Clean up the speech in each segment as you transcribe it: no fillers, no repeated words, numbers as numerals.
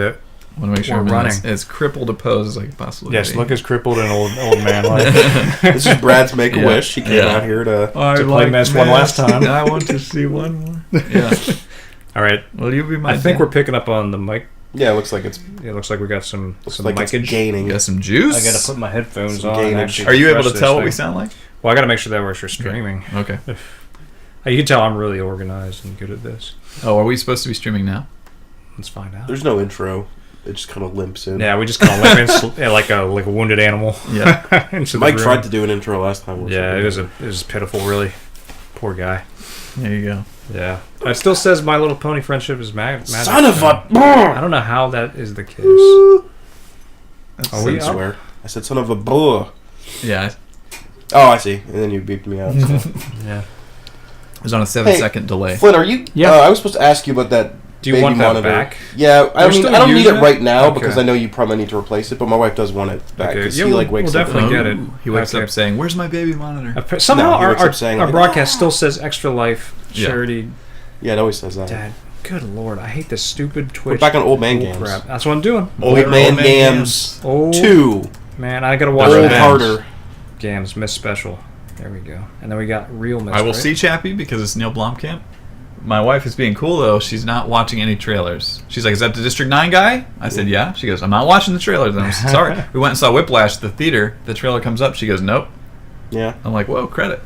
it. I want to make sure I'm running as crippled a pose as I can possibly Yes, be. look as crippled and old man like. This is Brad's Make-A-Wish. He came out here to play Myst one last time. I want to see one more. Yeah. All right. Well, you be my I think we're picking up on the mic. Yeah, it looks like it's... It looks like we got some like micage. it's gaining. You got some juice? I got to put my headphones Some on. gainage. And actually Are you able refresh to tell this what we thing. sound like? Well, I got to make sure that we're streaming. Okay. You can tell I'm really organized and good at this. Oh, are we supposed to be streaming now? Let's find out. There's no intro. It just kind of limps in. Yeah, we just kind of limp in like a wounded animal. Yeah. Mike tried to do an intro last time. Yeah, it was pitiful, really. Poor guy. There you go. Yeah. It still says My Little Pony Friendship is magic. Son of a... I don't know how that is the case. Are we swear? I said son of a bull. Yeah. Oh, I see. And then you beeped me out. So. Yeah. It was on a 7-second delay. Flynn, are you... Yeah. I was supposed to ask you about that. Do you want that back? Yeah, I mean, I don't need it right now Okay. because I know you probably need to replace it, but my wife does want it back because Yeah, he we'll wakes up. definitely get it. He wakes Okay. up saying, "Where's my baby monitor?" Somehow No, he wakes up saying, our like, broadcast still says Extra Life Yeah. Charity. Yeah, it always says that. Dad, good lord, I hate this stupid Twitch. We're back on Old Man bull Games. crap. That's what I'm doing. Old Man Games Oh 2. man, I gotta watch Old that. Harder. Games Myst Special. There we go. And then we got Real Myst. I will right? see Chappie because it's Neil Blomkamp. My wife is being cool though. She's not watching any trailers. She's like, "Is that the District 9 guy?" I said, "Yeah." She goes, "I'm not watching the trailers." And I'm sorry. We went and saw Whiplash at the theater. The trailer comes up. She goes, "Nope." Yeah. I'm like, "Whoa, credit."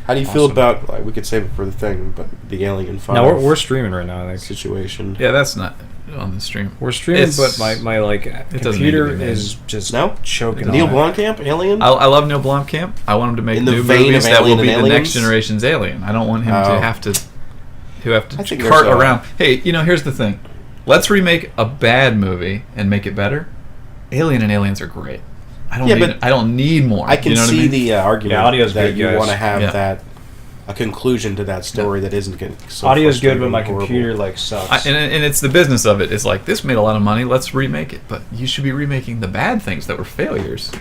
How do you feel about, like, we could save it for the thing, but the Alien 5 No, we're streaming right now, I think. situation? Yeah, that's not on the stream. We're streaming, It's- but my doesn't computer need to be made. is just No? choking Neil on it. Blomkamp, Alien? I love Neil Blomkamp. I want him to make In the new vein movies of that will Alien be and the next Aliens? generation's Alien. I don't want him to Oh. have to I think cart there's a- around. Hey, here's the thing. Let's remake a bad movie and make it better. Alien and Aliens are great. I don't need more. I can you know see what I mean? the argument Yeah, audio's that good, you guys. want to have Yeah. that a conclusion to that story that isn't getting so Audio's good, but frustrating my and horrible. computer sucks. And it's the business of it. It's like, this made a lot of money. Let's remake it. But you should be remaking the bad things that were failures.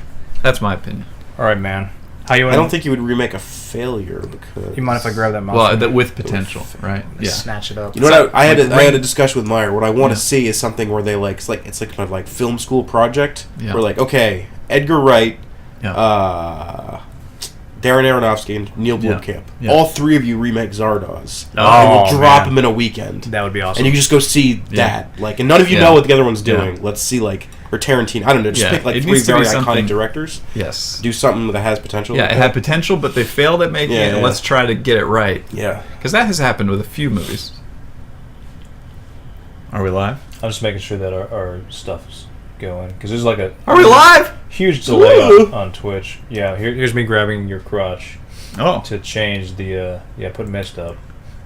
That's my opinion. All right, man. How you? I don't think you would remake a failure because... You mind if I grab that mouse? Well, with potential, right? Yeah. Snatch it up. You know what? I had like a discussion with Meyer. What I want Yeah. to see is something where they it's like kind of like film school project. Yeah. Where like, okay, Edgar Wright, Yeah. Darren Aronofsky, and Neil Yeah. Blomkamp. Yeah. All three of you remake Zardoz. Oh, and we'll drop man. them in a weekend. That would be awesome. And you can just go see Yeah. that. Like, and none of you Yeah. know what the other one's Yeah. doing. Let's see, like, or Tarantino. I don't know. Just Yeah. pick like It three needs to be very something- iconic directors. Yes. Do something that has potential. Yeah, like it that. had potential, but they failed at making it. Yeah. Let's try to get it right. Yeah. Because that has happened with a few movies. Are we live? I'm just making sure that our stuff is going because there's like a Are we live? huge delay Woo! on Twitch. Yeah, here's me grabbing your crotch Oh. to change the put Myst up.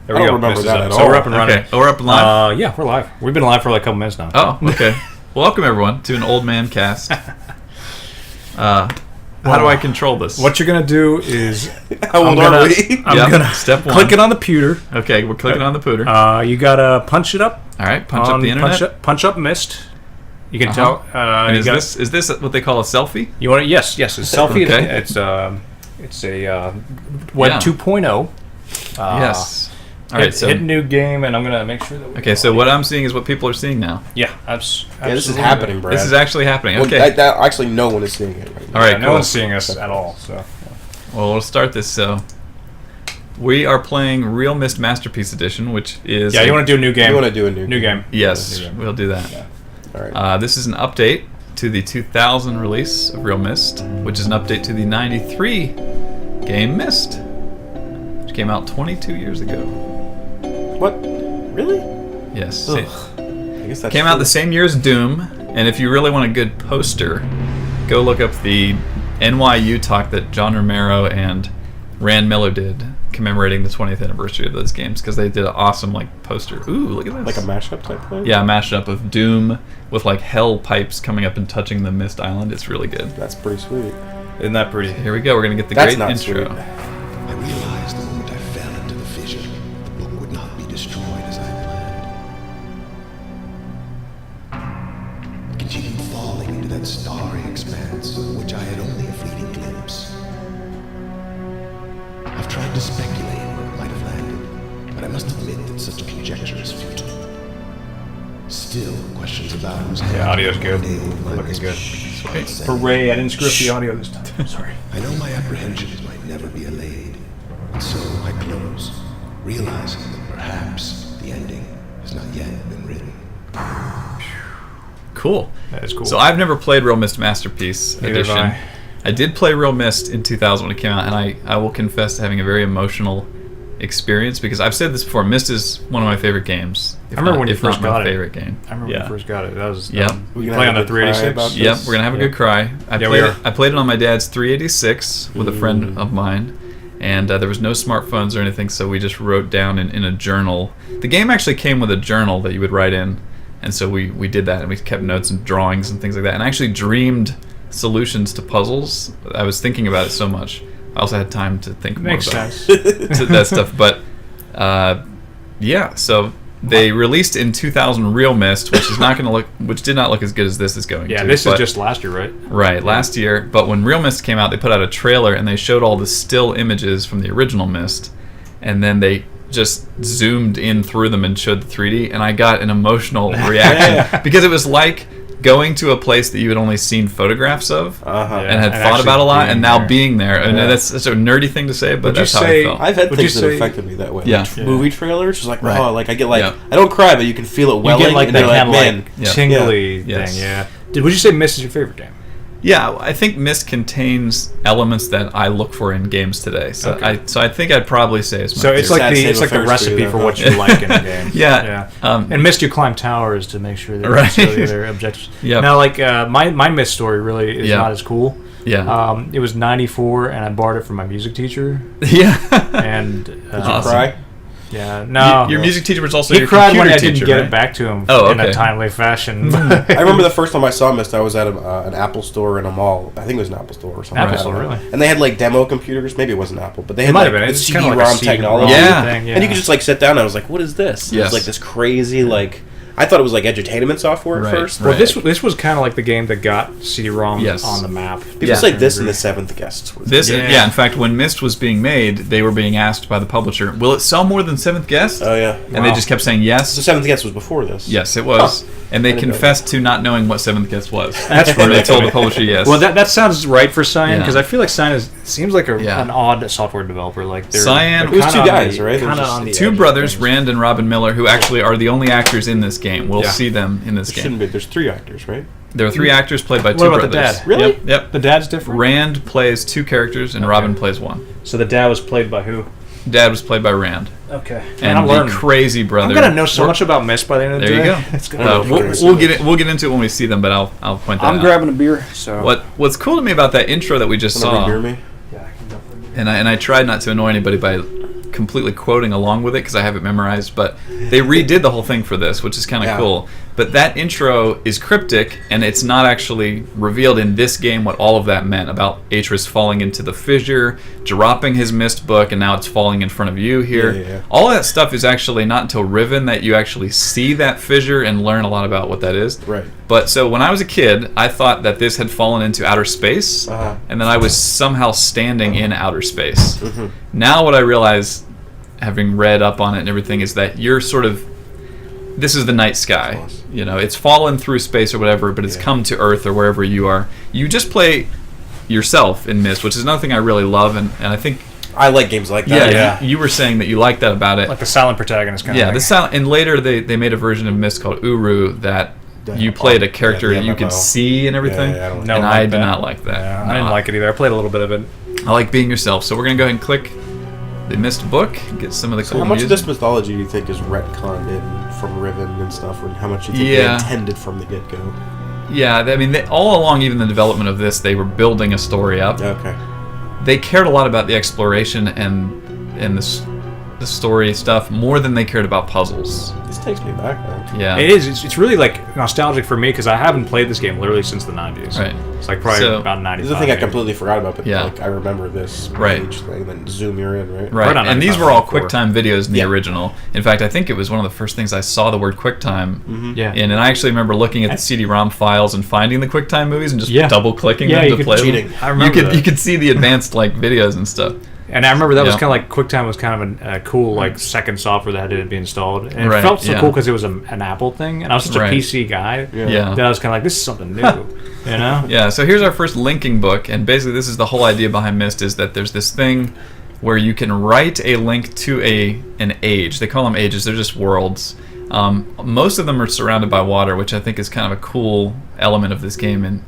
There I we don't go. remember Myst is that up. at So all. we're up and running. Okay. Oh, we're up and live? Yeah, we're live. We've been live for like a couple minutes now. Oh, okay. Welcome, everyone, to an old man cast. How do I control this? What you're gonna do is How old are we? I'm Yep, gonna step one. click it on the pewter. Okay, we're clicking on the pooter. You gotta punch it up. All right, punch up the internet. Punch up Myst. You can Uh-huh. tell. And you is this what they call a selfie? You want it? Yes. It's selfie. Okay. It's a Web Yeah. 2.0. Yes. All right, so hit new game, and I'm gonna make sure that. okay, so what I'm seeing is what people are seeing now. Yeah, Yeah, this is happening, Brad. This is actually happening. Well, Okay. actually, no one is seeing it right now. All right, No cool. one's seeing us at all. So. Well, we'll start this. So, we are playing Real Myst Masterpiece Edition, which is Yeah, you want to do a new game? You want to do a new game? Yes, New game. we'll do that. Yeah. All right. This is an update to the 2000 release of Real Myst, which is an update to the 93 game Myst, which came out 22 years ago. What? Really? Yes. Ugh. It I guess that's came out true. the same year as Doom, and if you really want a good poster, go look up the NYU talk that John Romero and Rand Miller did commemorating the 20th anniversary of those games, because they did an awesome poster. Ooh, look at this. Like a mashup type thing? Yeah, a mashup of Doom with hell pipes coming up and touching the Myst Island. It's really good. That's pretty sweet. Isn't that pretty? Here we go. We're gonna get the That's great not intro. sweet. I realized the moment I fell into the fissure, the book would not be destroyed as I planned. It continued falling into that starry expanse of which I had only a fleeting glimpse. I've tried to speculate where it might have landed, but I must admit that such a conjecture is futile. Still, questions about whose The hand audio's good. one day will Looking good. Sweet. Hooray, I didn't screw up the audio this time. I'm sorry. I know my apprehensions might never be allayed, and so I close, realizing that perhaps the ending has not yet been written. Cool. That is cool. So I've never played Real Mist Masterpiece Neither have Edition. I did play Real Mist in 2000 when it came out, and I will confess to having a very emotional experience because I've said this before. Myst is one of my favorite games. I remember when you first got it. Favorite game. I remember when you first got it. That was Yep. We gonna playing on have the a good cry 386. about Yep, this? we're gonna have a good cry. I played it on my dad's 386 with a friend of mine, and there was no smartphones or anything, so we just wrote down in a journal. The game actually came with a journal that you would write in, and so we did that, and we kept notes and drawings and things like that, and I actually dreamed solutions to puzzles. I was thinking about it so much. I also had time to think Makes more about sense. that stuff, but yeah. So they released in 2000 Real Mist, which did not look as good as this is going. Yeah, to, this but- is just last year, right? Right, last year. But when Real Mist came out, they put out a trailer and they showed all the still images from the original Mist, and then they just zoomed in through them and showed the 3D, and I got an emotional reaction because it was like going to a place that you had only seen photographs of Uh-huh. and had and thought about a lot, actually and now being being there. And Yeah. that's such a nerdy thing to say, but Would you that's how I say- felt. I've had Would things you that say- affected me that way. Yeah. Like Yeah. movie trailers, just like, Right. oh, like I get like, Yeah. I don't cry, but you can feel it You welling. get like and that you're like, kind of man, like Yeah. tingly Yes. thing, yeah. Would you say Myst is your favorite game? Yeah, I think Myst contains elements that I look for in games today. So Okay. I think I'd probably say it's my So it's favorite. like Sad the state it's of like the affairs for you, recipe though, for huh? what you like in a game. Yeah. And Myst, you climb towers to make sure that Right. you see their objectives. Yep. Now, like my Myst story really is Yeah. not as cool. Yeah. It was '94, and I borrowed it from my music teacher. Yeah. And did you Awesome. cry? yeah, no, Your music teacher was also he your cried when computer I didn't teacher, get right? it back to him Oh, in a okay. timely fashion. I remember the first time I saw Myst, I was at an Apple store in a mall. I think it was an Apple store or something. Apple I don't store, know. really? And they had like demo computers. Maybe it wasn't Apple, but they had might like have been. the It's kinda like a CD-ROM CD-ROM technology. Yeah. thing, And you could just like sit down. And I was like, "What is this?" It Yes. was like this crazy like. I thought it was like edutainment software at Right, first. right. Well, this was kind of like the game that got CD-ROM Yes. on the map. People Yeah. say this and the Seventh Guests. Were This, Yeah. yeah. In fact, when Myst was being made, they were being asked by the publisher, "Will it sell more than Seventh Guest?" Oh yeah. And they Wow. just kept saying So yes. Seventh Guest was before this. Yes, it was. Huh. And they I didn't know confessed to not knowing what Seventh Guest was. That's when really they told funny. the publisher yes. Well, that sounds right for Cyan, Yeah. because I feel like Cyan seems like Yeah. an odd software developer. Like Cyan- It was two guys, right? They were Kind of just on the Two edge of brothers, things. Rand and Robin Miller, who actually are the only actors in this game. We'll Yeah. see them in this There game. shouldn't be. There's three actors, right? There are three actors played by What two about the brothers. dad? Really? Yep. Yep. The dad's different. Rand plays two characters and Robin plays one. So the dad was played by who? Dad was played by Rand. Okay. And I'm the learning. crazy brother. I'm gonna know so much about Myst by the end of the There day. you go. It's gonna Oh, be we'll- crazy. We'll get into it when we see them, but I'll point that I'm out. grabbing a beer. So What's cool to me about that intro that we just Wanna saw, rebeer me? Yeah, I can definitely do and I tried not to annoy anybody by completely quoting along with it because I have it memorized, but they redid the whole thing for this, which is kind of Yeah. cool. But that intro is cryptic, and it's not actually revealed in this game what all of that meant about Atreus falling into the fissure, dropping his Myst book, and now it's falling in front of you here. Yeah. All that stuff is actually not until Riven that you actually see that fissure and learn a lot about what that is. Right. But so when I was a kid, I thought that this had fallen into outer space, Uh-huh. and that I was somehow standing in outer space. Mm-hmm. Now what I realize, having read up on it and everything, is that you're sort of, this is the night sky. Close. You know, it's fallen through space or whatever, but it's Yeah. come to Earth or wherever you are. You just play yourself in Myst, which is another thing I really love, and I think, I like games like yeah, that. You were saying that you like that about it. like the silent protagonist kind Yeah, of the thing. sound, and later they made a version of Myst called Uru that The- you played a character yeah, the that you could MMO. see and everything. Yeah, I don't like No, and like I did that. not like that. Yeah, I No, didn't like it either. I played a little bit of it. I like being yourself. So we're gonna go ahead and click the Myst book, get some of the So cool how much music. of this mythology do you think is retconned in from Riven and stuff, and how much you think Yeah. they intended from the get-go? Yeah, I mean, all along, even the development of this, they were building a story up. Okay. They cared a lot about the exploration and the story stuff more than they cared about puzzles. This takes me back, man. Yeah. It is. It's really like nostalgic for me because I haven't played this game literally since the 90s. Right. It's like probably So- about This 95. is the thing I maybe. completely forgot about, but Yeah. like I remember this Right. age thing, then zoom you're in, right? Right, Right on and these 95, were all 94. QuickTime videos in the Yeah. original. In fact, I think it was one of the first things I saw the word QuickTime Yeah. in, and I actually remember looking at the CD-ROM files and finding the QuickTime movies and just Yeah. double-clicking Yeah, them you to could play cheating. them. I remember you could that. you could see the advanced like videos and stuff. And I remember that was Yeah. kind of like QuickTime was kind of a cool like second software that had to be installed, and it Right, felt so yeah. cool because it was an Apple thing, and I was such a Right. PC guy Yeah. that I was kind of like, this is something new, you know? Yeah, so here's our first linking book, and basically this is the whole idea behind Myst, is that there's this thing where you can write a link to an age. They call them ages, they're just worlds. Most of them are surrounded by water, which I think is kind of a cool element of this game,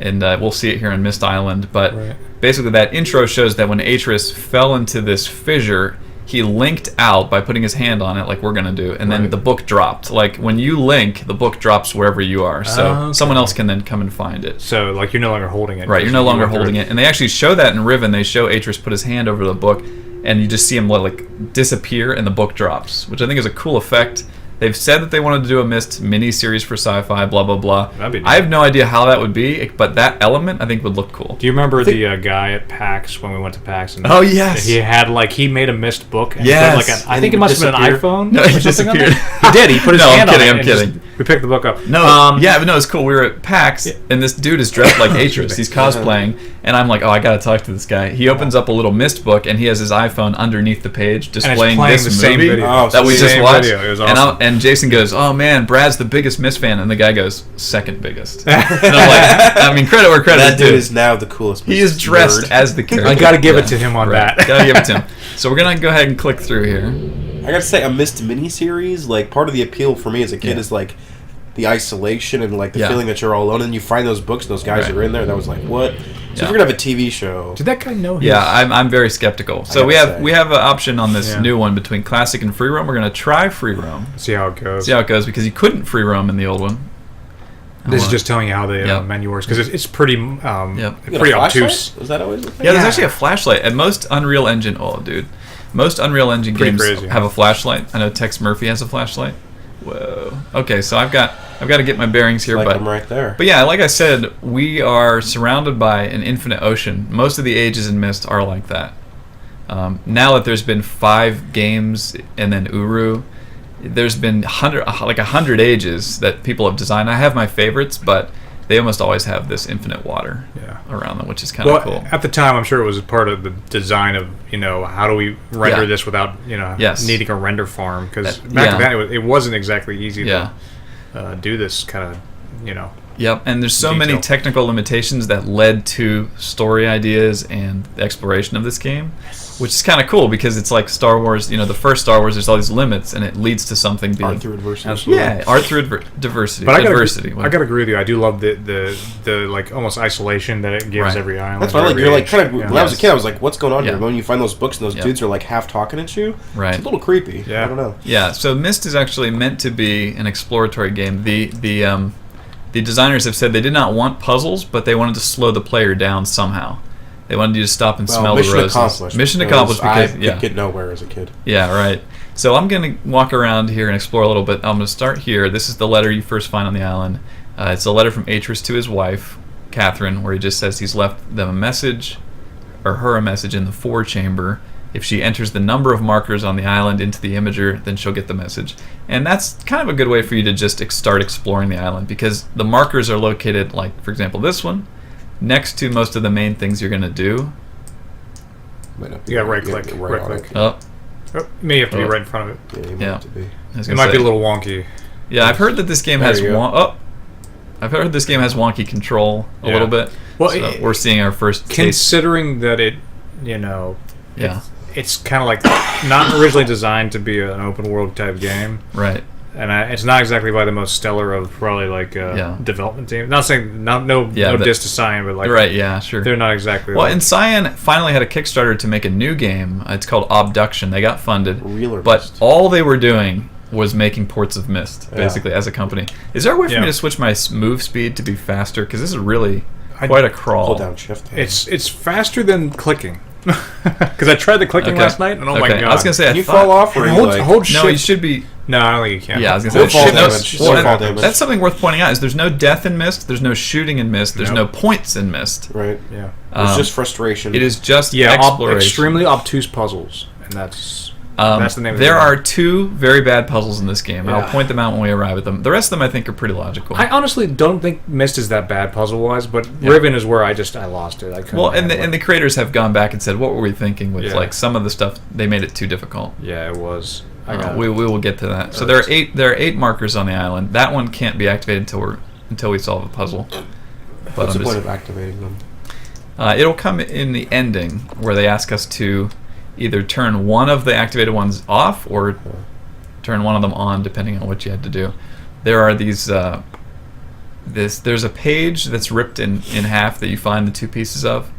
and we'll see it here in Myst Island. But basically that intro shows that when Atreus fell into this fissure, he linked out by putting his hand on it like we're going to do, and then the book dropped. Like when you link, the book drops wherever you are, so someone else can then come and find it. So like you're no longer holding it. Right, you're no longer holding it. And they actually show that in Riven. They show Atreus put his hand over the book, and you just see him like disappear, and the book drops, which I think is a cool effect. They've said that they wanted to do a Myst mini-series for sci-fi, blah, blah, blah. That'd be neat. I have no idea how that would be, but that element I think would look cool. Do you remember the guy at PAX when we went to PAX? And Oh, yes. He had he made a Myst book. And Yes. put, like I think it must have been an iPhone. No, he or something on disappeared. it. He did. He put his No, I'm hand kidding, on it. I'm and kidding. just- we picked the book up. No, yeah, but no, it's cool. We were at PAX, and this dude is dressed like Atreus. He's cosplaying, and I'm like, oh, I gotta talk to this guy. He opens up a little Myst book, and he has his iPhone underneath the page displaying playing this the same movie video. that we just Same watched. video. It was And awesome. and Jason goes, oh man, Brad's the biggest Myst fan, and the guy goes, second biggest. And I'm like, I mean, credit where credit That is dude due. is now the coolest. He is dressed as the character. I got to give it to him on that. Gotta give it to him. So we're gonna go ahead and click through here. I gotta say, a Myst miniseries, like part of the appeal for me as a kid Yeah. is like the isolation and like the Yeah. feeling that you're all alone, and you find those books and those guys Right. that are in there. That was like, what? So Yeah. if we're gonna have a TV show, Did that guy know him? Yeah, I'm very skeptical. So we gotta have say. we have an option on this Yeah. new one between classic and free roam. We're gonna try free roam. See how it goes. See how it goes, because you couldn't free roam in the old one. This is just telling you how the Yep. menu works because it's pretty You got pretty a flashlight? obtuse. Was that always the thing? Yeah, there's Yeah. actually a flashlight. At most Unreal Engine, most Unreal Engine Pretty games crazy. have a flashlight. I know Tex Murphy has a flashlight. Whoa. Okay, so I've got to get my bearings here, Like but I'm right there. But yeah, like I said, we are surrounded by an infinite ocean. Most of the ages in Myst are like that. Now that there's been 5 games and then Uru, there's been 100 ages that people have designed. I have my favorites, but they almost always have this infinite water around them, which is kind of cool. At the time, I'm sure it was a part of the design of how do we render Yeah. this without Yes. needing a render farm, because That- back yeah. then it wasn't exactly easy Yeah. to do this kind of Yep, and there's so many detail. technical limitations that led to story ideas and the exploration of this game, which is kind of cool because it's like Star Wars. The first Star Wars, there's all these limits, and it leads to something being Art through adversity. Yeah, art through diversity. But I adversity. gotta agree with you. I do love the like almost isolation that it gives Right. every island. That's why every you're like age. kind of. Yeah. When I was a kid, I was like, "What's going on here?" Yeah. But when you find those books and those Yeah. dudes are like half talking at you, Right. it's a little creepy. Yeah. I don't know. Yeah, so Myst is actually meant to be an exploratory game. The designers have said they did not want puzzles, but they wanted to slow the player down somehow. They wanted you to stop and smell the mission roses. accomplished. Mission accomplished because I could get nowhere as a kid. Yeah, right. So I'm going to walk around here and explore a little bit. I'm going to start here. This is the letter you first find on the island. It's a letter from Atreus to his wife, Catherine, where he just says he's left them a message, or her a message in the 4 chamber. If she enters the number of markers on the island into the imager, then she'll get the message. And that's kind of a good way for you to just start exploring the island, because the markers are located, like, for example, this one, next to most of the main things you're going to do. Might not be You got right yeah, click, right right on click. it. Oh, You may have to be Oh. right in front of it. Yeah, you Yeah. want it to be. I was It gonna might be a say. little wonky. Yeah, I've heard that this game There has you go. I've heard this game has wonky control a Yeah. little bit. Well, So we're seeing our first taste. Considering that Yeah, it's kind of like not originally designed to be an open world type game, right. and it's not exactly by the most stellar of probably like Yeah. development teams. Not saying no diss to Cyan, but like Right, yeah, sure. they're not exactly. Well, like, and Cyan finally had a Kickstarter to make a new game. It's called Obduction. They got funded, Real or but Myst? all they were doing was making ports of Myst, basically, as a company. Is there a way for Yeah. me to switch my move speed to be faster? Because this is really I- quite a crawl. Hold down shift. it's faster than clicking. Because I tried the clicking Okay. last night, and oh my Okay, god! I was gonna say, Can you fall off or hold, you like, hold No, shift. you should be. No, I don't think you can. Yeah, I was gonna Hold say. fall should- no, damage. well, Hold fall damage. that's something worth pointing out. Is there's no death in Myst. There's no shooting in Myst. There's Nope. no points in Myst. right? Yeah. It's Um, just frustration. It is just Yeah, exploration. extremely obtuse puzzles, and that's That's the name of the There game. are 2 very bad puzzles in this game. Yeah. I'll point them out when we arrive at them. The rest of them I think are pretty logical. I honestly don't think Myst is that bad puzzle-wise, but Yeah. Riven is where I lost it. I couldn't Well, and handle the it. creators have gone back and said, what were we thinking with Yeah. like some of the stuff? They made it too difficult. Yeah, it was. We will get to that. So there are 8 markers on the island. That one can't be activated until we solve a puzzle. But What's I'm the just- point of activating them? It'll come in the ending where they ask us to either turn one of the activated ones off or turn one of them on, depending on what you had to do. There are these. There's a page that's ripped in half that you find the 2 pieces of,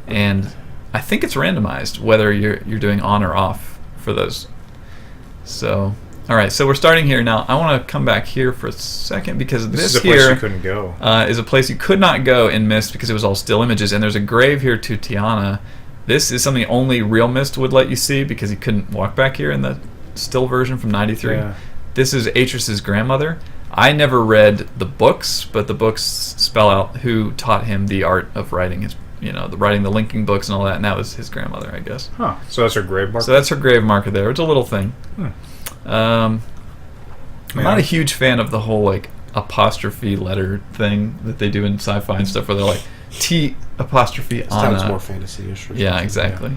and I think it's randomized whether you're doing on or off for those. So, all right. So we're starting here now. I want to come back here for a second because This this is a place here you couldn't go. is a place you could not go in Myst because it was all still images, and there's a grave here to Tiana. This is something only real Myst would let you see because you couldn't walk back here in the still version from '93. Yeah. This is Atris's grandmother. I never read the books, but the books spell out who taught him the art of writing his, writing the linking books and all that, and that was his grandmother, I guess. Huh. So that's her grave marker? So that's her grave marker there. It's a little thing. I'm not a huge fan of the whole like apostrophe letter thing that they do in sci-fi and stuff, where they're like T apostrophe It on. sounds more fantasy-ish. Or Yeah, something. exactly.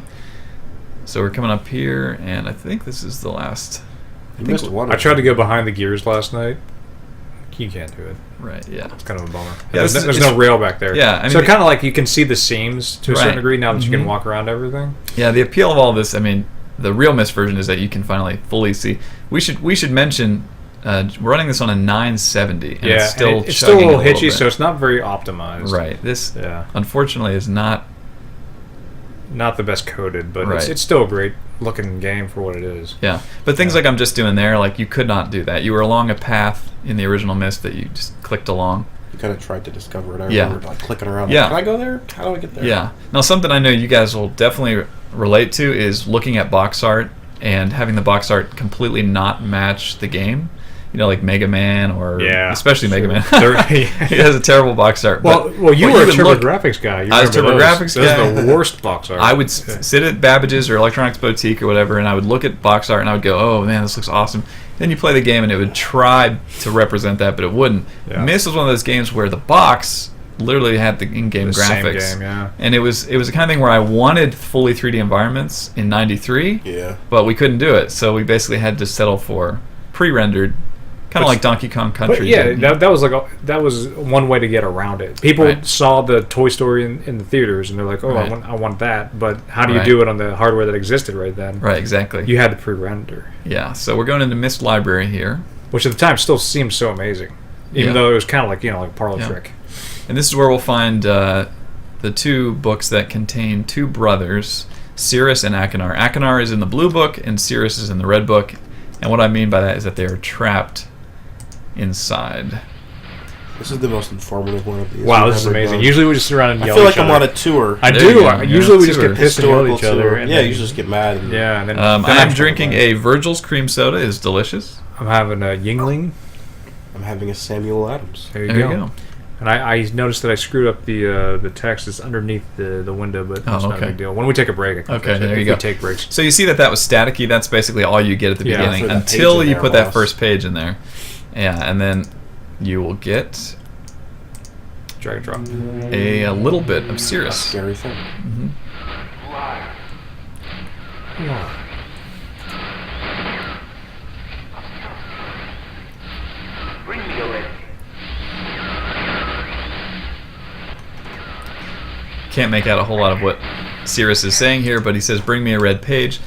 So we're coming up here, and I think this is the last. You missed one. I tried to go behind the gears last night. You can't do it. Right. Yeah. It's kind of a bummer. Yeah, there's it's- no rail back there. Yeah, I mean, so kind of like you can see the seams to a Right. certain degree now that you can Mhm. walk around everything. Yeah. The appeal of all this, I mean, the real Myst version is that you can finally fully see. We should mention we're running this on a 970, and Yeah, it's still it's still a chugging little hitchy, bit. so it's not very optimized. Right. This Yeah. unfortunately is not. Not the best coded, but Right. it's still a great looking game for what it is. Yeah, but things like I'm just doing there, like you could not do that. You were along a path in the original Myst that you just clicked along. You kind of tried to discover it. I Yeah. remember like clicking around. Yeah. Like, can I go there? How do I get there? Yeah. Now, something I know you guys will definitely relate to is looking at box art and having the box art completely not match the game. Like Mega Man or especially Mega Man. He has a terrible box art. Well, but you were a would TurboGrafx guy. You I was remember TurboGrafx those. guy. Those are the worst box art. I would sit at Babbage's or Electronics Boutique or whatever, and I would look at box art and I would go, "Oh man, this looks awesome." Then you play the game and it would try to represent that, but it wouldn't. Yeah. Myst was one of those games where the box literally had the in-game The same graphics. game, yeah. And it was the kind of thing where I wanted fully 3D environments in '93, Yeah. but we couldn't do it, so we basically had to settle for pre-rendered, kind of like Donkey Kong Country. But yeah, did. that was one way to get around it. People Right. saw the Toy Story in the theaters, and they're like, "Oh, Right. I want that." But how do you Right. do it on the hardware that existed right then? Right, exactly. You had to pre-render, Yeah, so we're going into Myst Library here. which at the time still seemed so amazing, even Yeah. though it was kind of like like a parlor Yeah. trick. And this is where we'll find the 2 books that contain 2 brothers, Cirrus and Akinar. Akinar is in the blue book, and Cirrus is in the red book. And what I mean by that is that they are trapped inside. This is the most informative one of these. Wow, we've this is ever amazing. done. Usually we just sit around and I yell feel at like each I'm other. on a tour. I There do. you go. Usually Yeah, we just tour. get pissed and yell at Historical each other. tour. And Yeah, then- you just get mad. And yeah. And then, I then am I'm drinking a Virgil's cream soda. It's delicious. I'm having a Yingling. I'm having a Samuel Adams. There you There go. you go. And I noticed that I screwed up the text. It's underneath the window, but Oh, it's not a okay. big deal. When we take a break, I can Okay, fix it there you if go. we take breaks. So you see that was staticky. That's basically all you get at the Yeah, beginning for that until page in you there put that was- first page in there. Yeah, and then you will get Drag and drop. a little bit of Cirrus. Scary thing. Can't make out a whole lot of what Cirrus is saying here, but he says, "Bring me a red page."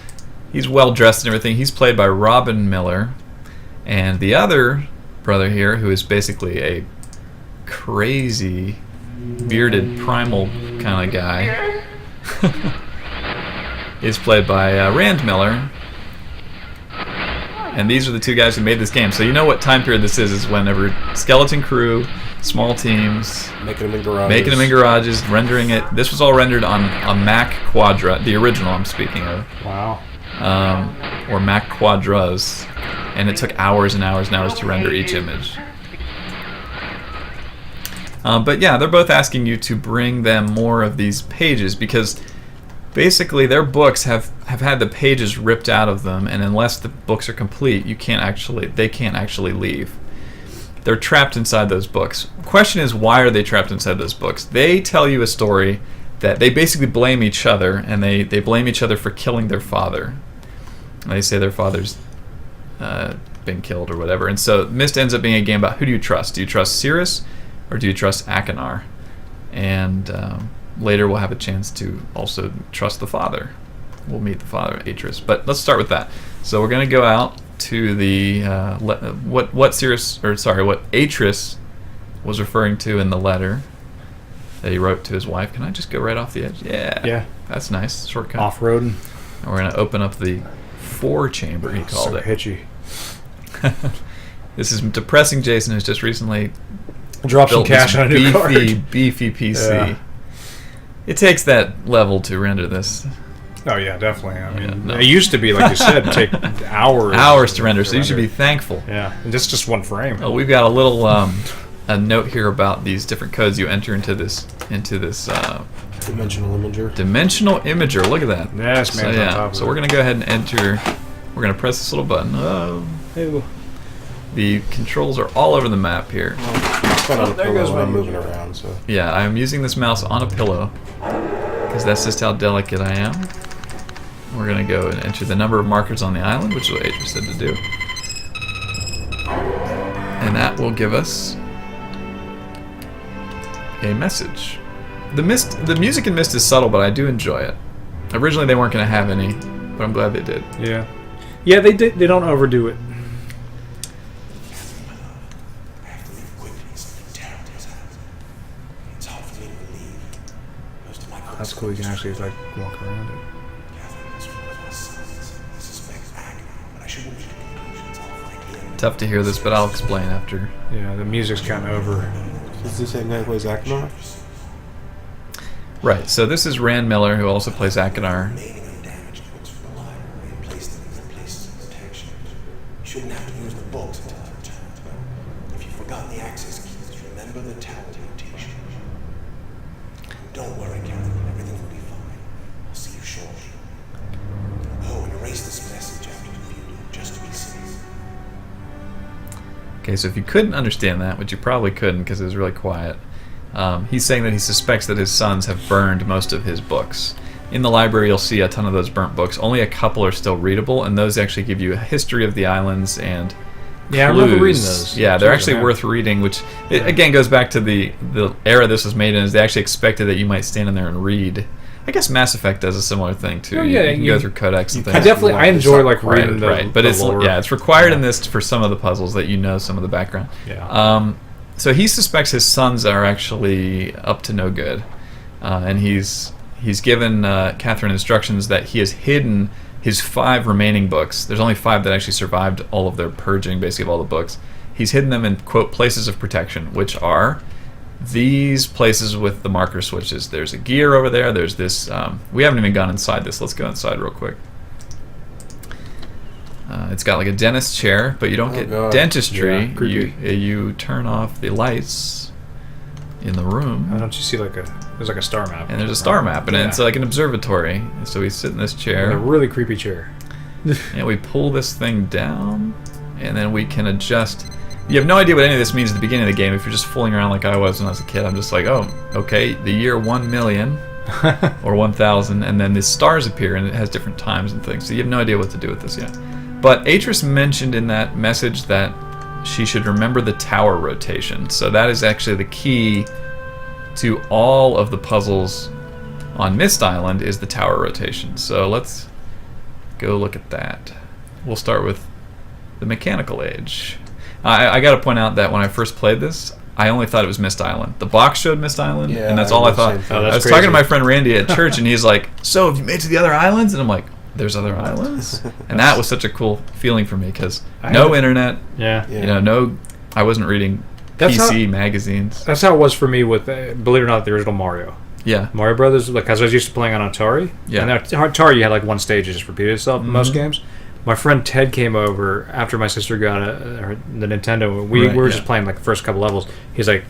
He's well dressed and everything. He's played by Robin Miller, and the other brother here, who is basically a crazy, bearded, primal kind of guy, is played by Rand Miller. And these are the 2 guys who made this game. So you know what time period this is whenever skeleton crew, small teams, Making them in garages. making them in garages, rendering it. This was all rendered on a Mac Quadra, the original I'm speaking of, Wow. or Mac Quadras, and it took hours and hours and hours to render each image. But yeah, they're both asking you to bring them more of these pages because basically their books have had the pages ripped out of them, and unless the books are complete, they can't actually leave. They're trapped inside those books. The question is, why are they trapped inside those books? They tell you a story that they basically blame each other, and they blame each other for killing their father. And they say their father's been killed or whatever. And so Myst ends up being a game about who do you trust? Do you trust Cirrus or do you trust Akinar? And later we'll have a chance to also trust the father. We'll meet the father, Atris. But let's start with that. So we're going to go out to the what Atris was referring to in the letter that he wrote to his wife. Can I just go right off the edge? Yeah. That's nice. Shortcut. Off-roading. And we're going to open up the 4-chamber, he called it. Hitchy. This is depressing Jason, who's just recently Drop some built cash this on a new card. beefy PC. Yeah. It takes that level to render this. Oh yeah, definitely. I mean, no. it used to be, like you said, take hours. Hours to render, so you should be thankful. Yeah, and this is just one frame. Oh, we've got a little a note here about these different codes you enter into this Dimensional imager. dimensional imager. Look at that. Yes, man. So so we're gonna go ahead and enter. We're gonna press this little button. Oh, Ew. the controls are all over the map here. It's kind of there goes when my I'm moving imager. around, so. Yeah, I'm using this mouse on a pillow because that's just how delicate I am. We're gonna go and enter the number of markers on the island, which is what Atris said to do, and that will give us a message. The music in Myst is subtle, but I do enjoy it. Originally, they weren't gonna have any, but I'm glad they did. Yeah. Yeah, they don't overdo it. I have to leave quickly. Something terrible has happened. It's hard for me to believe. Most of my books That's cool. You can actually like walk around it. Catherine is one of my sons. I suspect Agamemnon, but I shouldn't reach conclusions. I'll find him. Tough to hear this, but I'll explain after. Yeah, the music's kind of over. Is this the same guy who plays Akinar? Right. So this is Rand Miller, who also plays Akinar. Remaining undamaged books from the library and place them in their places of protection. You shouldn't have to use the books until I return. If you've forgotten the access keys, remember the tower rotation. Don't worry, Catherine. Everything will be fine. I'll see you shortly. Oh, and erase this message after you viewed it, just to be safe. Okay, so if you couldn't understand that, which you probably couldn't because it was really quiet, he's saying that he suspects that his sons have burned most of his books. In the library, you'll see a ton of those burnt books. Only a couple are still readable, and those actually give you a history of the islands and Yeah, I remember reading those. Yeah, they're Those are actually bad. worth reading, which again goes back to the era this was made in, is they actually expected that you might stand in there and read. I guess Mass Effect does a similar thing too. Oh, yeah, you can go through codex and things. I enjoy like reading the Right, but the it's lore. it's required in this for some of the puzzles that you know some of the background. Yeah. So he suspects his sons are actually up to no good, and he's given Catherine instructions that he has hidden his 5 remaining books. There's only 5 that actually survived all of their purging, basically of all the books. He's hidden them in, quote, places of protection, which are these places with the marker switches. There's a gear over there. There's this. We haven't even gone inside this. Let's go inside real quick. It's got like a dentist chair, but you don't get God. dentistry. Yeah, creepy. You turn off the lights in the room. Why don't you see like there's like a star map? And there's a star map, and Yeah. it's like an observatory. So we sit in this And a chair, really creepy chair. and we pull this thing down, and then we can adjust. You have no idea what any of this means at the beginning of the game. If you're just fooling around like I was when I was a kid, I'm just like, oh, okay, the year 1,000,000 or 1,000, and then the stars appear, and it has different times and things. So you have no idea what to do with this yet. But Atris mentioned in that message that she should remember the tower rotation. So that is actually the key to all of the puzzles on Myst Island, is the tower rotation. So let's go look at that. We'll start with the mechanical age. I got to point out that when I first played this, I only thought it was Myst Island. The box showed Myst Island, Yeah, and that's I all I did the thought. same thing. Oh, I that's was crazy. talking to my friend Randy at church, and he's like, "So, have you made it to the other islands?" And I'm like, "There's other islands," and that was such a cool feeling for me because I no had- internet, Yeah. Yeah. I wasn't reading That's PC magazines. That's how it was for me with, believe it or not, the original Mario. Yeah, Mario Brothers, because I was used to playing on Atari. Yeah. And Atari, you had like one stage that just repeated itself in most Mhm. games. My friend Ted came over after my sister got the Nintendo. We Right, were yeah. just playing like the first couple levels. He's like,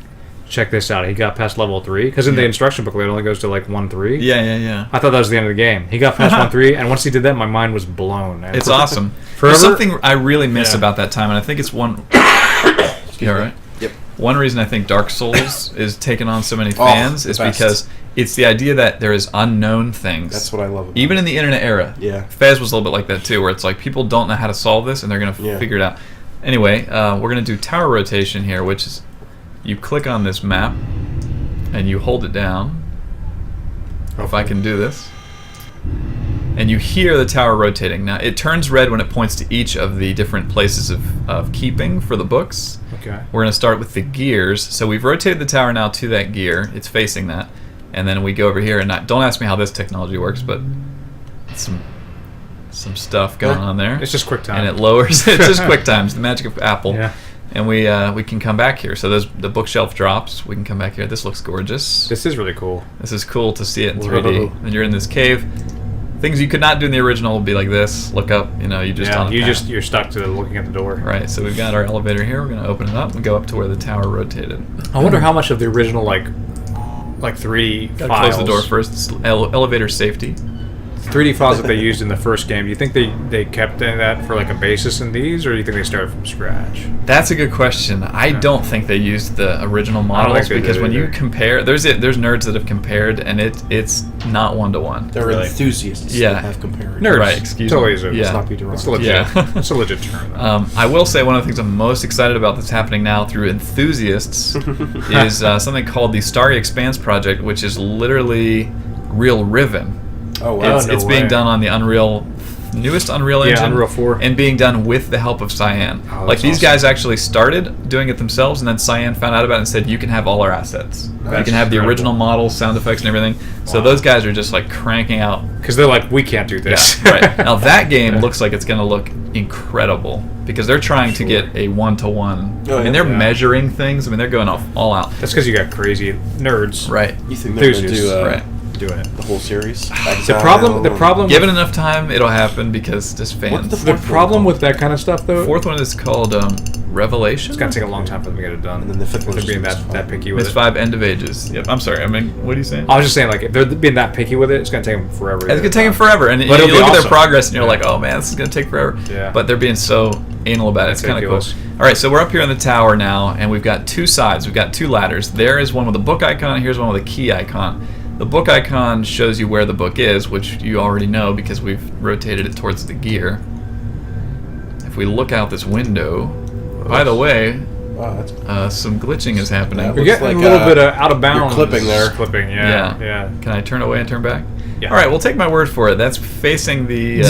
check this out. He got past level 3 because in the instruction booklet it only goes to like 1-3. Yeah. I thought that was the end of the game. He got past 1-3, and once he did that, my mind was blown. It's awesome. Forever? There's something I really miss about that time, and I think it's one. You all right? Yep. One reason I think Dark Souls is taking on so many fans is best. because it's the idea that there is unknown things. That's what I love about Even in the internet era. Yeah. Fez was a little bit like that too, where it's like people don't know how to solve this, and they're going to figure it out. Anyway, we're going to do tower rotation here, which is you click on this map, and you hold it down. If I can do this. And you hear the tower rotating. Now, it turns red when it points to each of the different places of keeping for the books. Okay. We're going to start with the gears. So we've rotated the tower now to that gear. It's facing that. And then we go over here, and don't ask me how this technology works, but some stuff going on there. It's just quick time. And it lowers. It's just quick times, the magic of Apple. Yeah. And we can come back here. So the bookshelf drops. We can come back here. This looks gorgeous. This is really cool. This is cool to see it in Whoa. 3D. And you're in this cave. Things you could not do in the original will be like this. Look up. You just on a path. You're stuck to looking at the door. Right. So we've got our elevator here. We're going to open it up and go up to where the tower rotated. I wonder how much of the original like 3D Gotta files. close the door first. It's elevator safety. 3D files that they used in the first game. Do you think they kept that for like a basis in these, or do you think they started from scratch? That's a good question. I don't think they used the original models they because did when you either. compare, there's nerds that have compared, and it's not 1-to-1. They're Really? enthusiasts Yeah. that have compared. Nerds. Right, excuse totally me. is a, Yeah. Let's not be derogatory. It's legit. Yeah. It's a legit term. Though. I will say one of the things I'm most excited about that's happening now through enthusiasts is something called the Starry Expanse Project, which is literally Real Riven. Oh, wow. It's being done on the newest Unreal Yeah, engine, Unreal 4. and being done with the help of Cyan. Oh, Like that's these awesome. guys actually started doing it themselves, and then Cyan found out about it and said, "You can have all our assets. You That's can have the incredible. original models, sound effects, and everything." So Wow. those guys are just like cranking out. Because they're like, we can't do this. Yeah, right. Now that game looks like it's going to look incredible because they're trying to get a 1-to-1. Oh, I mean, they're yeah. measuring things. I mean, they're going all out. That's because you got crazy nerds Right. You think they're going to Enthusiasts, do Right. doing it. the whole series? The problem, Given enough time, it'll happen because just fans. What's the problem with that kind of stuff though, Fourth one is called Revelation. it's gonna take a long time for them to get it done. And then the fifth If one they're is being just that picky with Myst it. 5 End of Ages. Yep. I'm sorry. I mean, what are you saying? I was just saying, like, if they're being that picky with it, it's gonna take them forever. It's gonna take them forever, and you But it'll look be at their awesome. progress, and you're Yeah. like, "Oh man, this is gonna take forever." Yeah. But they're being so anal about it. It's kind of cool. Ridiculous. All right, so we're up here in the tower now, and we've got two sides. We've got two ladders. There is one with a book icon. Here's one with a key icon. The book icon shows you where the book is, which you already know because we've rotated it towards the gear. If we look out this window, by the way, Wow, that's some glitching is happening. Yeah. You're Looks getting like, a little bit out of bounds. clipping there. Clipping, Yeah. yeah. Can I turn away and turn back? Yeah. All right, we'll take my word for it. That's facing the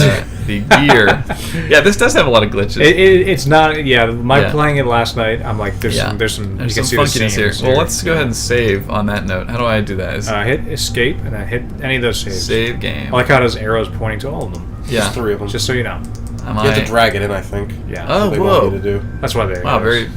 gear. Yeah, this does have a lot of glitches. It's not. Yeah, Yeah. playing it last night, I'm like, there's some. There's You can some see the funkiness here. seams Well, let's go ahead and save on that note. How do I do that? hit escape and then hit any of those saves. Save game. I like how those arrows pointing to all of them. Yeah. just 3 of them. Just so you know. Am you have I- to drag it in, I think. Yeah. Oh, They whoa. want you to do. That's why they. Wow, very.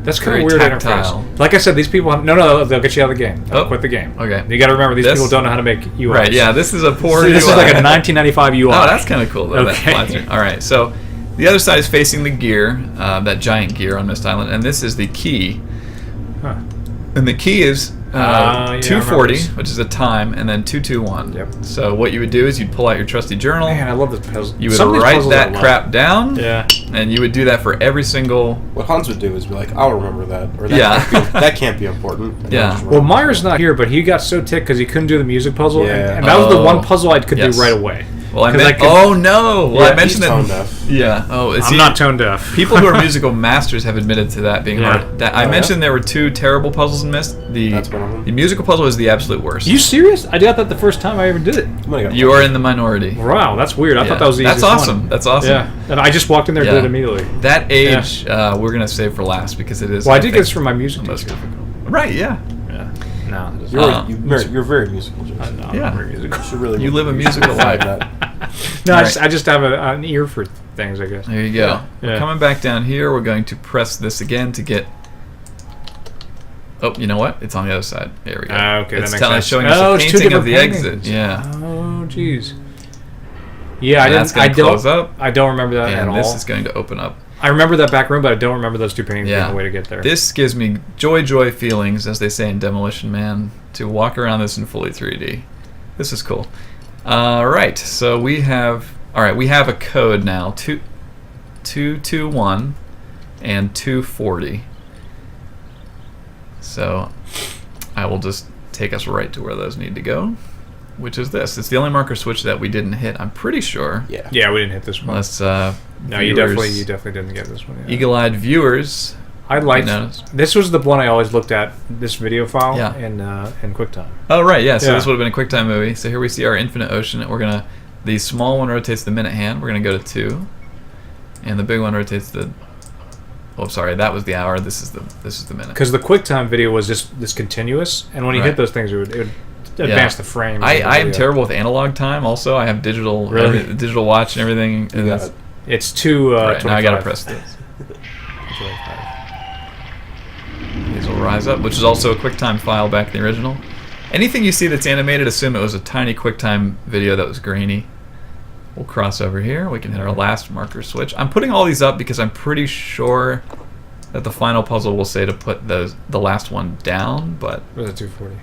That's kind very of weird tactile. interface. Like I said, these people. No, they'll get you out of the game. They'll Oh, quit the game. okay. You got to remember, these This- people don't know how to make UIs. Right, yeah, this is a poor This is UI. like a 1995 UI. Oh, that's kind of cool, though. Okay. That flies through. All right, so the other side is facing the gear, that giant gear on Myst Island, and this is the key. Huh. And the key is yeah, I 240, remember this. which is a time, and then 221. Yep. So what you would do is you'd pull out your trusty journal. Man, I love this puzzle. You would Some of these write puzzles I that love. crap down, Yeah. and you would do that for every single. What Hans would do is be like, I'll remember that. Or that, Yeah. that can't be important. And Yeah. I'll just Well, remember Myers not here, but he got so ticked because he couldn't do the music puzzle, Yeah. and that was the Oh. one puzzle I could Yes. do right away. Well, I 'Cause meant. could- Oh no! Well, Yeah, I mentioned he's that. tone deaf. Yeah. Oh, is I'm he, not tone deaf. People who are musical masters have admitted to that being Yeah. hard. That I Oh, mentioned there were two terrible puzzles in Myst. That's one of them. The musical puzzle is the absolute worst. You serious? I did that the first time I ever did it. I'm gonna go- You are in the minority. Wow, that's weird. I Yeah. thought that was the That's easiest awesome. one. That's awesome. Yeah, and I just walked in there and Yeah. did it immediately. That age, we're gonna save for last because it is. Well, I did think, get this from my music the most teacher. difficult. Right? Yeah. Yeah. No, it doesn't- You're very musical, Jason. no, Yeah. I'm very musical. You should really You live a you should musical define life. that. No, All right. I just have an ear for things, I guess. There you go. We're Yeah. coming back down here. We're going to press this again to get. Oh, you know what? It's on the other side. There we go. Okay, it's that makes sense. showing us Oh, a it's two painting of different the paintings. exit. Yeah. Oh, jeez. Yeah, And that's gonna close up. I don't remember that at And all. this is going to open up. I remember that back room, but I don't remember those two paintings Yeah. being the way to get there. This gives me joy feelings, as they say in Demolition Man, to walk around this in fully 3D. This is cool. Right, so we have a code now, 221 and 240. So I will just take us right to where those need to go, which is this. It's the only marker switch that we didn't hit, I'm pretty sure. Yeah. Yeah, we didn't hit this one. Unless No, you viewers- definitely didn't get this one. Yeah. eagle-eyed viewers. I liked noticed. this was the one I always looked at, this video file Yeah. in QuickTime. Oh right, yeah. So Yeah. this would have been a QuickTime movie. So here we see our infinite ocean. The small one rotates the minute hand. We're gonna go to 2, and the big one rotates the. Oh, sorry, that was the hour. This is the minute. Because the QuickTime video was just this continuous, and when you Right. hit those things, it would advance the frame. of the I am video. terrible with analog time. Also, I have digital Really? digital watch and everything. And Yeah. that's, It's 2. right, now I gotta 25. press this. These will rise up, which is also a QuickTime file back in the original. Anything you see that's animated, assume it was a tiny QuickTime video that was grainy. We'll cross over here. We can hit our last marker switch. I'm putting all these up because I'm pretty sure that the final puzzle will say to put the last one down, but Was it 240?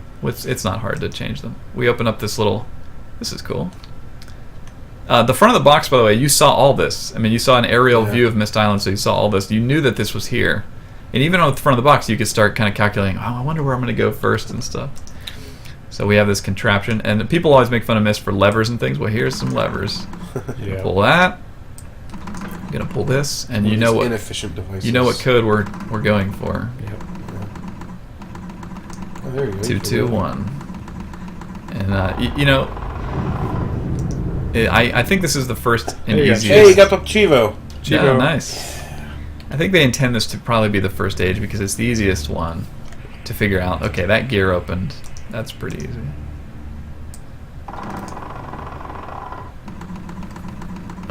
it's not hard to change them. We open up this little. This is cool. The front of the box, by the way, you saw all this. I mean, you saw an aerial Yeah. view of Myst Island, so you saw all this. You knew that this was here. And even on the front of the box, you could start kind of calculating, oh, I wonder where I'm going to go first and stuff. So we have this contraption. And people always make fun of Myst for levers and things. Well, here's some levers. Yeah. Pull that. I'm going to pull this. And you know These what inefficient devices. you know what code we're going for. Yep. Oh, there you go. 221. And, I think this is the first and There you go. easiest. Hey, you got the Chivo. Yeah, Chivo. nice. I think they intend this to probably be the first age because it's the easiest one to figure out. Okay, that gear opened. That's pretty easy.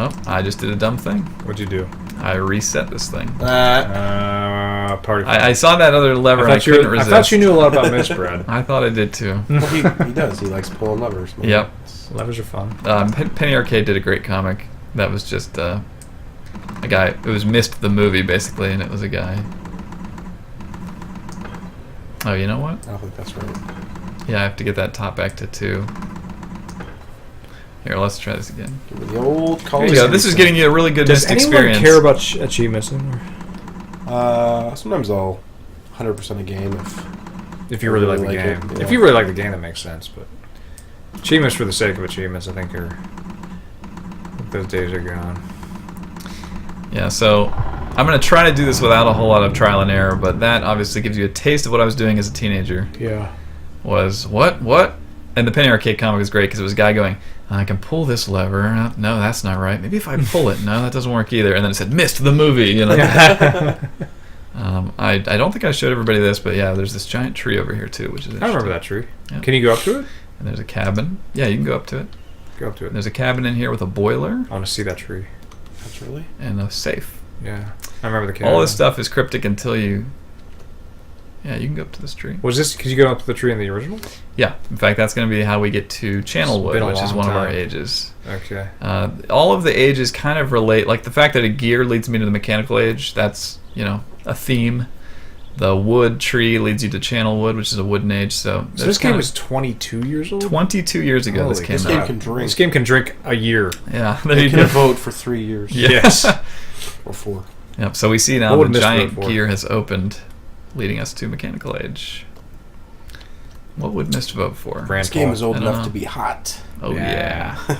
Oh, I just did a dumb thing. What'd you do? I reset this thing. Party. I saw that other lever and I couldn't I resist. thought you knew a lot about Myst, Brad. I thought I did too. Well, he does. He likes pulling levers. Man. Yep. Levers are fun. Penny Arcade did a great comic. That was just a guy. It was Myst the movie basically, and it was a guy. Oh, you know what? I don't think that's right. Yeah, I have to get that top back to 2. Here, let's try this again. Give me the old There college. you go. This is getting you a really good Does Myst anyone experience. care about achievements anymore? Sometimes I'll 100% a game If you really like the like game. it, yeah. If you really like the game, that makes sense. But achievements for the sake of achievements, I think those days are gone. Yeah, so I'm going to try to do this without a whole lot of trial and error, but that obviously gives you a taste of what I was doing as a teenager. Yeah. Was, what? And the Penny Arcade comic was great because it was a guy going, I can pull this lever. No, that's not right. Maybe if I pull it. No, that doesn't work either. And then it said, Myst the movie. You know? I don't think I showed everybody this, but yeah, there's this giant tree over here too, which is I remember that tree. Yeah. Can you go up to it? And there's a cabin. Yeah, you can go up to it. Go up to it. There's a cabin in here with a boiler I want to see that tree. That's really. and a safe. Yeah. I remember the cabin. All this stuff is cryptic until you... Yeah, you can go up to this tree. Was this because you go up to the tree in the original? Yeah, in fact, that's going to be how we get to It's Channelwood, been a which is long one of our time. ages. Okay. All of the ages kind of relate. Like the fact that a gear leads me to the mechanical age, that's, a theme. The wood tree leads you to Channelwood, which is a wooden age. So This game is 22 years old? 22 years ago this Holy came This out. game can drink. This game can drink a year. Yeah, there They you can go. vote for 3 years. Yes. Or 4. Yep, so we see now What would the Myst giant vote for? gear has opened, leading us to mechanical age. What would Myst vote for? Brand This game is old I don't enough know. to be hot. Oh, Yeah. yeah.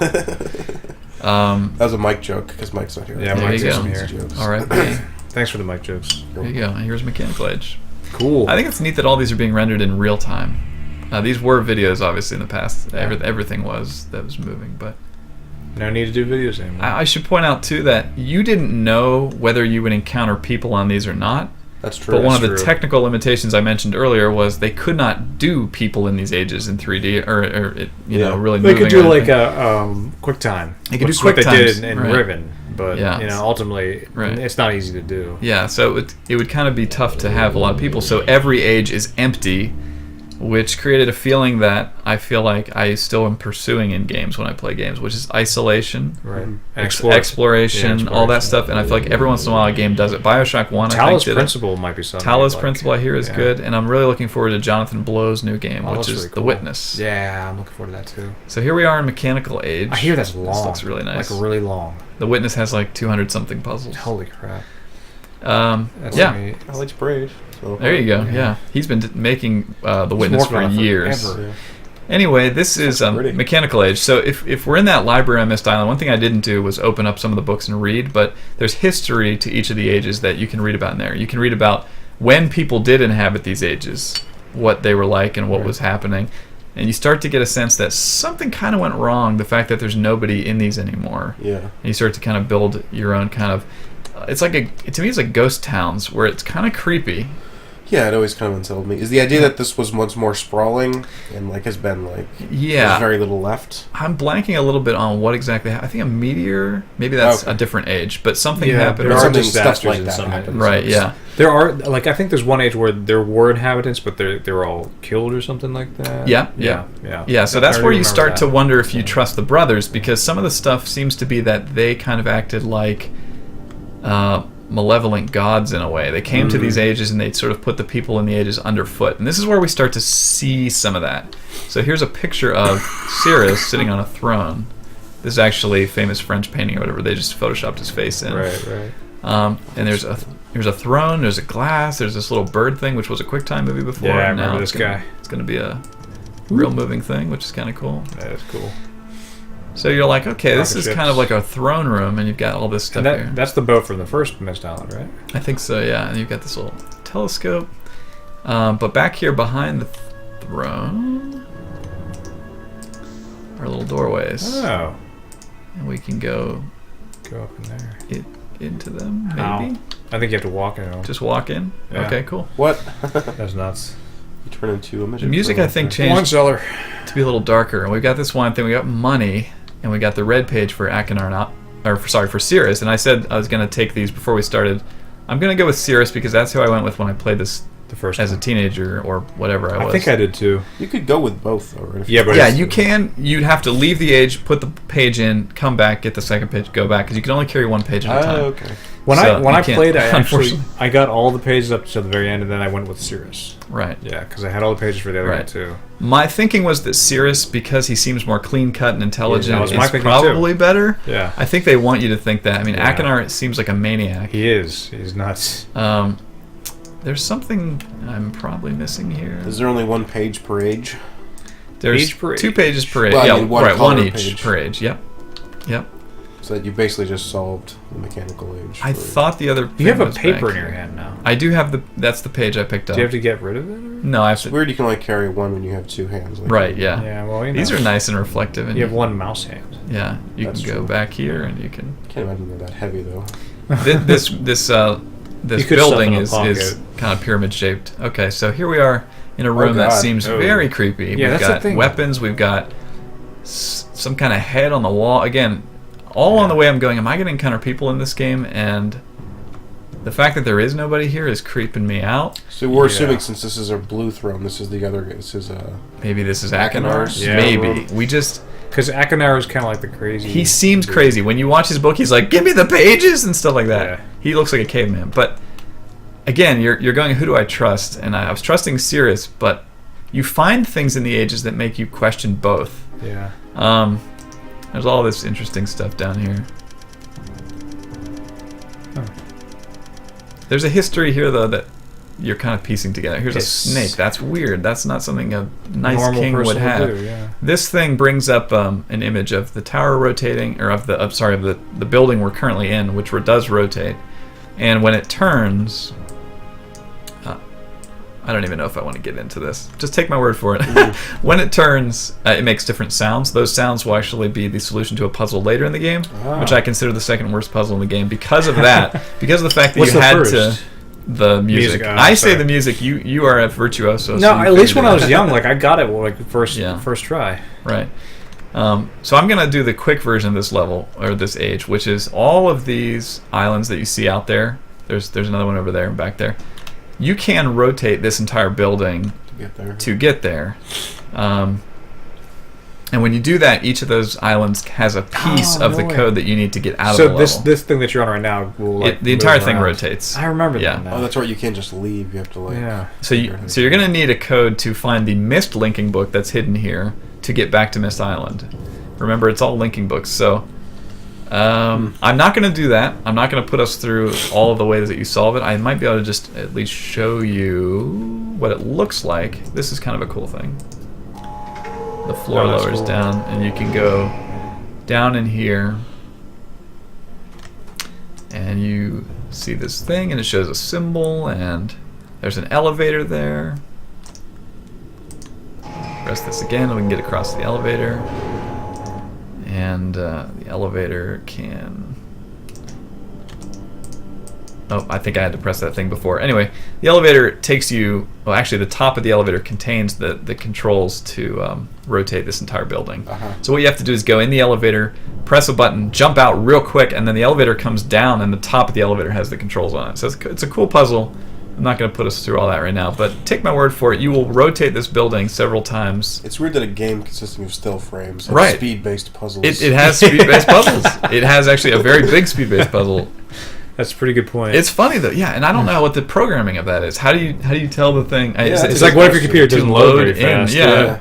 That was a Mike joke because Mike's not here. Yeah, There Mike's you isn't go. here. Jokes. All right, there Thanks for the mic jokes. you go. And here's mechanical age. Cool. I think it's neat that all these are being rendered in real time. These were videos, obviously, in the past. Yeah. Everything that was moving. But No need to do videos anymore. I should point out, too, that you didn't know whether you would encounter people on these or not. That's true. But one of That's the true. technical limitations I mentioned earlier was they could not do people in these ages in 3D Yeah. really They moving. could do or like anything. a QuickTime. They could do which is what they QuickTimes, did in right. Riven, but Yeah. ultimately, Right. it's not easy to do. Yeah, so it would kind of be tough to have a lot of people. So every age is empty, which created a feeling that I feel like I still am pursuing in games when I play games, which is isolation, Right. And exploration, all that stuff. And I feel like every once in a while a game does it. Bioshock 1, I Talos think, Principle might be something. Talos like. Principle, I hear, is good. And I'm really looking forward to Jonathan Blow's new game, Oh, which that's is really The cool. Witness. Yeah, I'm looking forward to that too. So here we are in Mechanical Age. I hear that's long. This looks really nice. Like really long. The Witness has like 200-something puzzles. Holy crap. That's Yeah. neat. I like Brave. So. There you go. Yeah, he's been making The Witness for working on it years. forever. Yeah. Anyway, this is pretty. Mechanical Age. So if we're in that library on Myst Island, one thing I didn't do was open up some of the books and read, but there's history to each of the ages that you can read about in there. You can read about when people did inhabit these ages, what they were like and what was happening. And you start to get a sense that something kind of went wrong, the fact that there's nobody in these anymore. Yeah. And you start to kind of build your own kind of... It's like to me, it's like ghost towns, where it's kind of creepy. Yeah, it always kind of unsettled me. Is the idea that this was once more sprawling and like has been like Yeah. there's very little left? I'm blanking a little bit on what exactly happened. I think a meteor, maybe that's Okay. a different age, but something Yeah, happened. there are Something disasters stuff like in that some happens. Right, yeah. There are, like, I think there's one age where there were inhabitants, but they were all killed or something like that. Yeah. Yeah, so that's I where you remember start to that. wonder if you trust the brothers, because some of the stuff seems to be that they kind of acted like malevolent gods in a way. They came to these ages and they'd sort of put the people in the ages underfoot. And this is where we start to see some of that. So here's a picture of Cyrus sitting on a throne. This is actually a famous French painting or whatever. They just photoshopped his face in. Right. And there's a throne, there's a glass, there's this little bird thing, which was a QuickTime movie before. Yeah, I and now remember it's this gonna, guy. It's going to be a real moving thing, which is kind of cool. That is cool. So you're like, okay, this Rocket is ships. kind of like a throne room, and you've got all this stuff And here. that's the boat from the first Myst Island, right? I think so, yeah. And you've got this little telescope. But back here behind the throne are little doorways. Oh. And we can go Go up in there. into them, maybe? How? I think you have to walk in them. Just walk in? Yeah. Okay, cool. What? That's nuts. You turn into a midget. The music, for a I think, minute. Wine changed cellar. to be a little darker. And we've got this one thing. We got money, and we got the red page for for Cirrus. And I said I was going to take these before we started. I'm going to go with Cirrus because that's who I went with when I played this The first as a one. teenager or whatever I was. I think I did too. You could go with both, though, right? Yeah, but Yeah, it's- you can. You'd have to leave the age, put the page in, come back, get the second page, go back, because you can only carry one page at a time. Okay. When So I you can't- played, I actually unfortunately. I got all the pages up to the very end, and then I went with Cirrus. Right. Yeah, because I had all the pages for the other Right. one too. My thinking was that Cirrus, because he seems more clean cut and intelligent, Yeah, that was my is thinking probably better. Yeah, I think they want you to think that. I mean, Yeah. Akinar seems like a maniac. he is. He's nuts. There's something I'm probably missing here. Is there only one page per age? There's Page per 2 age? pages per age. Well, I yeah, mean, one right, one color each page. per age. Yep. So that you basically just solved the mechanical age. I for- thought the other. You have thing a was paper back in your here. hand now. I do have that's the page I picked up. Do you have to get rid of it? Or? No, I have It's to. weird you can only carry one when you have two hands. Like Right. Yeah. Yeah, well, you know. These are nice and reflective, and You have one mouse hand. yeah, you That's can go true. back here, and you can. I can't imagine they're that heavy, though. This You could building stuff in a is pocket. kind of pyramid shaped. Okay, so here we are in a room that God. seems Oh. very creepy. Yeah, we've that's the got thing. weapons. We've got some kind of head on the wall. Again, all on the way I'm going. Am I going to encounter people in this game? And the fact that there is nobody here is creeping me out. So we're Yeah. assuming since this is a blue throne, this is the other. This is Maybe this is Akinar's Akinar's. Yeah. Maybe we just. Because Akinar is kind of like the crazy. He seems crazy. When you watch his book, he's like, "Give me the pages" and stuff like that. Yeah. He looks like a caveman. But again, you're going, who do I trust? And I was trusting Cirrus, but you find things in the ages that make you question both. Yeah. There's all this interesting stuff down here. Oh. There's a history here, though, that you're kind of piecing together. Here's a It's- snake. That's weird. That's not something a nice Normal king would person would have. do, yeah. This thing brings up an image of the tower rotating, or of the building we're currently in, which does rotate. And when it turns, I don't even know if I want to get into this. Just take my word for it. When it turns, it makes different sounds. Those sounds will actually be the solution to a puzzle later in the game, which I consider the second worst puzzle in the game because of that. Because of the fact that What's you the had first? to. The music. Music, I say sorry. the music. You are a virtuoso. No, so you at least figured when it I was out. young, like I got it like first Yeah. try. Right. So I'm going to do the quick version of this level, or this age, which is all of these islands that you see out there. There's another one over there and back there. You can rotate this entire building get there. to get there. And when you do that, each of those islands has a piece of the code that you need to get out of the level. So this thing that you're on right now will the entire move thing around. rotates. I remember Yeah. that now. Oh, that's right. You can't just leave. You have to So you're going to need a code to find the Myst linking book that's hidden here to get back to Myst Island. Remember, it's all linking books. So I'm not going to do that. I'm not going to put us through all of the ways that you solve it. I might be able to just at least show you what it looks like. This is kind of a cool thing. The floor lowers cool. down, and you can go down in here, and you see this thing, and it shows a symbol, and there's an elevator there. Press this again, and we can get across the elevator, and the elevator can... Oh, I think I had to press that thing before. Anyway, the elevator takes you... Well, actually, the top of the elevator contains the controls to rotate this entire building. So what you have to do is go in the elevator, press a button, jump out real quick, and then the elevator comes down, and the top of the elevator has the controls on it. So it's a cool puzzle. I'm not going to put us through all that right now, but take my word for it, you will rotate this building several times. It's weird that a game consisting of still frames has Right. speed-based puzzles. It has speed-based puzzles. It has actually a very big speed-based puzzle. That's a pretty good point. It's funny though, yeah, and I don't know what the programming of that is. How do you tell the thing? it's like, what if your computer to doesn't load very in? fast? Yeah.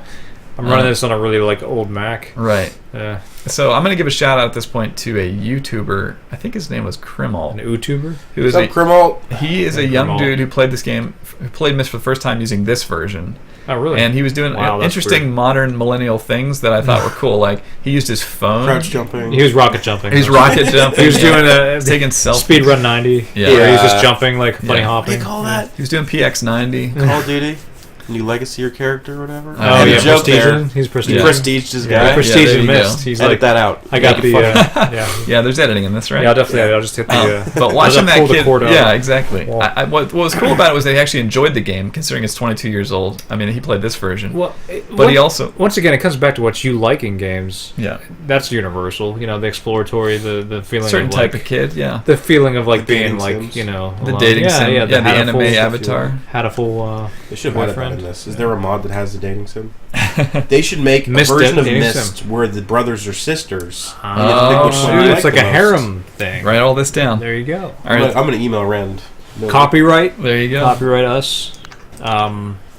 I'm running this on a really old Mac. Right. Yeah. So I'm going to give a shout out at this point to a YouTuber. I think his name was Krimal. An YouTuber? Who is What's up, Krimal? He is a young dude who played this game, who played Myst for the first time using this version. Oh, really? And he was doing Wow, that's interesting weird. modern millennial things that I thought were cool. Like he used his phone. Crouch jumping. He was rocket jumping. He was rocket jumping. He was doing a taking selfies. speed run 90. Yeah. Where he was just jumping like bunny Yeah. hopping. What do you call that? He was doing PX90. Call of Duty? Can you legacy your character or whatever? Oh, I had a yeah, joke there. Prestige. He's prestige. Yeah. Prestiged his guy. Yeah, Prestige there and you Myst. go. He's Edit like, that out. I got the. Yeah. Yeah, there's editing in this, right? Yeah, I'll definitely. I'll just hit the. But watching that pull the kid, cord out. yeah, exactly. Well- What was cool about it was they actually enjoyed the game, considering it's 22 years old. I mean, he played this version, Well, but he also, once again, it comes back to what you like in games. yeah, That's universal. You know, the exploratory, the feeling certain of type like, of kid, yeah. the feeling of like The being dating like sims. you know The alone. dating yeah, sim, yeah, the had a anime full- avatar. had a full. They should have added that boyfriend. in this. Is there a mod that has the dating sim? They should make a Myst version of dating Myst where the brothers are sisters. Oh, You get to pick which one you shoot, it's like the a most. harem thing. Write all this down. There you go. All I'm right, gonna email Rand. No, Copyright. there you go. Copyright us.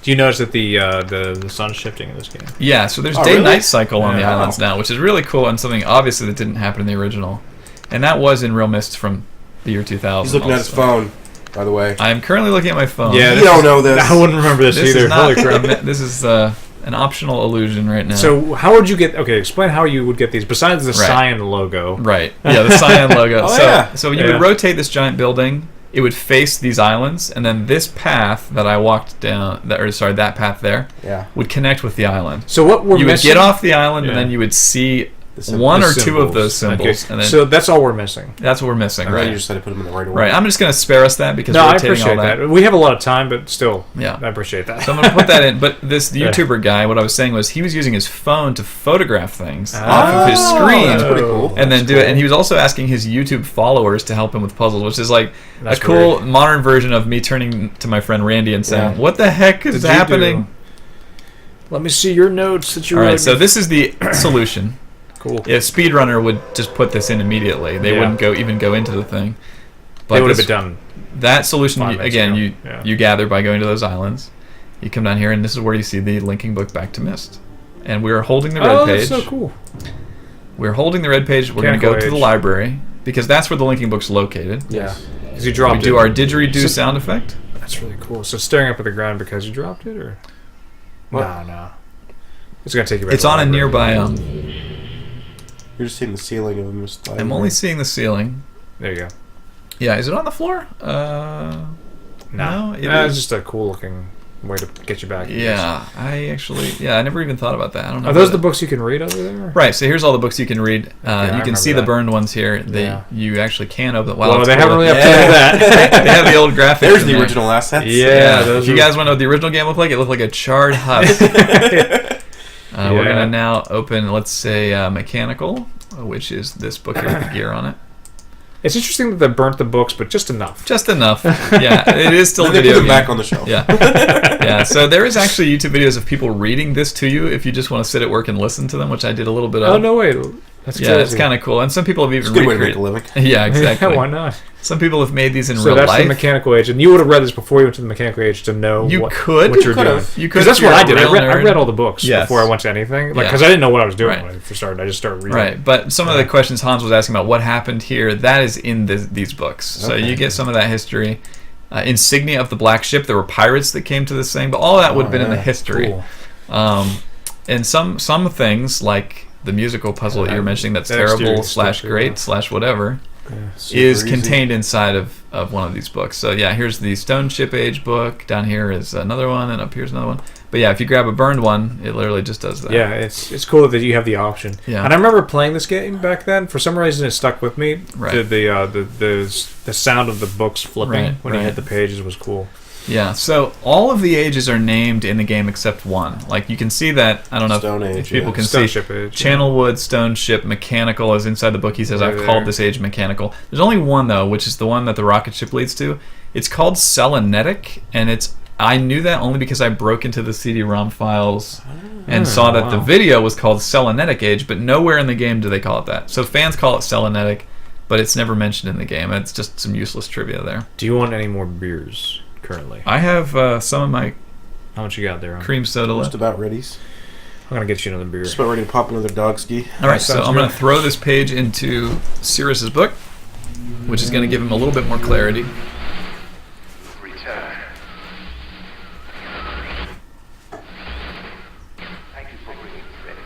Do you notice that the sun's shifting in this game? Yeah, so there's Oh, day-night really? cycle on the Yeah. islands now, which is really cool and something obviously that didn't happen in the original, and that was in Real Myst from the year 2000. He's looking at his also. phone, by the way. I am currently looking at my phone. Yeah, You don't know this. I wouldn't remember this, This either. is not. Holy crap. This is an optional illusion right now. So how would you get? Okay, explain how you would get these besides the Right. cyan logo. right, yeah, the cyan logo. Oh, so, yeah. so you Yeah. would rotate this giant building. It would face these islands, and then this path that I walked down, that path there, Yeah. would connect with the island. So what we're You would missing? get off the island, and Yeah. then you would see The one the or two of symbols. those symbols, Okay. and then So that's all we're missing. that's what we're missing, I thought right? you just had to put him in the right order. Right. I'm just going to spare us that because No, I rotating appreciate all that. that. We have a lot of time, but still, Yeah. I appreciate that. So I'm going to put that in. But this Yeah. YouTuber guy, what I was saying was he was using his phone to photograph things off of his Oh, screen. that's pretty cool. And then That's do cool. it, and he was also asking his YouTube followers to help him with puzzles, which is like That's a cool weird. modern version of me turning to my friend Randy and saying, Yeah. "What the heck is Did you happening?" do? Let me see your notes that you All wrote. right, so this is the solution. cool. If Speedrunner would just put this in immediately, they Yeah. wouldn't even go into the thing. They would have this- been done. That solution, 5 minutes again, ago. you Yeah. you gather by going to those islands. You come down here, and this is where you see the linking book back to Myst. And we're holding the red Oh, page. that's so cool. We're holding the red page. We're going to Mechanical go to the age. library because that's where the linking book's located. Yeah, because you We dropped do it. our didgeridoo So- sound effect. That's really cool. So staring up at the ground because you dropped it, or What? no? It's gonna take you back. It's to the on a library. nearby. You're just seeing the ceiling of him. I'm only seeing the ceiling. There you go. Yeah, is it on the floor? No, it It's is- just a cool looking way to get you back. Yeah, I never even thought about that. I don't know. Are those about the it. books you can read over there? Right, so here's all the books you can read. I You can remember see the that. burned ones here. Yeah. You actually can open. Wow, Well, it's they cool haven't really that- updated that. They have the old graphics. There's in the there. original assets. Yeah, If those you are- guys want to know what the original game looked like, it looked like a charred husk. We're Yeah. gonna now open, let's say, mechanical, which is this book here with the gear on it. It's interesting that they burnt the books, but just enough. Just enough. Yeah, it is still a Then they video put them game. back on the shelf. Yeah. Yeah, so there is actually YouTube videos of people reading this to you if you just want to sit at work and listen to them, which I did a little bit of. Oh, no way. That's Yeah, crazy. it's kind of cool. And some people have even It's a good way to make recreated. a living. Yeah, exactly. Yeah, why not? Some people have made these in So real that's life. the mechanical age, and you would have read this before you went to the mechanical age to know You what, could. what You you're could doing. have. You could. Because that's if you're what I a did. real I nerd. read all the books Yes. before I went to anything, like Yeah. because I didn't know what I was doing Right. when I first started. I just started reading. Right, but some of the questions Hans was asking about what happened here, that is in these books. So Okay. you get some of that history. Insignia of the Black Ship, there were pirates that came to this thing, but all that would have been in the yeah. history. Cool. And some things, like the musical puzzle that you're mentioning that's that terrible exterior / stuff, great yeah. / whatever, Super is easy. contained inside of one of these books. So yeah, here's the Stone Ship Age book. Down here is another one, and up here's another one. But yeah, if you grab a burned one, it literally just does that. Yeah, it's cool that you have the option. Yeah. And I remember playing this game back then. For some reason, it stuck with me. Right. The sound of the books flipping Right, when you right. hit the pages was cool. Yeah, so all of the ages are named in the game except one. Like you can see that, I don't know Stone if Age, people yeah. can Stone see. Ship Age, Channelwood, Stone Ship, Mechanical is inside the book. He says, Right I've there. called this age Mechanical. There's only one, though, which is the one that the rocket ship leads to. It's called Selenetic, and I knew that only because I broke into the CD-ROM files and saw that the wow. video was called Selenetic Age, but nowhere in the game do they call it that. So fans call it Selenetic, but it's never mentioned in the game. It's just some useless trivia there. Do you want any more beers currently? I have some of my How much you got there? cream soda Just left. about ready. I'm gonna get you another beer. Just about ready to pop another dog ski. All right, so Sounds I'm going good. to throw this page into Cirrus's book, which is going to give him a little bit more clarity. Return. Thank you for bringing the red.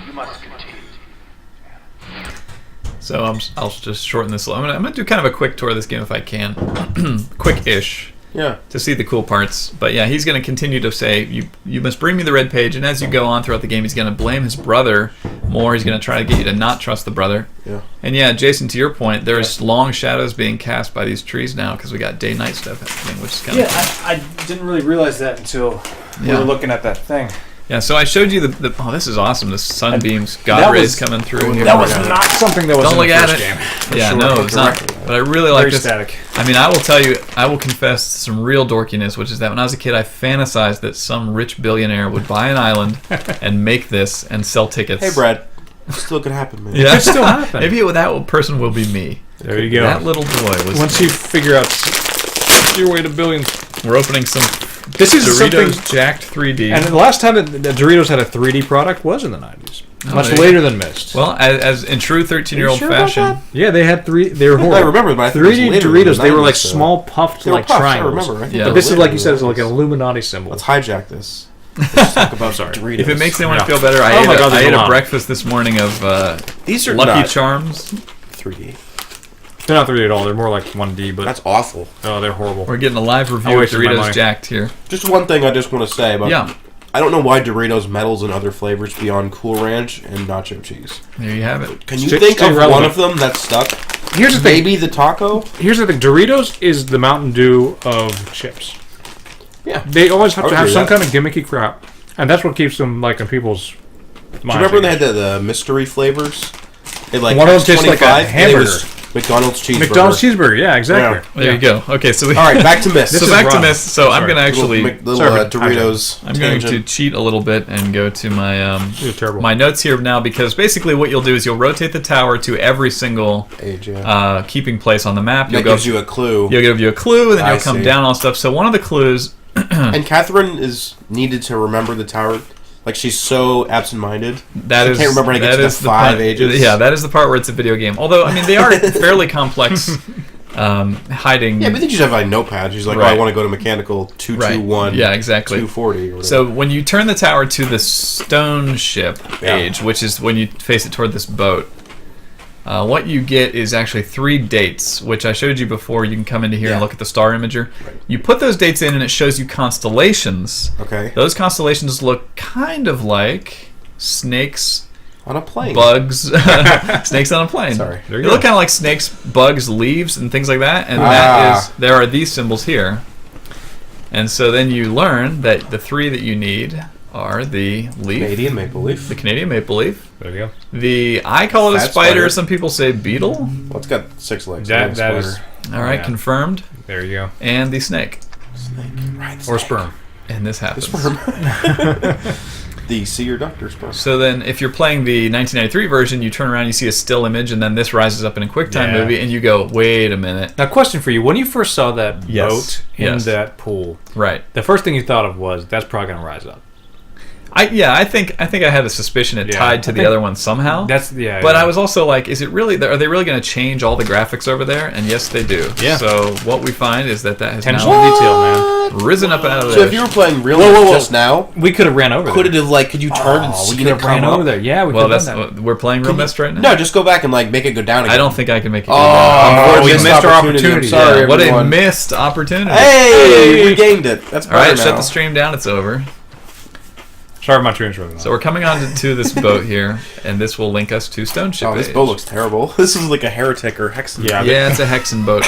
You must continue. So I'll just shorten this. I'm gonna do kind of a quick tour of this game if I can, quick-ish, Yeah. to see the cool parts. But yeah, he's gonna continue to say you must bring me the red page, and as you go on throughout the game, he's gonna blame his brother more. He's gonna try to get you to not trust the brother. Yeah. And yeah, Jason, to your point, there's long shadows being cast by these trees now because we got day-night stuff happening, which is kind of cool. I didn't really realize that until we Yeah. were looking at that thing. Yeah, so I showed you the oh, this is awesome. The sunbeams, God that rays was- coming through. here. That was not something that was Don't in look the at first it. game. Yeah, sure. no, it's not. Directly. But I really like Very this. static. I mean, I will tell you, I will confess some real dorkiness, which is that when I was a kid, I fantasized that some rich billionaire would buy an island and make this and sell tickets. Hey, Brad. It still could happen, man. Yeah, It could still happen. Maybe that person will be me. There you go. That little boy was. Once you figure out your way to billions. We're opening some This is Doritos something. Jacked 3D. And the last time that Doritos had a 3D product was in the 90s. Oh, Much there you later than Myst. well, as in true 13-year-old Are you sure about fashion. that? Yeah, they had three. They were horrible. I remember, but I think it was 3D later than Doritos. the They were 90s, like so- small puffed They were like puffs, I triangles. remember. I think Yeah. they But were this is later like you than said, it's the like an 90s. Illuminati symbol. Let's hijack this. Let's talk about sorry. Doritos. If it makes anyone Yeah. feel better, I Oh ate, my God, I there's ate a a lot. breakfast this morning of These are Lucky not Charms. 3D. They're not 3D at all. They're more like 1D, but That's awful. oh, they're horrible. We're getting a live I review of wasted my Doritos money. Jacked here. Just one thing I just want to say about. Yeah, I don't know why Doritos meddles in other flavors beyond Cool Ranch and Nacho Cheese. there you have it. Can you Stick think to of relevant. one of them that's stuck? Here's the thing. Maybe the taco? Here's the thing. Doritos is the Mountain Dew of chips. Yeah. They always have I to would have agree some with kind of gimmicky crap, and that's what keeps them like in people's minds. Do you remember they had the mystery flavors? It like One of them tastes like a 25, and it hamburger. was McDonald's cheeseburger. McDonald's cheeseburger. Yeah, exactly. There you go. Okay, so we All right, back to Myst. This so is back to wrong. Myst. So I'm Sorry. going to actually little Sorry, Doritos. I'm going to tangent. cheat a little bit and go to my You're terrible. my notes here now because basically what you'll do is you'll rotate the tower to every single Age, yeah. keeping place on the map. You'll That go. gives you a clue. You'll give you a clue, and then I you'll come see. down on stuff. So one of the clues. And Catherine is needed to remember the tower. Like, she's so absent-minded. That She is can't remember how to get that to the is 5 part, ages. Yeah, that is the part where it's a video game. Although I mean they are fairly complex, hiding. Yeah, but I think you should have like a notepad. She's like, Right. oh, I want to go to mechanical 221. Yeah, exactly. 240 or whatever. So when you turn the tower to the stone ship Yeah. age, which is when you face it toward this boat, what you get is actually 3 dates, which I showed you before. You can come into here and Yeah. look at the star imager. Right. You put those dates in, and it shows you constellations. Okay. Those constellations look kind of like snakes, On a plane. bugs, snakes on a plane. Sorry. There They you look go. kind of like snakes, bugs, leaves, and things like that. And Ah. that is, there are these symbols here. And so then you learn that the 3 that you need are the leaf, Canadian maple leaf. the Canadian maple leaf. There you go. I call it a Fat spider. spider. Some people say beetle. Well, it's got 6 legs. That Spider. is All right, yeah. confirmed. There you go. And the snake. Snake. Right, Or snake. sperm. And this The happens. sperm. The sea or ductor sperm. So then, if you're playing the 1993 version, you turn around, you see a still image, and then this rises up in a QuickTime Yeah. movie, and you go, "Wait a minute!" Now, question for you: when you first saw that Yes. boat in Yes. that pool, Right? the first thing you thought of was that's probably going to rise up. I think I had a suspicion it Yeah, tied to I the think other one somehow. That's yeah. But yeah. I was also like, is it really? Are they really going to change all the graphics over there? And yes, they do. Yeah. So what we find is that has attention now to detail, man. risen up out of So there. if you were playing real Whoa, whoa, life whoa. just now, We could have ran over could there. it have like could you turn and we see could it have come ran over up? there. Yeah, we well, could that's have done that. we're playing Real Myst right now. No, just go back and like make it go down again. I don't think I can make it. Go Oh, we missed missed our opportunity. opportunity. I'm sorry, yeah, what a everyone. missed opportunity. Hey, we regained it. That's All right, better shut now. the stream down. It's over. Sorry, my tunes were So we're coming on to this boat here, and this will link us to Stone Ship Oh, this Age. boat looks terrible. This is like a heretic or hexen. Yeah. Yeah, it's a Hexen boat,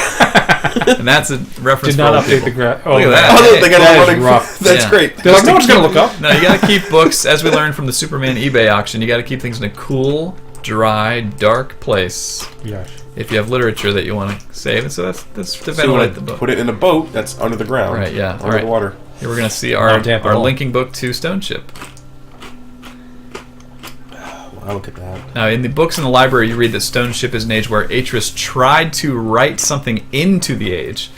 and that's a reference Did for not old update people. the graph. Look at man. that. Oh, they got That it is running. rough. That's Yeah. great. They're like, no one's going to look up. No, you got to keep books, as we learned from the Superman eBay auction. You got to keep things in a cool, dry, dark place. Yes. If you have literature that you want to save, and so that's So to you ventilate want the to book. put it in a boat that's under the ground. Right, yeah. Under All right. the water. Here we're going to see our Not damp at all. linking book to Stone Ship. Wow, look at that. Now, in the books in the library, you read that Stone Ship is an age where Atreus tried to write something into the age,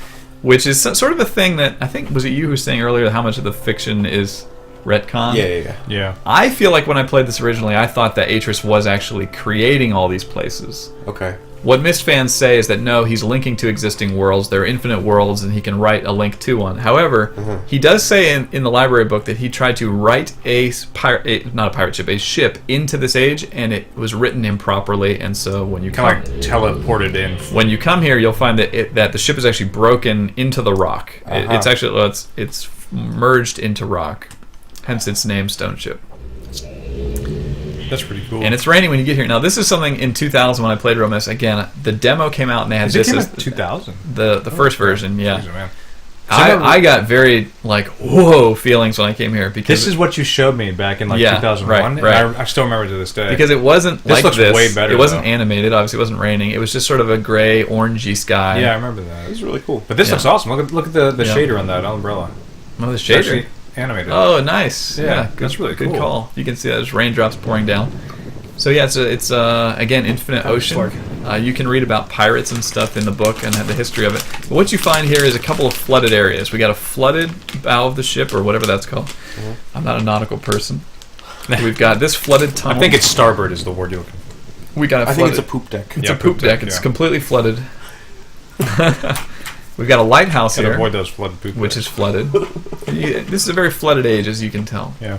which is sort of a thing that I think, was it you who was saying earlier how much of the fiction is retcon? Yeah. Yeah. I feel like when I played this originally, I thought that Atreus was actually creating all these places. Okay. What Myst fans say is that no, he's linking to existing worlds. There are infinite worlds, and he can write a link to one. However, he does say in the library book that he tried to write a ship into this age, and it was written improperly. And so when you Kind of like teleported in. when you come here, you'll find that the ship is actually broken into the rock. It's actually it's merged into rock, hence its name, Stone Ship. That's pretty cool. And it's raining when you get here. Now, this is something in 2000 when I played Real Myst. Again, the demo came out and they had It this came as out 2000. the first version. Yeah, Jeez, man. I got very like whoa feelings when I came here because This is what you showed me back in like Yeah, 2001. right. And I still remember to this day. because it wasn't This like looks this. way better, It wasn't though. animated. Obviously, it wasn't raining. It was just sort of a gray, orangey sky. yeah, I remember that. This is really cool. But this Yeah. looks awesome. Look at the Yeah. shader on that umbrella. Oh, the It's shader. actually animated. Oh, nice. Yeah, good, that's really good cool. call. You can see that there's raindrops pouring down. So yeah, it's again Infinite Ocean. You can read about pirates and stuff in the book and the history of it. But what you find here is a couple of flooded areas. We got a flooded bow of the ship, or whatever that's called. I'm not a nautical person. We've got this flooded tunnel. I think it's starboard is the word you're looking for. we got a I think it's flooded. a poop deck. It's Yeah, a poop deck. It's yeah. completely flooded. We've got a lighthouse Gotta here, avoid those flooded poop. which decks. is flooded. This is a very flooded age, as you can tell. Yeah.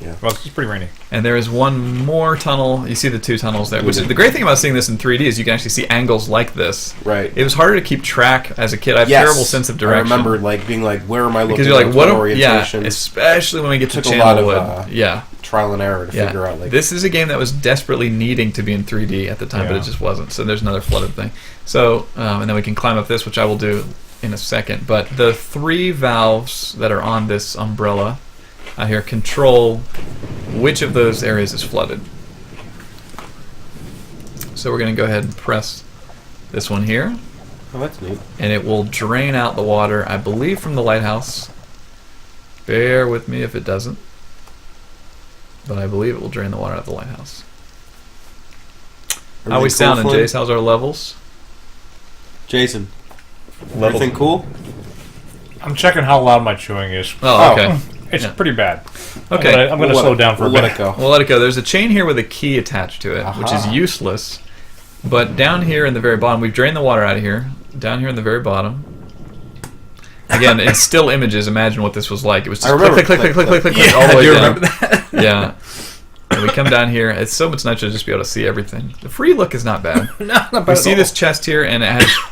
Yeah. Well, it's pretty rainy. And there is one more tunnel. You see the two tunnels there. Which is, the great thing about seeing this in 3D is you can actually see angles like this. Right. It was harder to keep track as a kid. I have Yes. terrible sense of direction. I remember like being like, where am I looking? because you're like, what? Yeah, orientation? especially when we get to Took a lot of, Channelwood. Yeah, trial and error to yeah. figure out like This is a game that was desperately needing to be in 3D at the time, but Yeah. it just wasn't. So there's another flooded thing. So and then we can climb up this, which I will do in a second. But the three valves that are on this umbrella out here control which of those areas is flooded. So we're going to go ahead and press this one here, Oh, that's neat. and it will drain out the water, I believe, from the lighthouse. Bear with me if it doesn't, but I believe it will drain the water out of the lighthouse. How we Everything sounding, cool, Flynn? Jace? How's our levels? Jason, everything cool? I'm checking how loud my chewing is. Oh, okay. It's Yeah. pretty bad. Okay. I'm gonna We'll slow let it- down for we'll a let bit. it go. We'll let it go. There's a chain here with a key attached to it, which is Aha. useless. But down here in the very bottom, we've drained the water out of here. Down here in the very bottom. Again, it's still images. Imagine what this was like. It was I just remember. click, click, click, click, click, click, Yeah, click, all the I way do down. remember that. Yeah. And we come down here. It's so much nicer to just be able to see everything. The free look is not bad. No, not bad We at see all. this chest here, and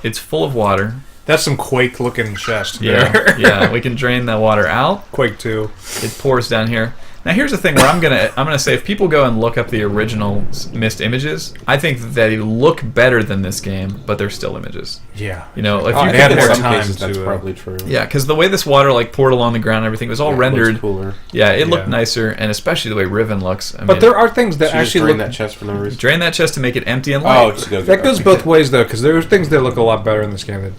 it's full of water. That's some Quake-looking chest. Yeah, there. yeah. We can drain the water out. Quake 2. It pours down here. Now here's the thing where I'm gonna say if people go and look up the original Myst images, I think they look better than this game, but they're still images. Yeah. You know, if Oh, you yeah, think in it's- some time cases that's to, probably true. yeah, because the way this water like poured along the ground and everything was all Yeah, it rendered. looks cooler. Yeah, it looked Yeah. nicer, and especially the way Riven looks. I But mean, there are things that So you just actually drain look. that chest for no reason. drain that chest to make it empty and light. Oh, just go That goes both ways though, because there are things that look a lot better in this game that,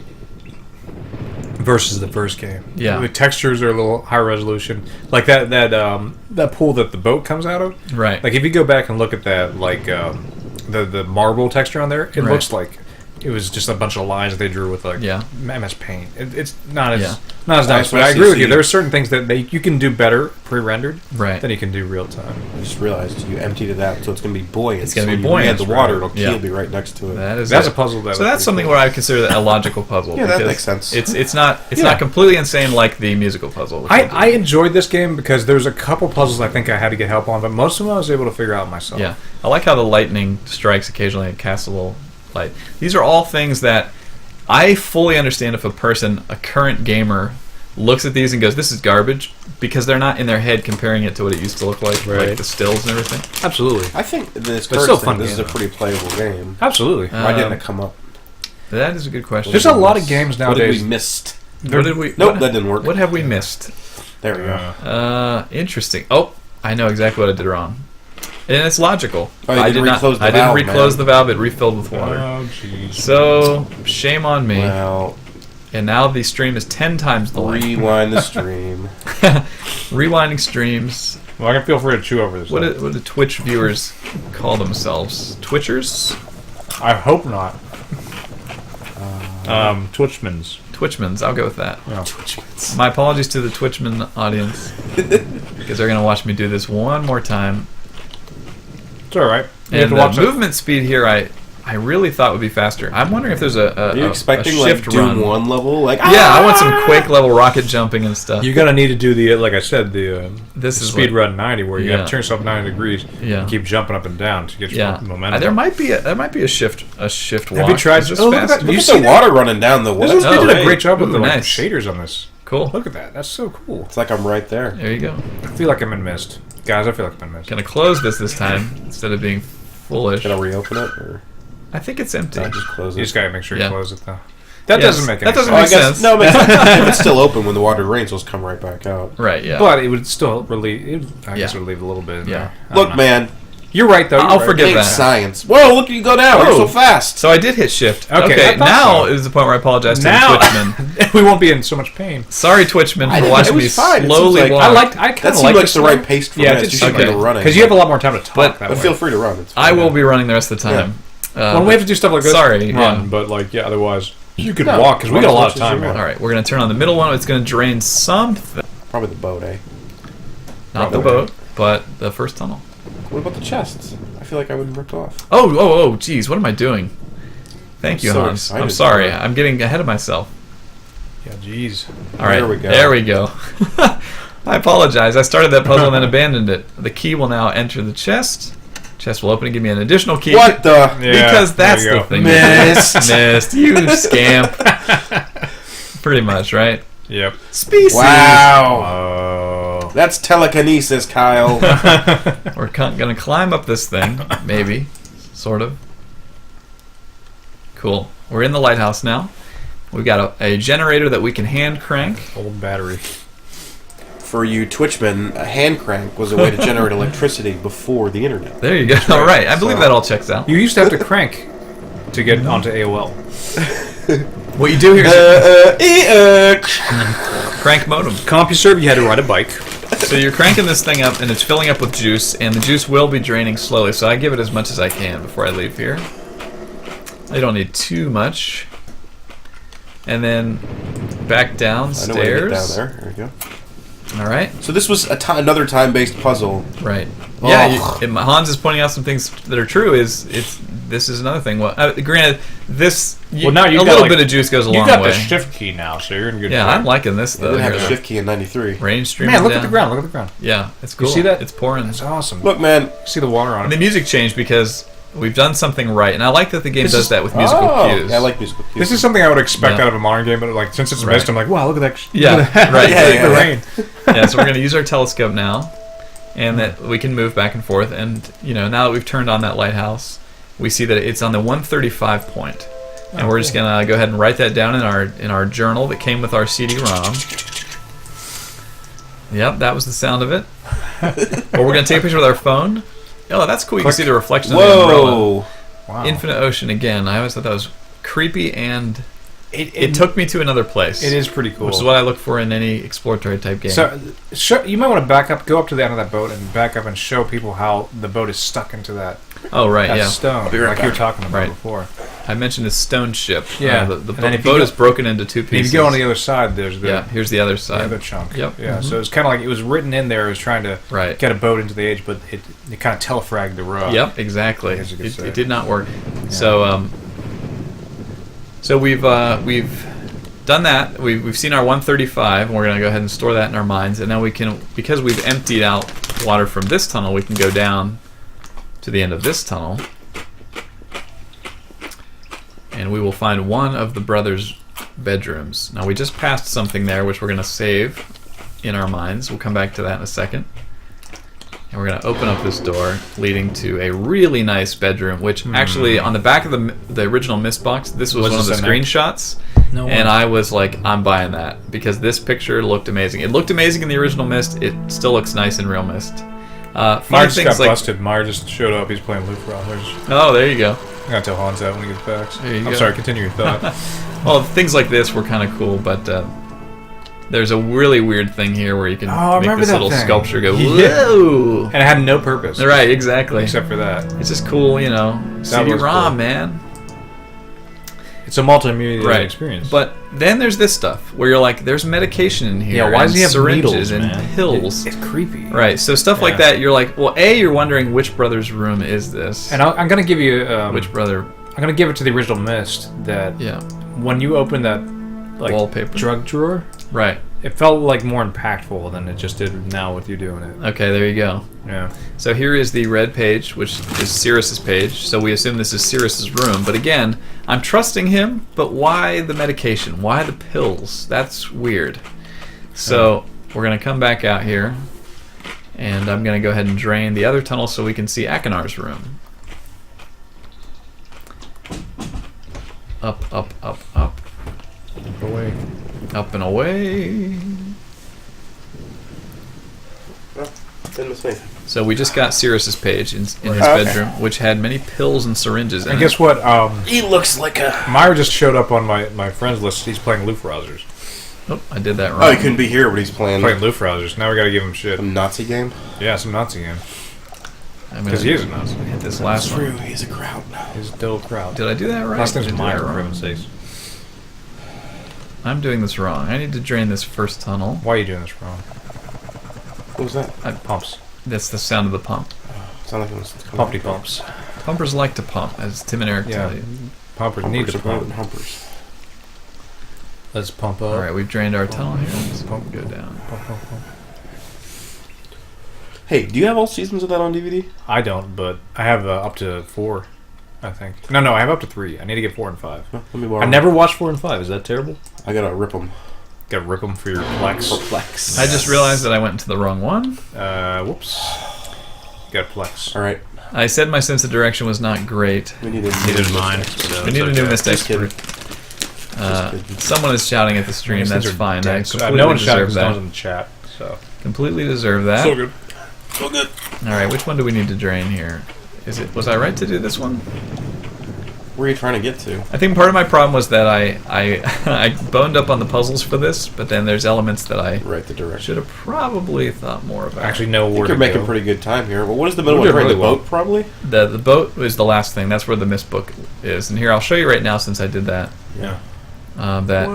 versus the first game. Yeah. The textures are a little higher resolution, like that pool that the boat comes out of. Right. Like if you go back and look at that, like the marble texture on there, it Right. looks like it was just a bunch of lines that they drew with like Yeah. MS Paint. It's not as Yeah. not as nice, but I Especially agree with you. see- There are certain things that you can do better pre-rendered Right. than you can do real time. I just realized you emptied it out, so it's going to be buoyant. It's gonna So be when buoyant, You add the water, right. it'll Yeah. keel be right next to it. That is That's it. a puzzle that. So that's something where I consider that a logical puzzle. Yeah, that because makes sense. It's not Yeah. not completely insane like the musical puzzle. which I enjoyed this game because there's a couple puzzles I think I had to get help on, but most of them I was able to figure out myself. Yeah, I like how the lightning strikes occasionally and casts a little light. These are all things that I fully understand if a current gamer, looks at these and goes, "This is garbage," because they're not in their head comparing it to what it used to look like, like Right. the stills and everything. Absolutely. I think this But still first fun thing, this is game, a pretty playable game. Absolutely. Why didn't Um, it come up? That is a good question. There's a lot of games What did nowadays. we missed? What did we? Nope, what- that didn't work. What have we missed? There we go. Interesting. Oh, I know exactly what I did wrong, and it's logical. Oh, you I didn't did not. reclose the I didn't valve, reclose man. the valve. It refilled with water. Oh, jeez. So shame on me. Well, And now the stream is 10 times the length. rewind the stream. Rewinding streams. Well, I can feel free to chew over this. What though. do Twitch viewers call themselves? Twitchers? I hope not. Twitchmans. Twitchmans. I'll go with that. Yeah. My apologies to the Twitchman audience because they're going to watch me do this one more time. It's all right. You have And to the watch it. movement speed here, I really thought would be faster. I'm wondering if there's Are you a expecting a like shift Doom run. 1 level? Like Yeah, I want some Quake level rocket jumping and stuff. You're gonna need to do the like I said the This is speed what- run 90 where you Yeah. have to turn yourself 90 degrees. Yeah. And keep jumping up and down to get your Yeah, momentum. there might be a shift walk. Have you tried- Is this oh, look at fast? that. Look You at see the water running down the This wall. is, they Oh, did a hey. great job with the Ooh, like, nice. shaders on this. Cool. Look at that. That's so cool. It's like I'm right there. There you go. I feel like I'm in Myst. Guys, I feel like I'm in Myst. Gonna close this time instead of being foolish. Can I reopen it? Or I think it's empty. no, just close You it? just gotta make sure Yeah. you close it though. That Yes, doesn't make any that doesn't Oh, I make sense. guess sense. no. It makes sense. If it's still open when the water rains, it'll come right back out. Right. Yeah. But it would still relieve. I guess Yeah. it would leave a little bit in Yeah. there. I don't Look, know. man, You're right though. I'll You're right. forget thanks, that. science. Whoa, look, you go down. You're Oh. so fast. so I did hit shift. Okay, Okay. I thought Now so. is the point where I apologize to Now the Twitchman. we won't be in so much pain. Sorry, Twitchman, I for didn't- watching it was me fine. It seems slowly like- walk. I kind That of seemed like like this the one. right pace for Yeah, minutes. it You did should okay. be running. because you have a lot more time to talk But- that But way. feel free to run. It's I fine. will be running the rest of the time. When we have to do stuff like this, sorry, run. yeah. But like, yeah, otherwise you could No, walk because we run got a as lot much of as time. you Man. want. All right, we're gonna turn on the middle one. It's gonna drain something. Probably the boat, eh? Not the Probably. boat, but the first tunnel. What about the chests? I feel like I would rip off. Oh, geez, what am I doing? Thank I'm you, so Hans. excited I'm sorry. for it. I'm getting ahead of myself. Yeah, jeez. All right, There we go. There we go. I apologize. I started that puzzle and then abandoned it. The key will now enter the chest. Chest will open and give me an additional key. What the? Yeah, Because that's there you the go. thing. Myst. Myst. You scamp. Pretty much, right? Yep. Species. Wow. Oh. That's telekinesis, Kyle. We're gonna climb up this thing, maybe, sort of. Cool. We're in the lighthouse now. We've got a generator that we can hand crank. Old battery. For you Twitchmen, a hand crank was a way to generate electricity before the internet. There you go. All right. I believe So- that all checks out. You used to have to crank to get onto AOL. What you do here is crank modem. CompuServe, you had to ride a bike. So you're cranking this thing up, and it's filling up with juice, and the juice will be draining slowly. So I give it as much as I can before I leave here. I don't need too much. And then back I know where to get downstairs. down there. There we go. All right. So this was another time-based puzzle. Right. Oh. Yeah. Hans is pointing out some things that are true. This is another thing. Well, granted, this Well, now you a got, little like- bit of juice goes a You long got way. the shift key now, so you're in good Yeah, shape. I'm liking this They though. didn't have a Here. shift key in '93. Range streaming Man, look down. at the ground. Look at the ground. Yeah, it's cool. You see that? It's pouring. That's awesome. Look, man. See the water on And the it. music changed because we've done something right, and I like that the game This does is- that with musical cues. Yeah, I like musical cues. This is something I would expect Yeah. out of a modern game, but like since it's Right. Myst, I'm like, wow, look at that. Yeah, look at that. right. Yeah, Look at yeah, the yeah. rain. Yeah, so we're gonna use our telescope now, and that we can move back and forth. And now that we've turned on that lighthouse, we see that it's on the 135 point. And we're just gonna go ahead and write that down in our journal that came with our CD-ROM. Yep, that was the sound of it. Or we're gonna take a picture with our phone. Oh, that's cool. You can see the reflection of the umbrella. Wow. Infinite Ocean again. I always thought that was creepy, and it took me to another place. It is pretty cool. Which is what I look for in any exploratory type game. So, you might want to back up, go up to the end of that boat, and back up and show people how the boat is stuck into that. Oh right, that yeah. stone, like you were talking about before. I mentioned a stone ship. Yeah, the boat is broken into two pieces. If you go on the other side, there's here's the other side. The other chunk. Yep. Yeah. So it's kind of like it was written in there. It was trying to get a boat into the edge, but it kind of telefragged the road. Yep, exactly. It did not work. Yeah. So we've done that. We've seen our 135, and we're going to go ahead and store that in our minds. And now we can, because we've emptied out water from this tunnel, we can go down to the end of this tunnel, and we will find one of the brothers' bedrooms. Now we just passed something there, which we're going to save in our minds. We'll come back to that in a second. And we're going to open up this door, leading to a really nice bedroom, which actually, on the back of the original Myst box, this was one of the screenshots. And I was like, I'm buying that, because this picture looked amazing. It looked amazing in the original Myst. It still looks nice in real Myst. Meyer just got busted. Meyer just showed up. He's playing Loop Rollers. Oh, there you go. I'm going to tell Hans that when he gets back. I'm sorry, continue your thought. Well, things like this were kind of cool, but there's a really weird thing here where you can make this little sculpture go, whoa! And it had no purpose. Right, exactly. Except for that. It's just cool, CD-ROM, cool. Man. It's a multimedia experience. But then there's this stuff where you're like, there's medication in here. Yeah, why does he have syringes needles, and pills? It's creepy. Right, so stuff like that, you're like, well, you're wondering which brother's room is this? And I'm going to give you... which brother? I'm going to give it to the original Myst that when you open that wallpaper drug drawer, right, it felt like more impactful than it just did now with you doing it. Okay, there you go. Yeah. So here is the red page, which is Sirius's page. So we assume this is Sirius's room. But again, I'm trusting him. But why the medication? Why the pills? That's weird. So we're gonna come back out here, and I'm gonna go ahead and drain the other tunnel so we can see Akinar's room. Up, up, up, up. Away. Up and away. Didn't miss me. So we just got Sirius's page in his bedroom, which had many pills and syringes in it. And guess what? He looks like a... Meyer just showed up on my friends list. He's playing Loop Rousers. Oh, I did that wrong. Oh, he couldn't be here, but he's playing Loop Rousers. Now we got to give him shit. Some Nazi game? Yeah, some Nazi game. Because he is a Nazi. Hit this last one. True, he's a Kraut. He's a Dill Kraut. Did I do that right? Last name's Meyer, for heaven's sakes. I'm doing this wrong. I need to drain this first tunnel. Why are you doing this wrong? What was that? Pumps. That's the sound of the pump. Sound like it was Pumpty pumps. Pumpers like to pump, as Tim and Eric tell you. Pumpers need to pump. Pumpers. Let's pump up. All right, we've drained our tunnel here. Let's go down. Pump. Hey, do you have all seasons of that on DVD? I don't, but I have up to 4, I think. No, I have up to 3. I need to get 4 and 5. Let me borrow. I never watched 4 and 5. Is that terrible? I gotta rip them. Gotta rip them for your Plex. For Plex. I just realized that I went into the wrong one. Whoops. Got Plex. All right. I said my sense of direction was not great. We need a Neither mine. We need a new Myst expert. Someone is shouting at the stream. That's fine. I completely deserve that. No one in the chat. So completely deserve that. So good. So good. All right, which one do we need to drain here? Was I right to do this one? Where are you trying to get to? I think part of my problem was that I boned up on the puzzles for this, but then there's elements that I should have probably thought more about. Actually, know where I think you're making pretty good time here. Well, what is the middle one? Right, the boat, probably? The boat is the last thing. That's where the Myst book is. And here, I'll show you right now since I did that. Yeah. That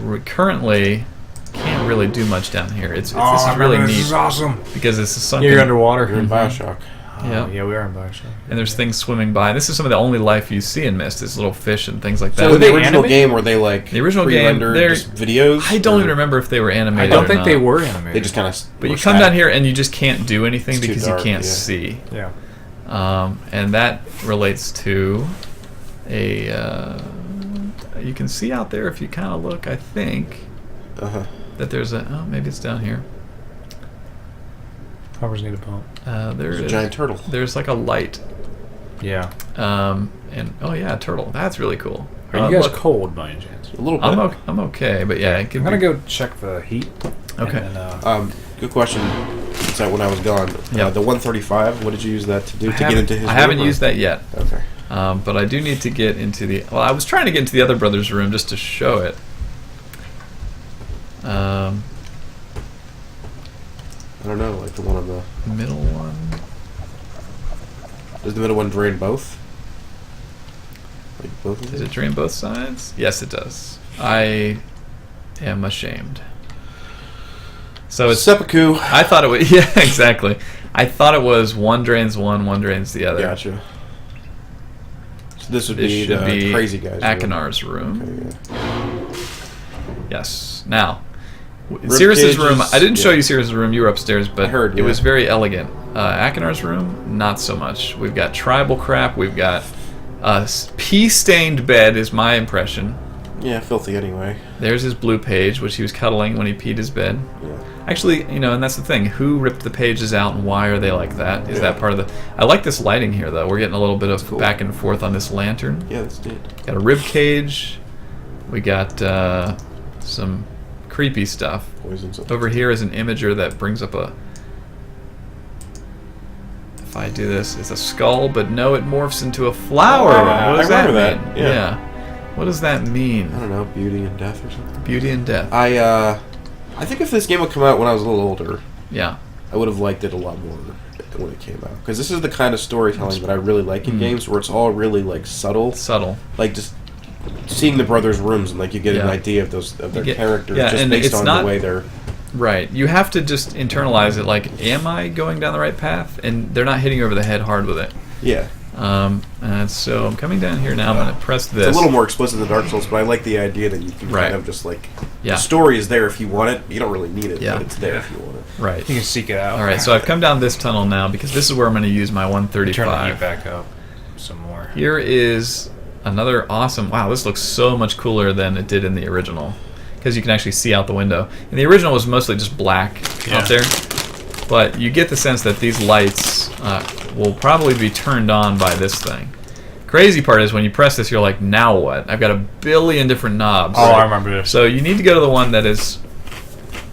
we currently can't really do much down here. This is really neat. This is awesome. Because it's a sunken... You're underwater. You're in Bioshock. Yeah, we are in Bioshock. And there's things swimming by. This is some of the only life you see in Myst. Is little fish and things like that. So the original game, were they like the original game? They're just videos. I don't even remember if they were animated. I don't think they were animated. They just kind of. But you come down here and you just can't do anything because you can't see. Yeah. And that relates to a. You can see out there if you kind of look. I think that there's a. Oh, maybe it's down here. Farmers need a pump. There There's a is. giant turtle. There's like a light. Yeah. And oh yeah, turtle. That's really cool. Are you guys look, cold by any chance? A little bit. I'm okay, but yeah, it could I'm gonna be- go check the heat. Okay. And then, Good question. Is that when I was gone? Yeah. The 135. What did you use that to do to get into his? I haven't room, or- used that yet. Okay. But I do need to get into the. Well, I was trying to get into the other brother's room just to show it. I don't know, like the one on the. Middle one. Does the middle one drain both? Like both of Does them? it drain both sides? Yes, it does. I am ashamed. So it's. seppuku. I thought it was. Yeah, exactly. I thought it was one drains one drains the other. Gotcha. So this would This be should the be crazy guy's Akinar's room. Okay, yeah. Yes. Now, Rib Sirius's room. cages, I didn't show yeah. you Sirius's room. You were upstairs, but I heard, it yeah. was very elegant. Akinar's room, not so much. We've got tribal crap. We've got a pea-stained bed, is my impression. Yeah, filthy anyway. There's his blue page, which he was cuddling when he peed his bed. Yeah. Actually, and that's the thing. Who ripped the pages out, and why are they like that? Is that part of the? I like this lighting here, though. We're getting a little bit of cool. back and forth on this lantern. Yeah, that's neat. Got a rib cage. We got some creepy stuff. Poisons. Over here is an imager that brings up a. If I do this, it's a skull, but no, it morphs into a flower. Oh, What does I remember that that, mean? yeah. What does that mean? I don't know, beauty and death or something. Beauty and death. I think if this game would come out when I was a little older, Yeah. I would have liked it a lot more when it came out. Because this is the kind of storytelling that I really like in games, where it's all really like subtle, Subtle. like just seeing the brothers' rooms and like you get an Yeah. idea of their get- characters yeah, just and based it's on not- the way they're. Right. You have to just internalize it. Like, am I going down the right path? And they're not hitting you over the head hard with it. Yeah, And so I'm coming down here now. I'm going to press this. it's a little more explicit than Dark Souls, but I like the idea that you can Right. kind of just like Yeah. the story is there if you want it. You don't really need it, Yeah. but it's there if you want it. Right. you can seek it out. All right. So I've come down this tunnel now because this is where I'm going to use my Turn the 135. heat back up some more. Here is another awesome. Wow, this looks so much cooler than it did in the original, because you can actually see out the window. And the original was mostly just black out there, but you get the sense that these lights will probably be turned on by this thing. Crazy part is when you press this, you're like, now what? I've got a billion different knobs. Oh, I remember this. So you need to go to the one that is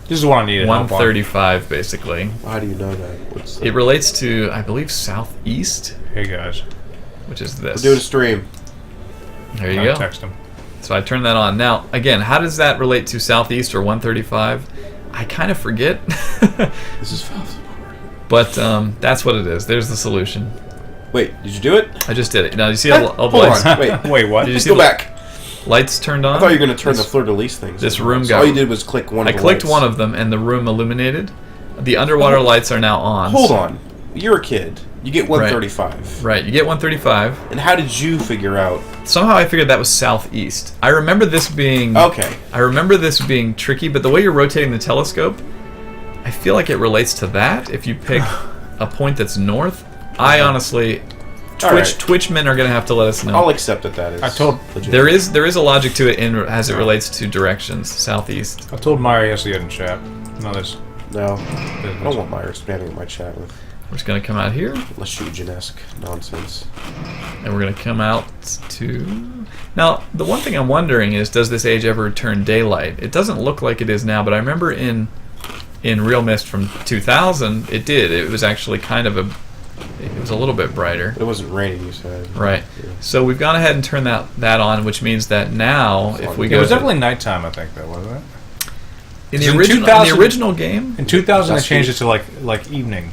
This is what I needed. help on. 135, basically. How do you know that? What's It relates to, I believe, southeast, Hey guys, which is we're this. doing a stream. There you I'll go. text him. So I turn that on. Now, again, how does that relate to Southeast or 135? I kind of forget. This is fast. But that's what it is. There's the solution. Wait, did you do it? I just did it. Now, you see Hey, all the hold lights, on. Wait, Wait, what? Did you let's see go the back. lights turned on? I thought you were going to turn the This- fleur-de-lis things. this on. room So got- all you did was click one I of the clicked lights. one of them, and the room illuminated. The underwater lights are now on. Hold so- on. You're a kid. You get 135. Right, you get 135. And how did you figure out? Somehow I figured that was southeast. I remember this being... Okay. I remember this being tricky, but the way you're rotating the telescope, I feel like it relates to that. If you pick a point that's north, I honestly, All right. Twitchmen are gonna have to let us know. I'll accept that that is. I told- legit. There is a logic to it as it relates to directions, southeast. I told Maya yesterday in chat. No, this. No. I don't want Myers spamming in my chat with We're just gonna come out here, Lashujan-esque nonsense. and we're gonna come out to. Now, the one thing I'm wondering is, does this age ever turn daylight? It doesn't look like it is now, but I remember in Real Myst from 2000, it did. It was actually kind of it was a little bit brighter. But it wasn't raining, you said. Right. Yeah. So we've gone ahead and turned that on, which means that now, if we It go was to, definitely nighttime, I think, though, wasn't it? in the in original 2000 game, In 2000, they Dusky. changed it to like evening.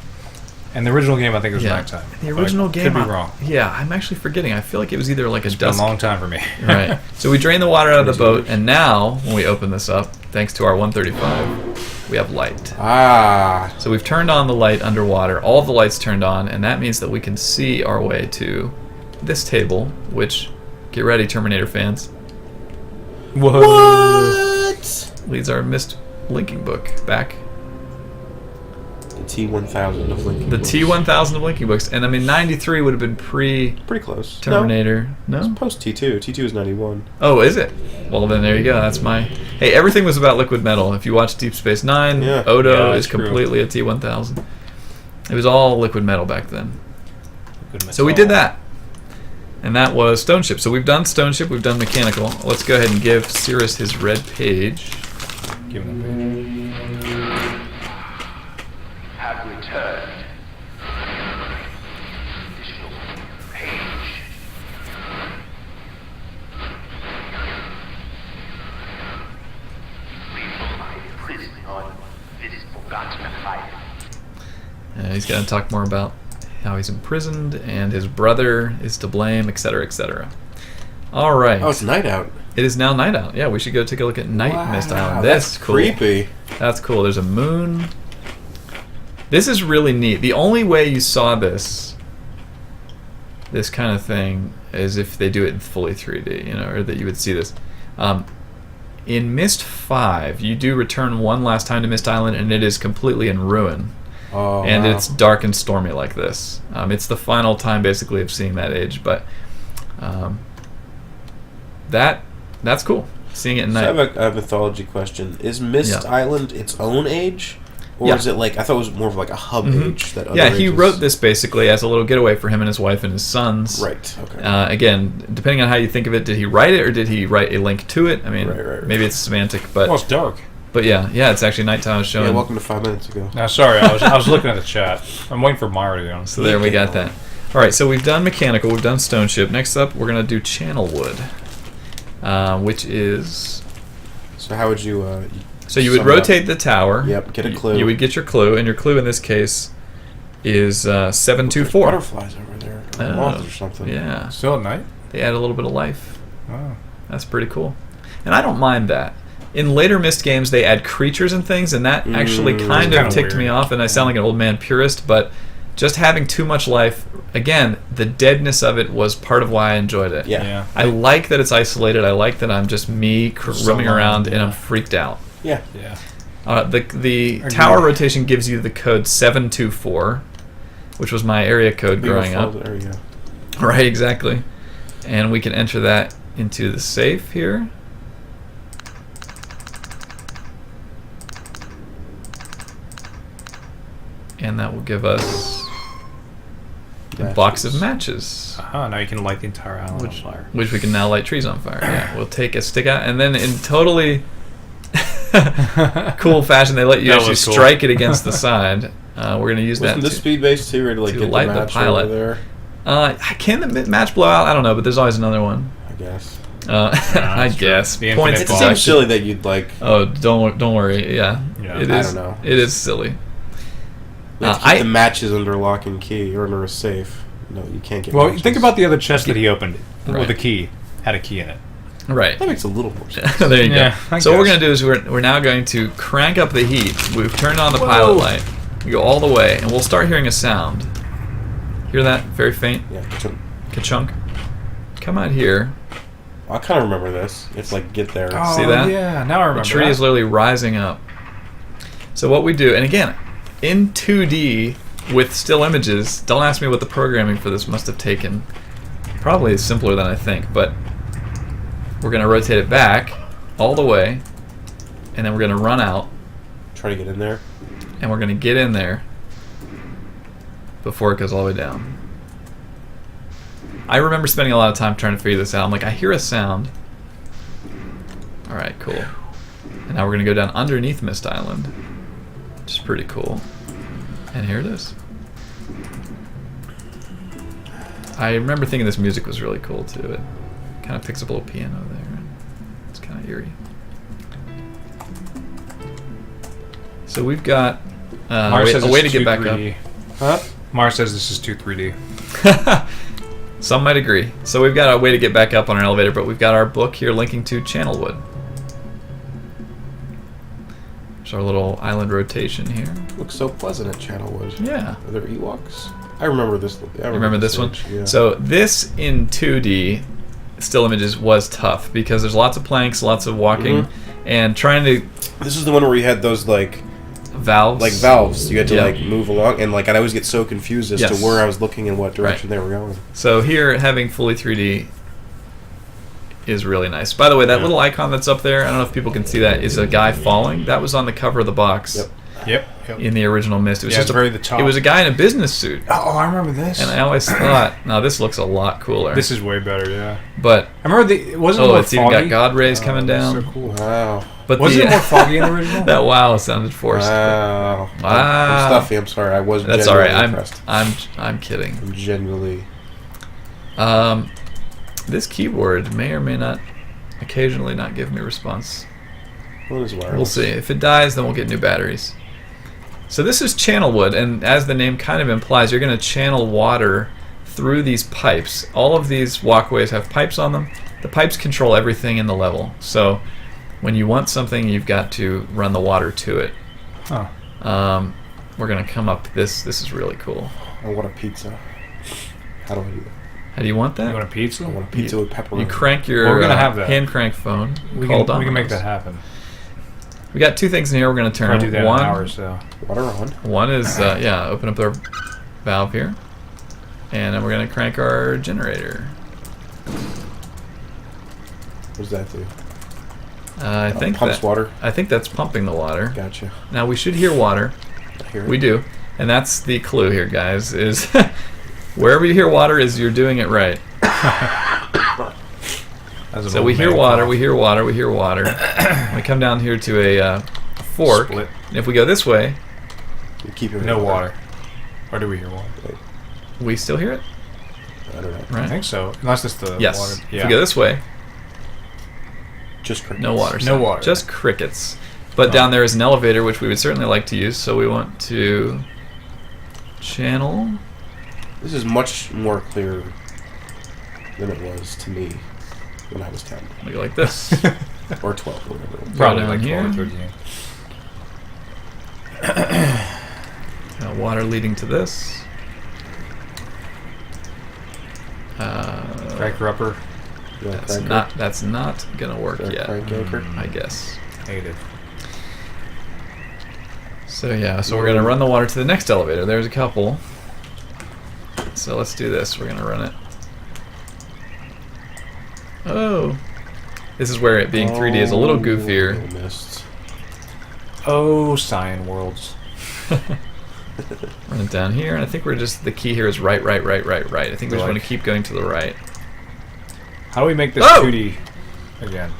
And the original game, I think, it was yeah, nighttime. the But I original game, could be wrong. Yeah, I'm actually forgetting. I feel like it was either like It's a been a dusk. long time for me. Right. So we drain the water out of the Crazy boat, years. and now when we open this up, thanks to our 135, we have light. Ah. So we've turned on the light underwater. All of the lights turned on, and that means that we can see our way to this table. Which, get ready, Terminator fans, What? leads our Myst linking book back. The T1000 of Lincoln. The Books. T1000 of linking books, and I mean 93 would have been Pretty close. pre-Terminator. No. No. Post T2. T2 is 91. Oh, is it? Well, then there you go. That's my. Hey, everything was about liquid metal. If you watch Deep Space Nine, Yeah. Odo Yeah, is that's true. completely a T1000. It was all liquid metal back then. Good So we did that. And that was Stone Ship. So we've done Stone Ship, we've done Mechanical. Let's go ahead and give Cirrus his red page. Give him the page. Have returned. Additional page. People are imprisoned on this forgotten island. He's going to talk more about how he's imprisoned and his brother is to blame, etc., etc. All right. Oh, it's night out. It is now night out. Yeah, we should go take a look at Night Mist Island. That's cool. Creepy. That's cool. There's a moon. This is really neat. The only way you saw this kind of thing, is if they do it in fully 3D, or that you would see this. In Myst 5, you do return one last time to Myst Island, and it is completely in ruin. Oh, And wow. it's dark and stormy like this. It's the final time, basically, of seeing that age. But that's cool. Seeing it at So night. I have a mythology question. Is Myst Yeah. Island its own age? Or Yeah. is it like, I thought it was more of like a hub Mhm. age that other Yeah, he ages- wrote this basically as a little getaway for him and his wife and his sons. Right, okay. Again, depending on how you think of it, did he write it or did he write a link to it? I mean, Right. maybe it's semantic, but Well, it's dark. yeah, it's actually nighttime. I was showing. Yeah, welcome to 5 minutes ago. No, sorry, I was looking at the chat. I'm waiting for Myra to be honest. So there we got that. All right, so we've done Mechanical, we've done Stone Ship. Next up, we're gonna do Channel Wood, which is So how would you... so you would sum it up? rotate the tower. Yep, get a clue. You would get your clue, and your clue in this case is 724. Butterflies over there. Or Oh, moths or something. Yeah, Still at night? they add a little bit of life. Oh. That's pretty cool. And I don't mind that. In later Myst games, they add creatures and things, and that actually kind of Kinda ticked me weird. off, and I sound like an old man purist, but just having too much life, again, the deadness of it was part of why I enjoyed it. Yeah. I like that it's isolated. I like that I'm just me roaming around, and I'm freaked out. Yeah. Yeah. The tower rotation gives you the code 724, which was my area code growing up. There you go. Right, exactly. And we can enter that into the safe here. And that will give us a box of matches, Now you can light the entire island on fire. which we can now light trees on fire. Yeah, we'll take a stick out, and then in totally cool fashion, they let you That actually was cool. strike it against the side. We're going to use Wasn't that this speed base too, to like to get light the the match pilot. over there? Can the match blow out? I don't know, but there's always another one. I guess. I that's true. guess. The Points infinite It ball. seems silly that you'd like... Oh, don't worry. Yeah, Yeah. it I is. don't know. It is silly. You have to keep the matches under lock and key or under a safe. No, you can't get Well, matches. think about the other chest that he opened Right. with a key. Had a key in it. Right. That makes a little more sense. There you Yeah, go. I So what we're guess. going to do is we're now going to crank up the heat. We've turned on the Whoa. pilot light. We go all the way, and we'll start hearing a sound. Hear that? Very faint? Yeah, Ka-chunk. Come out here. I kind of remember this. It's like, get there. See that? Yeah, now I remember. The tree is literally rising up. So what we do, and again, in 2D with still images, don't ask me what the programming for this must have taken. Probably simpler than I think, but we're going to rotate it back all the way, and then we're going to run out, Try to get in there. and we're going to get in there before it goes all the way down. I remember spending a lot of time trying to figure this out. I'm like, I hear a sound. All right, cool. And now we're going to go down underneath Myst Island, which is pretty cool. And here it is. I remember thinking this music was really cool too. It kind of picks up a little piano there. It's kind of eerie. So we've got Mars says a this way to is get too back 3D. Huh? Mars says this is too 3D. up. Some might agree. So we've got a way to get back up on our elevator, but we've got our book here linking to Channelwood. There's our little island rotation here. Looks so pleasant at Channelwood. Yeah. Are there Ewoks? I remember this. I Remember this one? stage, Yeah. So this in 2D still images was tough because there's lots of planks, lots of walking, and trying to this is the one where you had those like valves. You had to Yeah. like move along, and like I'd always get so confused as Yes. to where I was looking and what direction they were going. So here, having fully 3D is really nice. By the way, that little icon that's up there, I don't know if people can see that, is a guy falling. That was on the cover of the box. Yep. Yep. in the original Myst. It was Yeah, just it's very the top. It was a guy in a business suit, Oh, I remember this. and I always thought, "No, this looks a lot cooler." This is way better, yeah. but I remember it wasn't more it's even foggy. got God rays coming that's down. So cool. Wow. But Wasn't the, it more foggy in the original? that wow sounded forced. Wow. Wow. I'm stuffy. I'm sorry. I was That's all right. genuinely impressed. I'm kidding. I'm genuinely. This keyboard may or may not occasionally not give me response. What is wireless? We'll see. If it dies, then we'll get new batteries. So this is channel wood, and as the name kind of implies, you're going to channel water through these pipes. All of these walkways have pipes on them. The pipes control everything in the level. So when you want something, you've got to run the water to it. Huh. We're going to come up this. This is really cool. I want a pizza. How do I do that? How do you want that? You want a pizza? I want a pizza with pepperoni. You crank your Well, we're gonna have that. hand crank phone. We call can Domino's. make that happen. We got two things in here. We're going to turn I'll do that one. in an hour, so. Water on. One is open up our valve here, and then we're going to crank our generator. What does that do? I think pumps water. I think that's pumping the water. Gotcha. Now we should hear water. I hear it. We do, and that's the clue here, guys. Is wherever you hear water, is you're doing it right. So we hear water, we hear water, we hear water. We come down here to a fork. Split. And if we go this way, You keep it. No water. Or do we hear water? we still hear it, I don't know. I right? think so. Unless it's the Yes. water. If we go this way, Just crickets. no water. No sound. water. Just crickets. But down there is an elevator, which we would certainly like to use. So we want to channel. This is much more clear than it was to me when I was 10 We go like this. or 12 or whatever. Probably down like here. 12 or 13. Water leading to this. Crack rubber. You want a That's crank not. That's not gonna work anchor? yet. Crank anchor? I guess. Negative. So yeah. So we're gonna run the water to the next elevator. There's a couple. So let's do this. We're gonna run it. Oh. This is where it being 3D is a little goofier. Little Myst. Oh, Cyan Worlds. Run it down here, and I think we're just the key here is right. I think we just want to keep going to the right. How do we make this Oh! 2D again?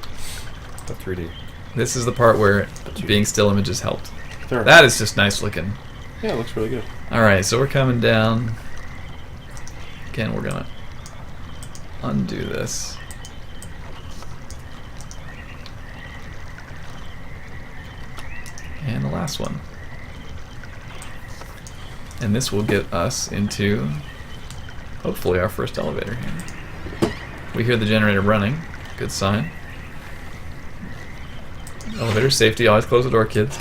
The 3D. This is the part where being still images helped. There. That is just nice looking. Yeah, it looks really good. All right, so we're coming down. Again, we're gonna undo this. And the last one. And this will get us into, hopefully, our first elevator here. We hear the generator running. Good sign. Elevator safety. Always close the door, kids.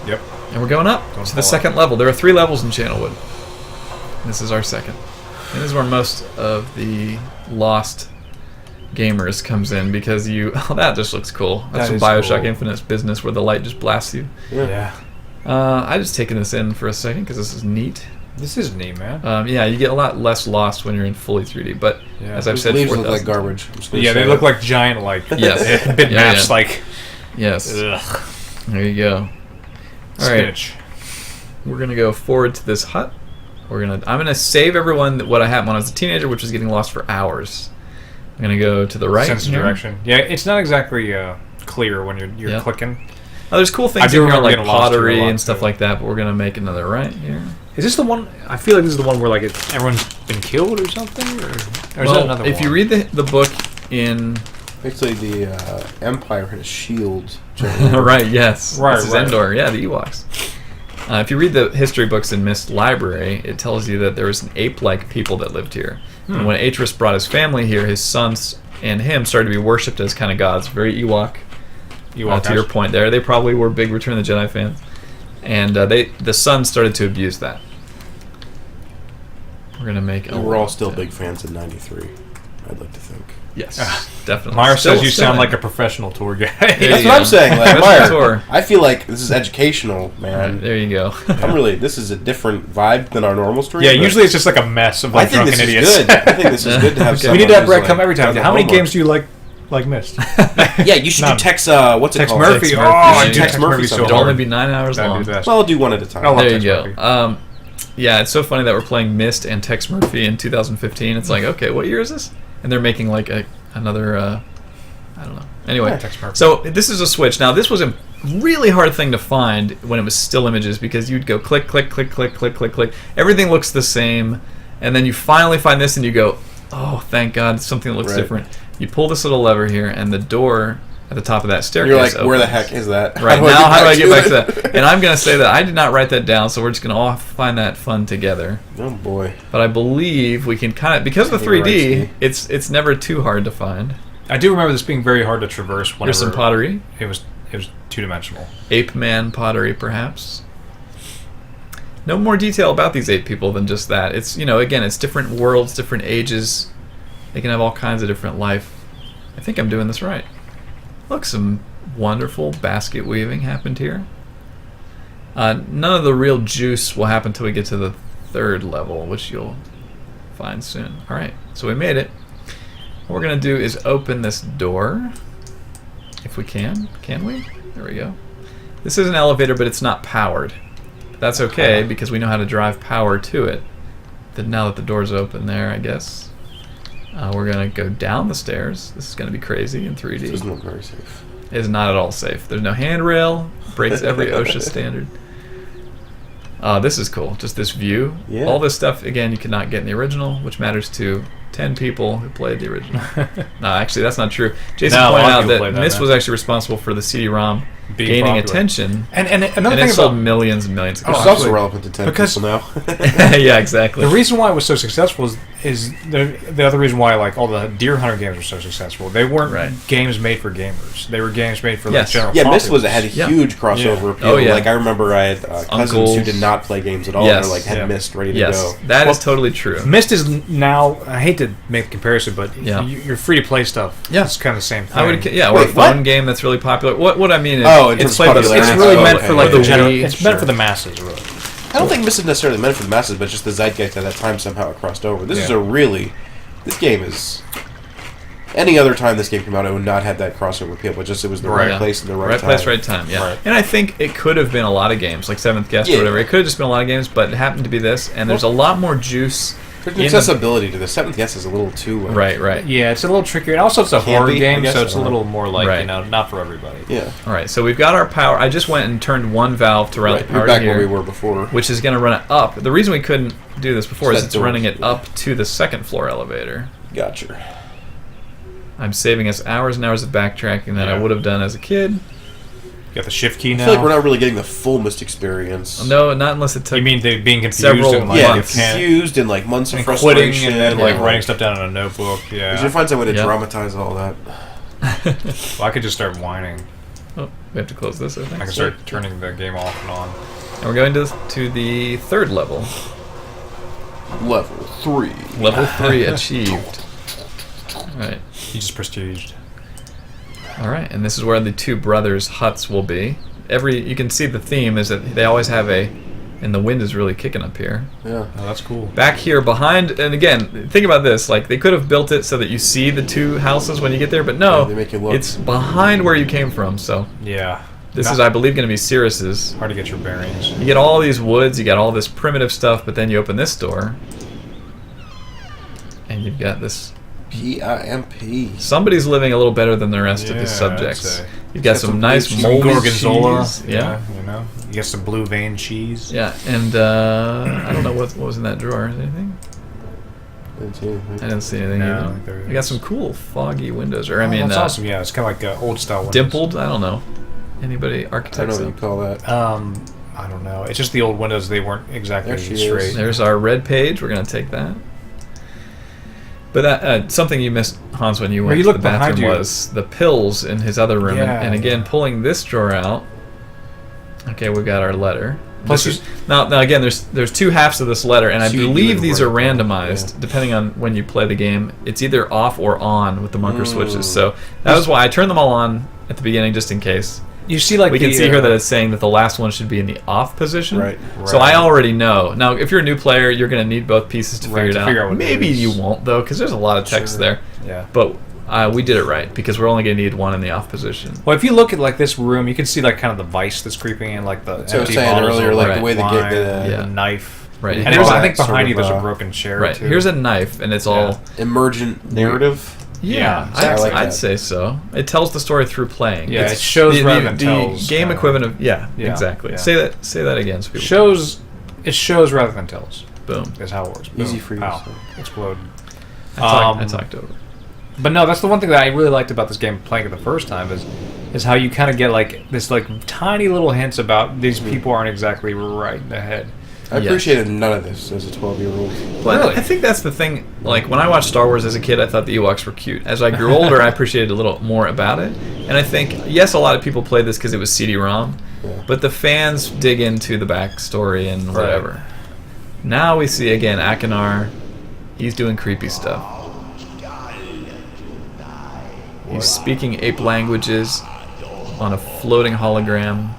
Yep. And we're going up Don't to the fall second level. There are 3 levels in Channelwood. This is our second. And this is where most of the lost gamers comes in because you... Oh, that just looks cool. That's some That is Bioshock cool. Infinite's business where the light just blasts you. Yeah. I just taken this in for a second because this is neat. This is neat, man. Yeah, you get a lot less lost when you're in fully 3D. But Yeah. as I've These said, leaves look 4,000 like garbage. I'm just gonna Yeah, say they look it. like giant, like Yes. bitmaps. Yeah. Like Yes. ugh, There you go. All right. spinach. We're gonna go forward to this hut. I'm gonna save everyone what I had when I was a teenager, which was getting lost for hours. I'm gonna go to the right. Sense of here. direction. Yeah, it's not exactly clear when you're Yeah. clicking. Oh, there's cool I things do in here remember like getting lost here a pottery lot, and stuff too. like that, but we're gonna make another right here. Is this the one? I feel like this is the one where like everyone's been killed or something, or is that another if one? you read the book in Actually, the Empire had a shield. right, yes, Right, this is right. Endor, yeah, the Ewoks. If you read the history books in Myst Library, it tells you that there was an ape-like people that lived here. And when Atreus brought his family here, his sons and him started to be worshipped as kind of gods, very Ewok. To your point there, they probably were big Return of the Jedi fans, and the sons started to abuse that. We're gonna make. We're all still big fans in '93. I'd like to think. Yes, definitely. Myers says you Still sound in. like a professional tour guy. Yeah, That's yeah. what I'm saying. Like, That's Meyer, the tour. I feel like this is educational, man. There you go. I'm really. This is a different vibe than our normal stream. Yeah, but usually it's just like a mess of I like think drunken this is idiots. good. I think this is good to have. Okay. We need someone to have who's, Brett like, come every time. done the How many homework. games do you like like Myst. Yeah, you should do None. Tex. What's it Tex called? Murphy. Tex Oh, Murphy. I do Yeah, Tex Tex Murphy Murphy so so It'll hard. only be 9 hours That'd long. be the best. Well, I'll do one at a time. Oh, There you Tex go. Murphy. Yeah, it's so funny that we're playing Myst and Tex Murphy in 2015. It's like, okay, what year is this? And they're making like another, I don't know. Anyway, Yeah, Tex Murphy. so this is a Switch. Now, this was a really hard thing to find when it was still images because you'd go click, click, click, click, click, click, click. Everything looks the same. And then you finally find this and you go, oh, thank God, something that looks Right. different. You pull this little lever here and the door at the top of that staircase You're like, where the opens. heck is that? Right, now how do I get back to it? that? And I'm going to say that I did not write that down, so we're just going to all find that fun together. Oh boy. But I believe we can kind of, because of the You're right, 3D, Steve. it's never too hard to find. I do remember this being very hard to traverse whenever There's some pottery. it was two-dimensional. Ape Man pottery, perhaps. No more detail about these ape people than just that. It's, again, it's different worlds, different ages. They can have all kinds of different life. I think I'm doing this right. Look, some wonderful basket weaving happened here. None of the real juice will happen until we get to the 3rd level, which you'll find soon. All right, so we made it. What we're going to do is open this door, if we can. Can we? There we go. This is an elevator, but it's not powered. That's okay, because we know how to drive power to it. Now that the door's open there, I guess. We're going to go down the stairs. This is going to be crazy in 3D. This doesn't look very safe. It is not at all safe. There's no handrail. Breaks every OSHA standard. This is cool. Just this view. Yeah. All this stuff, again, you cannot get in the original, which matters to 10 people who played the original. No, actually, that's not true. Jason No, a lot pointed of out people that played that, Myst man. was actually responsible for the CD-ROM Being gaining popular. attention, And another and thing it sold about millions and millions of Which Oh, is copies. also relevant to 10 because- people now. Yeah, exactly. the reason why it was so successful is the other reason why like all the Deer Hunter games were so successful. They weren't Right. games made for gamers. They were games made for Yes. like general. Yeah, Myst populace. had a Yeah. huge crossover Yeah. appeal. Oh, yeah. Like I remember I had cousins Uncles. who did not play games at all. Yes. They're like had Yeah. Myst ready to Yes, go. that is Well, totally true. Myst is now. I hate to make the comparison, but Yeah. your free to play stuff. Yeah. It's kind of the same thing. I would, yeah, or a Wait, phone what? game that's really popular. What I mean is, Oh, in it's terms of popularity. It's really Oh, meant okay, for like yeah, the yeah. general. Wii, It's meant sure. for the masses, really. I don't think Myst is necessarily meant for the masses, but just the zeitgeist at that time somehow it crossed over. This is Yeah. this game is. Any other time this game came out, it would not have that crossover appeal, but just it was the right Yeah. place and the right time. place, right time. Yeah, Right. and I think it could have been a lot of games, like Seventh Guest Yeah. or whatever. It could have just been a lot of games, but it happened to be this, and there's a lot more juice. There's an in the- accessibility to this. Seventh Guest is a little too. Right, right. Yeah, it's a little trickier. And also, it's a horror Campy, I game, guess, so it's a or- little more like Right. not for everybody. Yeah. All right, so we've got our power. I just went and turned one valve to route Right. the You're power back here, where we were before. which is going to run it up. The reason we couldn't do this before is That it's door. running it up to the 2nd floor elevator. Gotcha. I'm saving us hours and hours of backtracking that I Yeah. would have done as a kid. You got the shift key I now. feel like we're not really getting the full Myst experience. No, not unless it took. You mean they being confused Several and like Yeah, months. you can't confused and like months of and frustration quitting and then like yeah. writing stuff down in a notebook. We Yeah. should find some way to Yeah. dramatize all that. Well, I could just start whining. Oh, we have to close this, I think. I can start turning the game off and on. And we're going to the 3rd level. Level 3. Level 3 achieved. Alright. You just prestiged. Alright, and this is where the 2 brothers' huts will be. You can see the theme is that they always have and the wind is really kicking up here. Yeah. Oh, that's cool. Back here behind, and again, think about this, like they could have built it so that you see the 2 houses when you get there, but no, Yeah, they make you look. it's behind where you came from, so Yeah. this Not is, I believe, going to be Cirrus's. hard to get your bearings. You get all these woods, you got all this primitive stuff, but then you open this door, and you've got this. PIMP. Somebody's living a little better than the rest of Yeah, his I'd subjects. say. You've got Got some some nice blue cheese. moldy Gorgonzola. cheese. Yeah. You know. You get some blue vein cheese. Yeah, and I don't know what was in that drawer. Anything? Didn't see anything. I didn't see anything No, I either. think there You got is. some cool foggy windows, or I Oh, mean, that's awesome. Yeah, it's kind of like old style. Windows. dimpled. I don't know. Anybody I don't architects? know what you call that. I don't know. It's just the old windows. They weren't exactly There she straight. is. There's our red page. We're gonna take that. But that something you missed, Hans, when you Where went you to the look behind bathroom you. was the pills in his other room, Yeah. and again pulling this drawer out. Okay, we've got our letter. Plus This is, now again, there's 2 halves of this letter, and I So you believe do these it are right, randomized yeah. depending on when you play the game. It's either off or on with the marker switches. Mm. So that was why I turned them all on at the beginning, just in case. You see, like We can the, see here that it's saying that the last one should be in the off position. Right. So Right. I already know. Now, if you're a new player, you're going to need both pieces to Right, figure it to out. figure out what it Maybe is. you won't, though, because there's a lot of text Sure. there. Yeah. But we did it right because we're only going to need one in the off position. Well, if you look at like this room, you can see like kind of the vice that's creeping in, like the That's what I was empty saying bottles earlier, of, like Right. the way they wine, get the Yeah. the knife. Right. And Here's there's, I that think sort behind you of, there's a broken chair Right. too. Here's a knife, and it's all. emergent narrative. Yeah, Yeah, I like I'd that. say so. It tells the story through playing. Yeah, It's it shows the, rather than the tells, game kinda. equivalent of Yeah, exactly. yeah. Say that again. So people It shows rather than tells. boom. Is how it works. Easy Boom. for you, Pow. so. Explode. I talked over. But no, that's the one thing that I really liked about this game playing it the first time is how you kind of get like this like tiny little hints about these people aren't exactly right in the head. I Yes. appreciated none of this as a 12-year-old. Well, Really? I think that's the thing. Like when I watched Star Wars as a kid, I thought the Ewoks were cute. As I grew older, I appreciated a little more about it. And I think yes, a lot of people played this because it was CD-ROM, Yeah. but the fans dig into the backstory and whatever. Now we see again Akinar. He's doing creepy stuff. He's speaking ape languages on a floating hologram.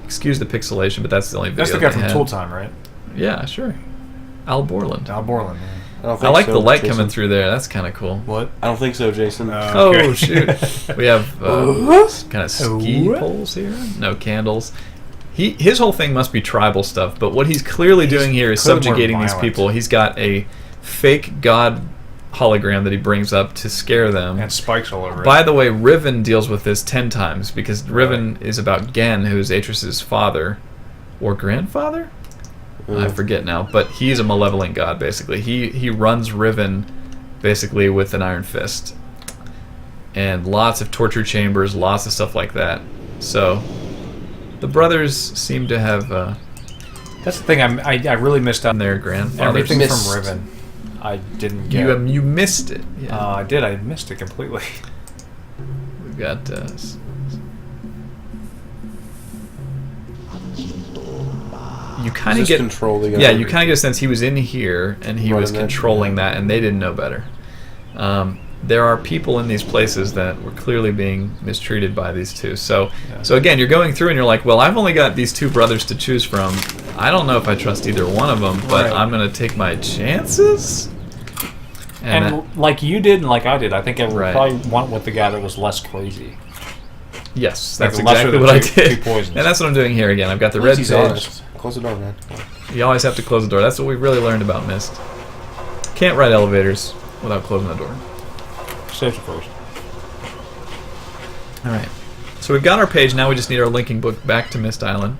Excuse the pixelation, but that's the only video That's the guy they from had. Tool Time, right? Yeah, sure. Al Borland. Al Borland. I don't I think like so, the light Jason. coming through there. That's kind of cool. What? I don't think so, Jason. Oh, Okay. shoot. We have kind of ski What? poles here. No candles. His whole thing must be tribal stuff, but what he's clearly doing here is clearly more subjugating these violent. people. He's got a fake god hologram that he brings up to scare them. And spikes all over By it. the way, Riven deals with this 10 times because Riven is about Gen, who is Atreus's father or grandfather? I forget now, but he's a malevolent god basically. He runs Riven basically with an iron fist. And lots of torture chambers, lots of stuff like that. So the brothers seem to have That's the thing. I really missed out on their grandfathers. everything Myst. from Riven. I didn't get. You missed it. Yeah. I did. I missed it completely. We've got you kind of Just get controlling it yeah, over. you kind of get a sense he was in here and he was Running that, controlling that, and they didn't know better. There are people in these places that were clearly being mistreated by these two. So again, you're going through and you're like, well, I've only got these two brothers to choose from. I don't know if I trust either one of them, but Right. I'm going to take my chances. And like you did and like I did, I think I would Right. probably want with the guy that was less crazy. yes, Like that's the lesser exactly of what I the two did. poisons. And that's what I'm doing here again. I've got the At red least page. he's honest. Close the door, man. Come on. You always have to close the door. That's what we really learned about Myst. Can't ride elevators without closing the door. Safety first. All right. So we've got our page. Now we just need our linking book back to Myst Island.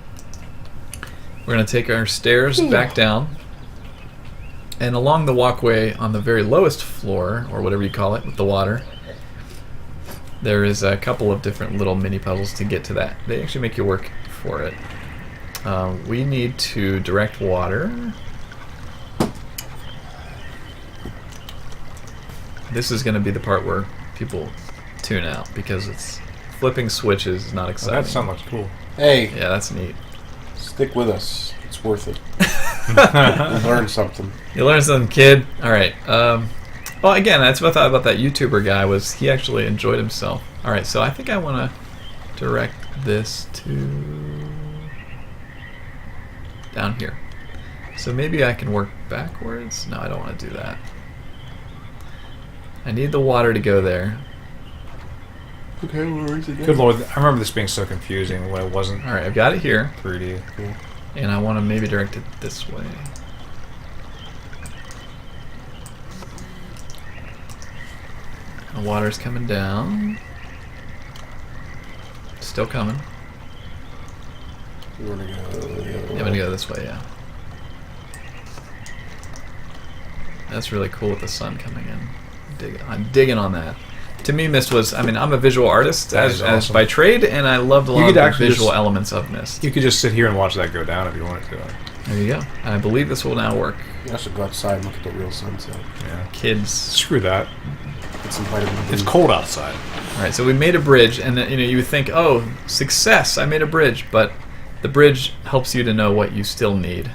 We're going to take our stairs back down. And along the walkway on the very lowest floor, or whatever you call it, with the water, there is a couple of different little mini puzzles to get to that. They actually make you work for it. We need to direct water. This is going to be the part where people tune out because it's flipping switches is not Well, exciting. that sound looks cool. Hey, Yeah, that's neat. stick with us. It's worth it. You learn something. You learn something, kid. All right. Well, again, that's what I thought about that YouTuber guy was he actually enjoyed himself. All right, so I think I want to direct this to down here. So maybe I can work backwards. No, I don't want to do that. I need the water to go there. Okay, where is it? Good lord, I remember this being so confusing when it wasn't All right, I've got it here, 3D. and I want to maybe direct it this way. The water's coming down. Still coming. You want to go? I'm gonna go this way, yeah. That's really cool with the sun coming in. I'm digging on that. To me, Myst was, I mean, I'm a visual artist That as, is as awesome. by trade, and I loved a You lot of could the actually visual just- elements of Myst. You could just sit here and watch that go down if you wanted to. There you go. And I believe this will now work. You also go outside and look at the real sunset. Yeah. Kids. Screw that. Get some vitamin D. It's cold outside. All right, so we made a bridge, and then, you would think, oh, success! I made a bridge, but the bridge helps you to know what you still need,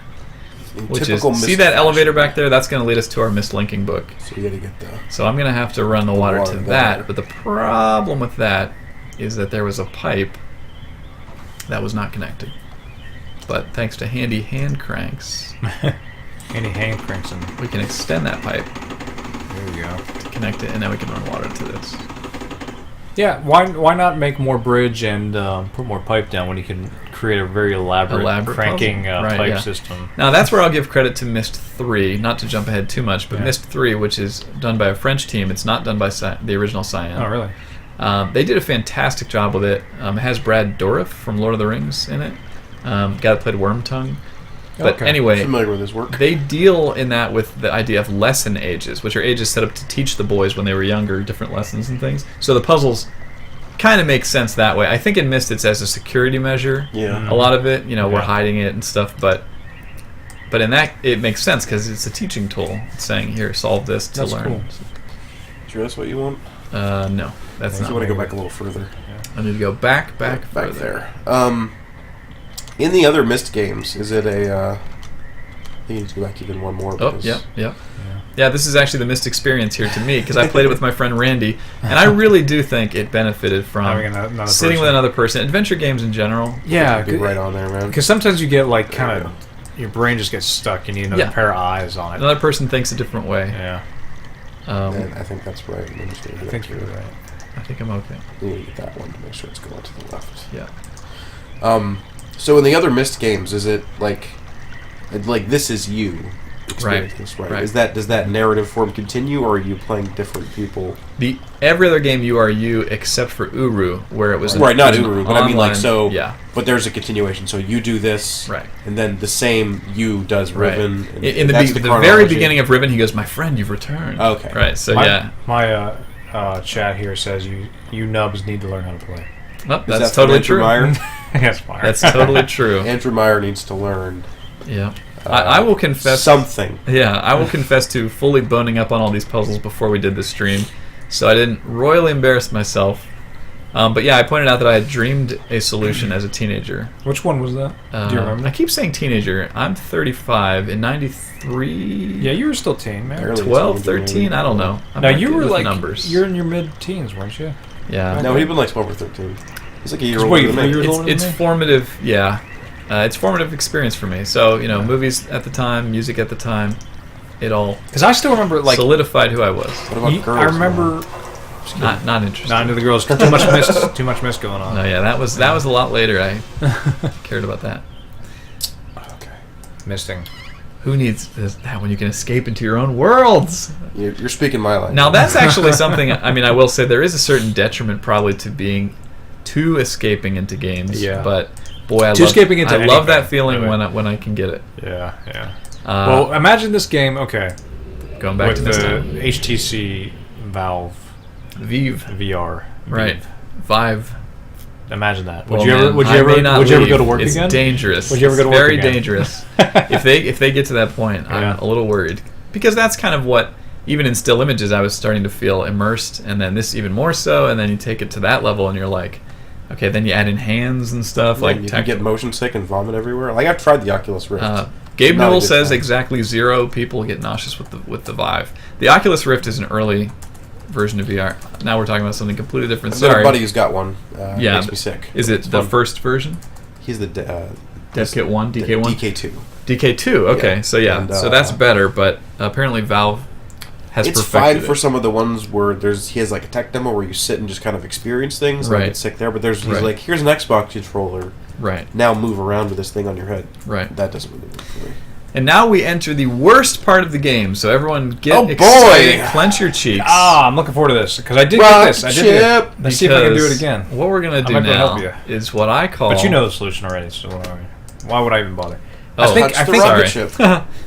In which is typical see Myst that fashion. elevator back there. That's going to lead us to our Myst linking book. So you got to get the. So I'm going to have to run the water water to there. that. But the problem with that is that there was a pipe that was not connected. But thanks to handy hand cranks, Any hand cranks and we can extend that pipe there you go. to connect it, and then we can run water to this. Yeah, why not make more bridge and put more pipe down when you can create a very elaborate cranking pipe system? Now that's where I'll give credit to Myst 3, not to jump ahead too much, but Myst 3, which is done by a French team, it's not done by the original Cyan. Oh, really? They did a fantastic job with it. It has Brad Dourif from Lord of the Rings in it, guy that played Wormtongue. But anyway, familiar with his work. They deal in that with the idea of lesson ages, which are ages set up to teach the boys when they were younger different lessons and things. So the puzzles kind of make sense that way. I think in Myst it's as a security measure. Yeah. A lot of it, we're hiding it and stuff, but in that it makes sense because it's a teaching tool. It's saying here, solve this to learn. Cool. Sure, that's what you want. No, that's not. You want to go back a little further. I need to go back further. There. In the other Myst games, is it a? I think you need to go back even one more. Oh, yep. Yeah, this is actually the Myst experience here to me because I played it with my friend Randy, and I really do think it benefited from another sitting with another person. Adventure games in general. Yeah, be right on there, man. Because sometimes you get like kind of your brain just gets stuck. You need another pair of eyes on it. Another person thinks a different way. Yeah. I think that's right. I think you're right. I think I'm okay. You need to get that one to make sure it's going to the left. Yeah. So in the other Myst games, is it like this is you experiencing this, right? Does that narrative form continue, or are you playing different people? Every other game you are you except for Uru, where it was not Uru, but online, I mean like so. Yeah. But there's a continuation. So you do this, right, and then the same you does Riven. Right. In the very beginning of Riven, he goes, "My friend, you've returned." Okay. Right. So my chat here says you nubs need to learn how to play. Well, that's totally true. Yes, Meyer. That's totally true. Andrew Meyer needs to learn. Yeah. I will confess something. Yeah, I will confess to fully boning up on all these puzzles before we did this stream, so I didn't royally embarrass myself. But yeah, I pointed out that I had dreamed a solution as a teenager. Which one was that? Do you remember? I keep saying teenager. I'm 35. In 93... Yeah, you were still teen, man. 12, 13? I don't know. Now, you were like... numbers. You're in your mid-teens, weren't you? Yeah. No, he'd been like 12 or 13. He's like a year older than me. It's formative, yeah. It's formative experience for me. So, movies at the time, music at the time, it all... Because I still remember, like... solidified who I was. What about girls? I remember... Not interested. Not into the girls. Too much Myst going on. No, yeah, that was a lot later. I cared about that. Okay. Misting. Who needs that when you can escape into your own worlds? You're speaking my language. Now, that's actually something... I mean, I will say there is a certain detriment probably to escaping into games. Yeah. But... Boy, I love that feeling when I can get it. Yeah. Well, imagine this game. Okay, going back to the this HTC Valve Vive VR. Right, Vive. Imagine that. Would you ever go to work again? It's dangerous. Would you ever go to work very again? Dangerous. if they get to that point, I'm a little worried because that's kind of what even in still images I was starting to feel immersed, and then this even more so, and then you take it to that level, and you're like. Okay, then you add in hands and stuff. Yeah, you can get motion sick and vomit everywhere. Like I've tried the Oculus Rift. Gabe Newell says exactly 0 people get nauseous with the Vive. The Oculus Rift is an early version of VR. Now we're talking about something completely different. I've got a buddy who's got one. Makes me sick. Is it the first version? He's the DK1, DK1, DK2. DK2. Okay, so so that's better. But apparently Valve. It's fine for some of the ones where he has like a tech demo where you sit and just kind of experience things. Right. Like it's sick there, but he's like, here's an Xbox controller. Right. Now move around with this thing on your head. Right. That doesn't really work for me. And now we enter the worst part of the game. So everyone get excited, clench your cheeks. I'm looking forward to this because I did get this. Let's see if I can do it again. What we're gonna do now is what I call. But you know the solution already, so why would I even bother? Oh, I think rocket ship.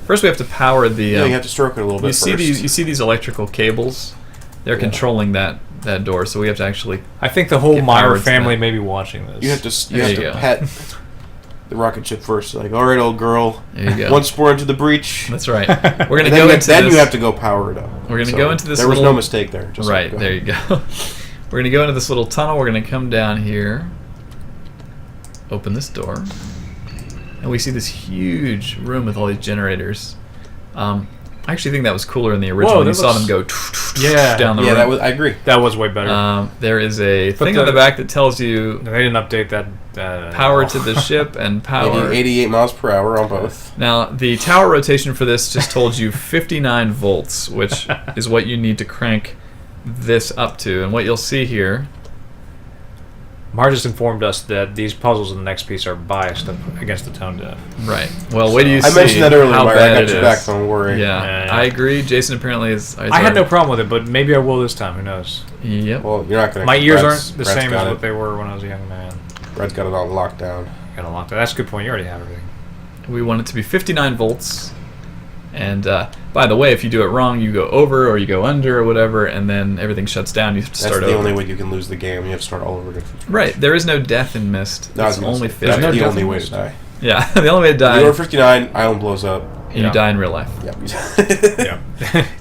First, we have to power the. You have to stroke it a little bit. You see these electrical cables? They're controlling that door, so we have to actually. I think the whole Meyer family may be watching this. You have to pet the rocket ship first. Like, all right, old girl. There you go. Once more into the breach. That's right. We're gonna go into. Then you have to go power it up. We're gonna go into this. There was no mistake there. Just right there, you go. We're gonna go into this little tunnel. We're gonna come down here. Open this door. And we see this huge room with all these generators. I actually think that was cooler in the original. You saw them go down the room. Yeah, I agree. That was way better. There is a thing on the back that tells you... They didn't update that. Power to the ship and power... 88 miles per hour on both. Now, the tower rotation for this just told you 59 volts, which is what you need to crank this up to. And what you'll see here Mar just informed us that these puzzles in the next piece are biased against the tone deaf. Right. Well, wait do you see? I mentioned that earlier, how Myra. bad I it got your is. back. Don't worry. Yeah, I agree. Jason apparently is. I had no problem with it, but maybe I will this time. Who knows? Yep. Well, you're not going to. My ears aren't the same as what they were when I was a young man. Red's got it all locked down. Got a lot. That's a good point. You already have everything. We want it to be 59 volts. And by the way, if you do it wrong, you go over or you go under or whatever, and then everything shuts down. You have to That's start the over. only way you can lose the game. You have to start all over again. Right. There is no death in Myst. No, It's only that's physics. the only way to die. Yeah, the only way to die. You're 59. Island blows up. And you die in real life. Yep. Yeah.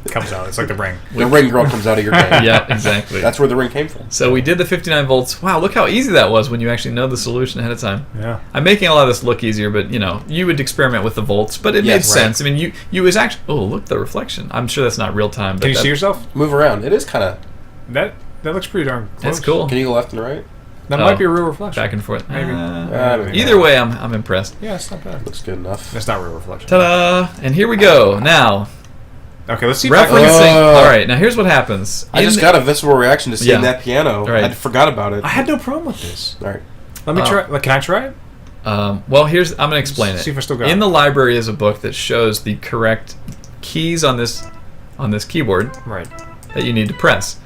It comes out. It's like the ring. The ring girl comes out of your game. Yeah, exactly. That's where the ring came from. So we did the 59 volts. Wow, look how easy that was when you actually know the solution ahead of time. Yeah. I'm making a lot of this look easier, but you would experiment with the volts, but it made Yes, right. sense. I mean, you was actually. Oh, look the reflection. I'm sure that's not real time. But Can you see yourself? Move around. It is kind of. That looks pretty darn close. That's cool. Can you go left and right? That Oh. might be a real reflection. Back and forth. Maybe. Either way, I'm impressed. Yeah, it's not bad. Looks good enough. It's not real reflection. Ta-da! And here we go. Now, Okay, let's see. If I can- referencing. All right, now here's what happens. I just got a visceral reaction to seeing Yeah. that piano. Right. I forgot about it. I had no problem with this. All right. Let me try. Like, can I try it? Well, I'm going to explain it. See if I still got In it. the library is a book that shows the correct keys on this keyboard Right. that you need to press.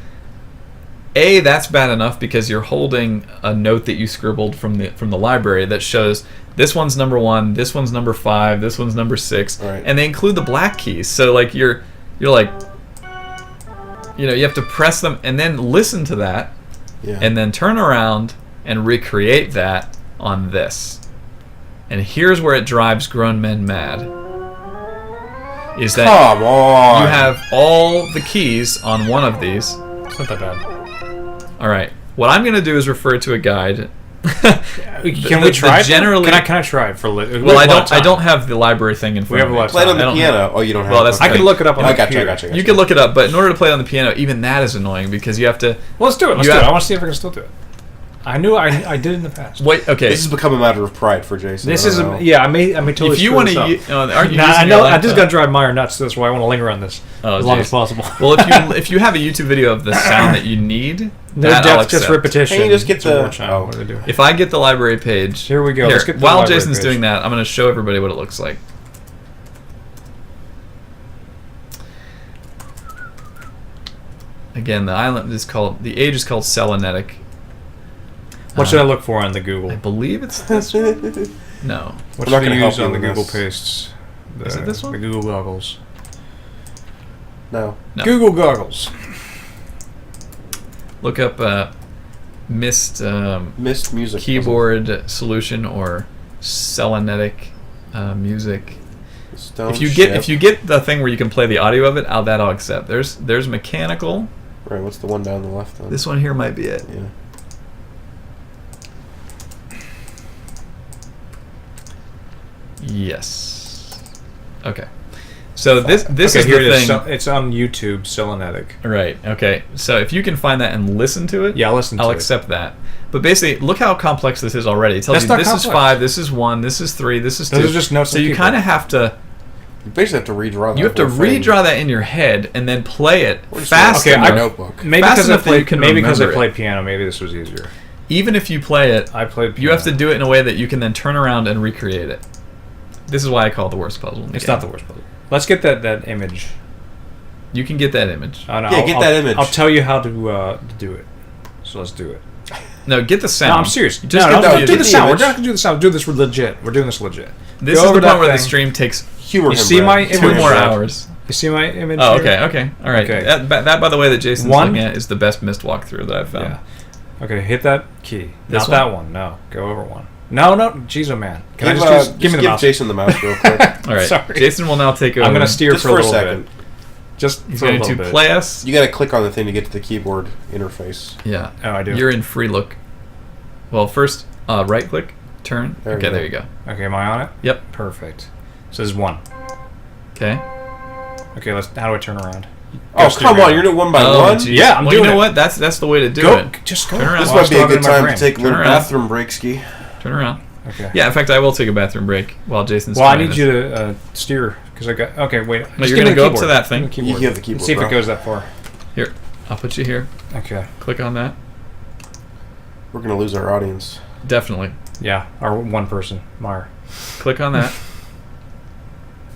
That's bad enough because you're holding a note that you scribbled from the library that shows this one's number 1, this one's number 5, this one's number 6, Right. and they include the black keys. So like you're like, you have to press them and then listen to that, Yeah. and then turn around and recreate that on this. And here's where it drives grown men mad. Is that Come on. you have all the keys on one of these. It's not that bad. All right. What I'm going to do is refer to a guide. Can we try it? Generally, Can I try it for? well, I don't have the library thing in front have of a me. lot of Play it on I the don't piano. Oh, you don't have. Well, it. that's I can look it up on I the got you. I computer. got you. You can look it up, but in order to play it on the piano, even that is annoying because you have to. Well, let's do it. Let's You do it. have- I want to see if I can still do it. I knew I did it in the past. Wait. Okay. This has become a matter of pride for Jason. This I is don't know. yeah. I may totally. If you want to, aren't you nah, I using know. your I just laptop? got to drive Meyer nuts. So that's why I want to linger on this Oh, as long geez. as possible. Well, if you have a YouTube video of the sound that you need, No that I'll depth, just accept. repetition. Can you just get It's a the- war channel. oh. What do they do? If I get the library page, Here we go. Here, Let's get the while library Jason's page. doing that, I'm going to show everybody what it looks like. Again, the age is called Selenetic. What should I look for on the Google? I believe it's this one. No. What I'm not should gonna I help use you on the with Google this. pastes? Is it this one? The Google goggles. No. No. Google goggles. Look up Myst Myst music. keyboard solution or Selenetic music. Stone If you ship. get the thing where you can play the audio of it, that I'll accept. There's mechanical. Right. What's the one down the left? Then? This one here might be it. Yeah. Yes. Okay. So this Okay, is here the it is. thing. It's on YouTube. Selenetic. Right. Okay. So if you can find that and listen to it, Yeah, I'll listen to I'll it. accept that. But basically, look how complex this is already. It tells That's you not this is complex. 5, this is 1, this is 3, this is 2. Those are just notes so on you keyboard. kind of have to You basically have to redraw that. you have to whole thing. redraw that in your head and then play it Or just fast write it enough. in your notebook. Maybe Fast because I enough that you played. can Maybe because I remember it. played piano. Maybe this was easier. Even if you play it, I played. Piano. you have to do it in a way that you can then turn around and recreate it. This is why I call it the worst puzzle. In the It's game. not the worst puzzle. Let's get that image. You can get that image. Oh, no, Yeah, get that image. I'll tell you how to do it. So let's do it. No, get the sound. No, I'm serious. Just no, get no, the do music. the sound. We're image. not gonna do the sound. Do this legit. We're doing this legit. This Go is over the that point where the thing. stream takes Humor You him, see Brad. my 2 image? more Brad? hours. You see my image? Oh, here? okay. All right. Okay. That, by the way, that Jason's One. looking at is the best Myst walkthrough that I've found. Yeah. Okay, hit that key. This Not one? that one. No, go over one. No. Jeez, oh man. Can Give, I just give me the give mouse? Jason the mouse real quick. All right. Sorry. Jason will now take over. I'm gonna steer Just for a for a little second. bit. Just He's for a going little to bit. play us. You got to click on the thing to get to the keyboard interface. Yeah. Oh, I do. You're in free look. Well, first, right click, turn. There Okay, you there go. you go. Okay, am I on it? Yep. Perfect. So this is 1. Okay. Okay, how do I turn around? Oh, come on. You're doing one by one? geez. Yeah, I'm well, doing you know it. what? That's the way to do Go. it. Just go. Turn around. This Well, I might be still a have it good in my time to brain. take a little Turn around. bathroom break, Ski. Turn around. Okay. Yeah, in fact, I will take a bathroom break while Jason's Well, I trying need this. you to steer because I got. Okay, wait. No, Just you're give gonna me the go up keyboard. to that thing. Give me You have the keyboard, Let's see if bro. it goes that far. Here, I'll put you here. Okay. Click on that. We're gonna lose our audience. Definitely. Yeah, our one person, Mar. Click on that.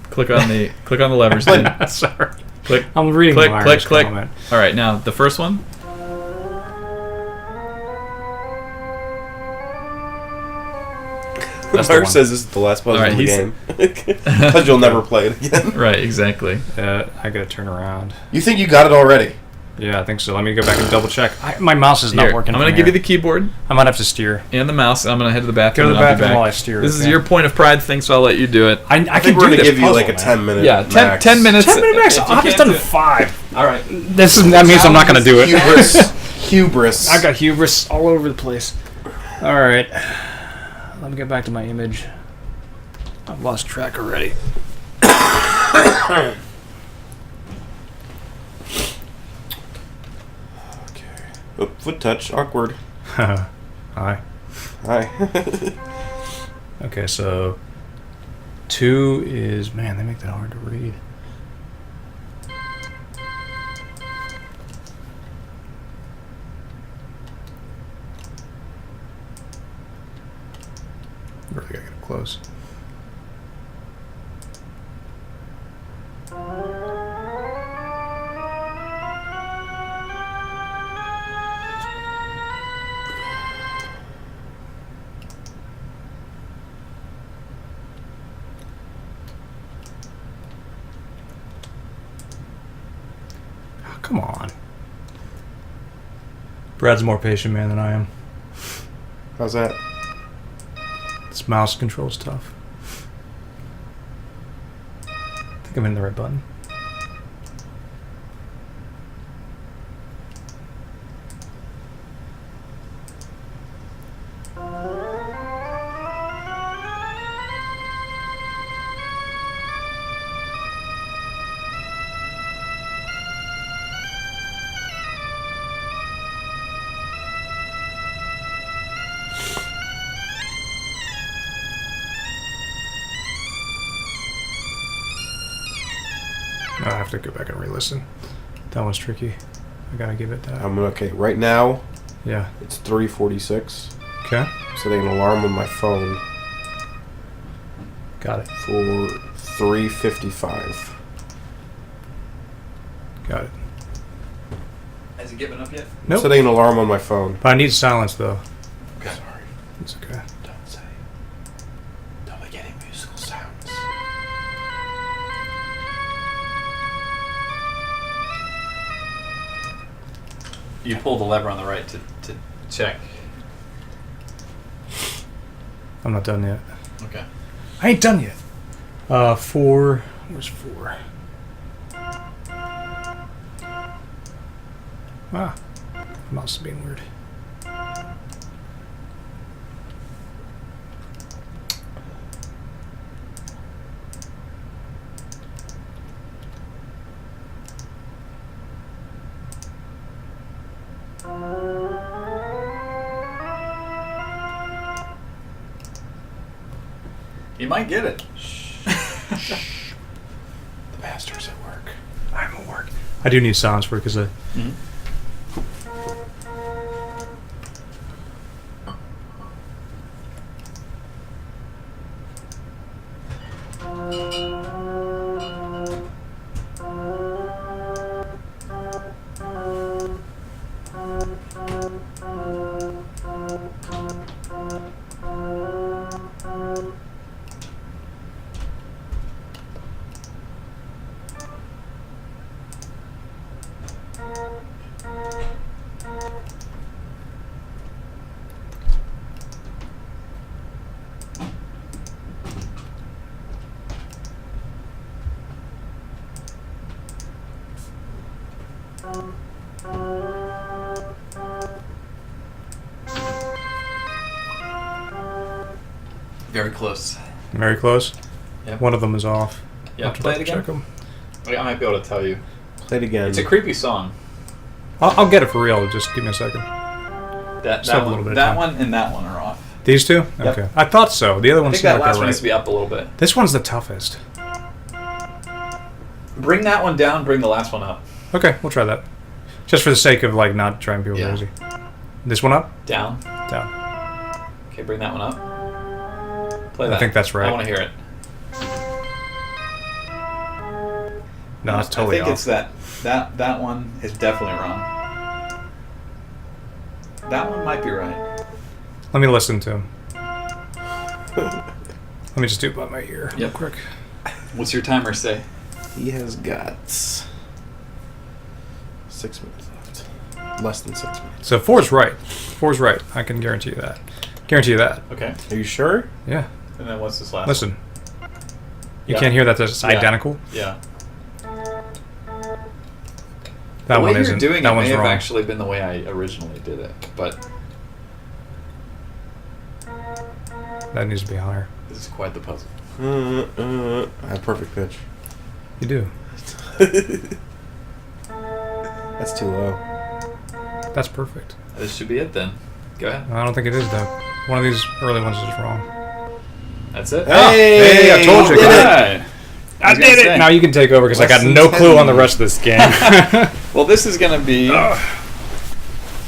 click on the levers. Then. Sorry. Click. I'm reading Mar's click. comment. All right, now the first one. That's the Mark one. says this is the last puzzle Alright, in the he's- game. Because you'll never play it again. Right, exactly. I gotta turn around. You think you got it already? Yeah, I think so. Let me go back and double check. My mouse is not Here, working. I'm gonna give you the keyboard I might have to steer. and the mouse. I'm gonna head to the Go bathroom. to the and I'll be bathroom back. while I steer. This is okay? your point of pride thing, so I'll let you do it. I I can think do we're gonna this give you puzzle, like a man. 10-minute. Yeah, 10 minutes. 10 minute max. If you I've just can't done do it. 5. All right. That means I'm not gonna do it. Hubris. I got hubris all over the place. All right, let me get back to my image. I've lost track already. Okay. Oh, foot touch. Awkward. Hi. Hi. Okay, so 2 is, man, they make that hard to read. Really gotta get up close. Oh, come on. Brad's a more patient man than I am. How's that? This mouse control's tough. I think I'm in the right button. I have to go back and re-listen. That one's tricky. I gotta give it that. Okay. Right now, Yeah. it's 3:46. Okay. Setting an alarm on my phone Got it. for 3:55. Got it. Has it given up yet? Nope. Setting an alarm on my phone. But I need silence though. Sorry. It's okay. Don't make any musical sounds. You pull the lever on the right to check. I'm not done yet. Okay. I ain't done yet. 4. Where's 4? Ah. Mouse is being weird. You might get it. The master's at work. I'm at work. I do need silence for it because Very close. very close. Yep. One of them is off. Yeah, I'll have to play it double check again. 'em. I might be able to tell you. Play it again. It's a creepy song. I'll get it for real. Just give me a second. That Still have a one, little bit of that time. one, and that one are off. These two? Yep. Okay. I thought so. The other I one think seemed that like last they're one needs right. to be up a little bit. This one's the toughest. Bring that one down. Bring the last one up. Okay, we'll try that. Just for the sake of like not driving people Yeah. crazy. This one up? Down. Down. Okay, bring that one up. Play that. I think that's right. I want to hear it. No, it's totally I think off. it's that one is definitely wrong. That one might be right. Let me listen to him. Let me just do it by my ear real Yep. quick. What's your timer say? He has got 6 minutes left. Less than 6 minutes. So 4's right. 4's right. I can guarantee you that. Guarantee you that. Okay. Are you sure? Yeah. And then what's this last Listen. You Yeah. can't hear that it's Yeah. identical? one? Yeah. That the way one you're isn't. doing That it may one's have wrong. actually been the way I originally did it, but That needs to be higher. this is quite the puzzle. I have perfect pitch. You do. That's too low. That's perfect. This should be it then. Go ahead. I don't think it is, though. One of these early ones is wrong. That's it. Hey, I told you. did All it. Right. I did it! Now you can take over because I got Less than no 10 clue on the rest of this game. Well, this is going to be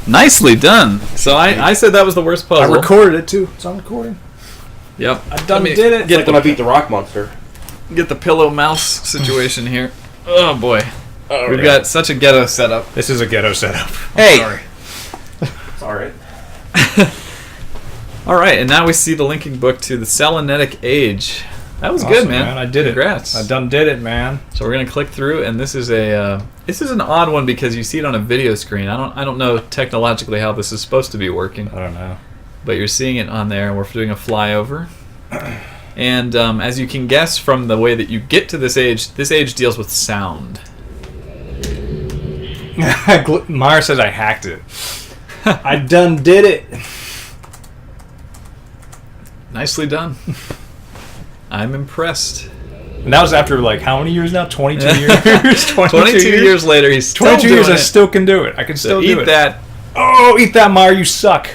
nicely done. So I said that was the worst I puzzle. recorded it, too. It's on recording. Yep. I done Let me did it. Get Like when I beat the rock monster. the pillow mouse situation here. Oh boy. Oh, We've got such a ghetto setup. This is a ghetto setup. Hey! Sorry. It's alright. All right, and now we see the linking book to the Selenetic Age. That was Awesome, good, man. I did Congrats. it. I done did it, man. So we're gonna click through, and this is an odd one because you see it on a video screen. I don't know technologically how this is supposed to be working, I don't know. but you're seeing it on there, and we're doing a flyover. And as you can guess from the way that you get to this age deals with sound. Meyer says I hacked it. I done did it. Nicely done. I'm impressed. And that was after, like, how many years now? 22 years? 22 years later, he's still 22 years, doing I it. still can do it. I can So still do eat it. that. Oh, eat that, Meyer. You suck.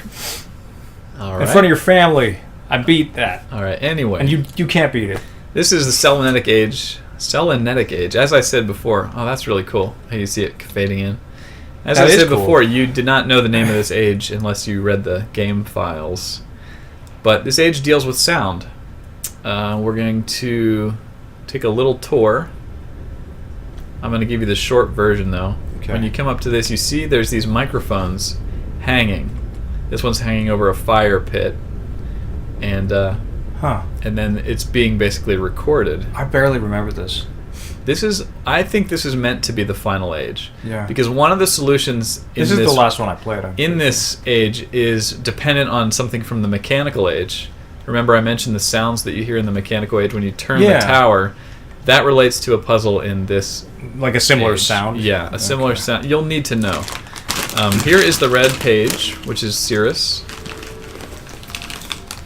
All In right. front of your family. I beat that. All right. Anyway, And you can't beat it. this is the Selenetic Age. Selenetic Age. As I said before, oh, that's really cool. How you see it fading in. As That I is said cool. before, you did not know the name of this age unless you read the game files. But this age deals with sound. We're going to take a little tour. I'm going to give you the short version, though. Okay. When you come up to this, you see there's these microphones hanging. This one's hanging over a fire pit. And then it's being basically recorded. I barely remember this. I think this is meant to be the final age. Yeah. Because one of the solutions in This is the last one I played. in this age is dependent on something from the mechanical age. Remember I mentioned the sounds that you hear in the mechanical age when you turn Yeah. the tower. That relates to a puzzle in this Like a similar age. sound? Yeah, a similar Okay. sound. You'll need to know. Here is the red page, which is Cirrus.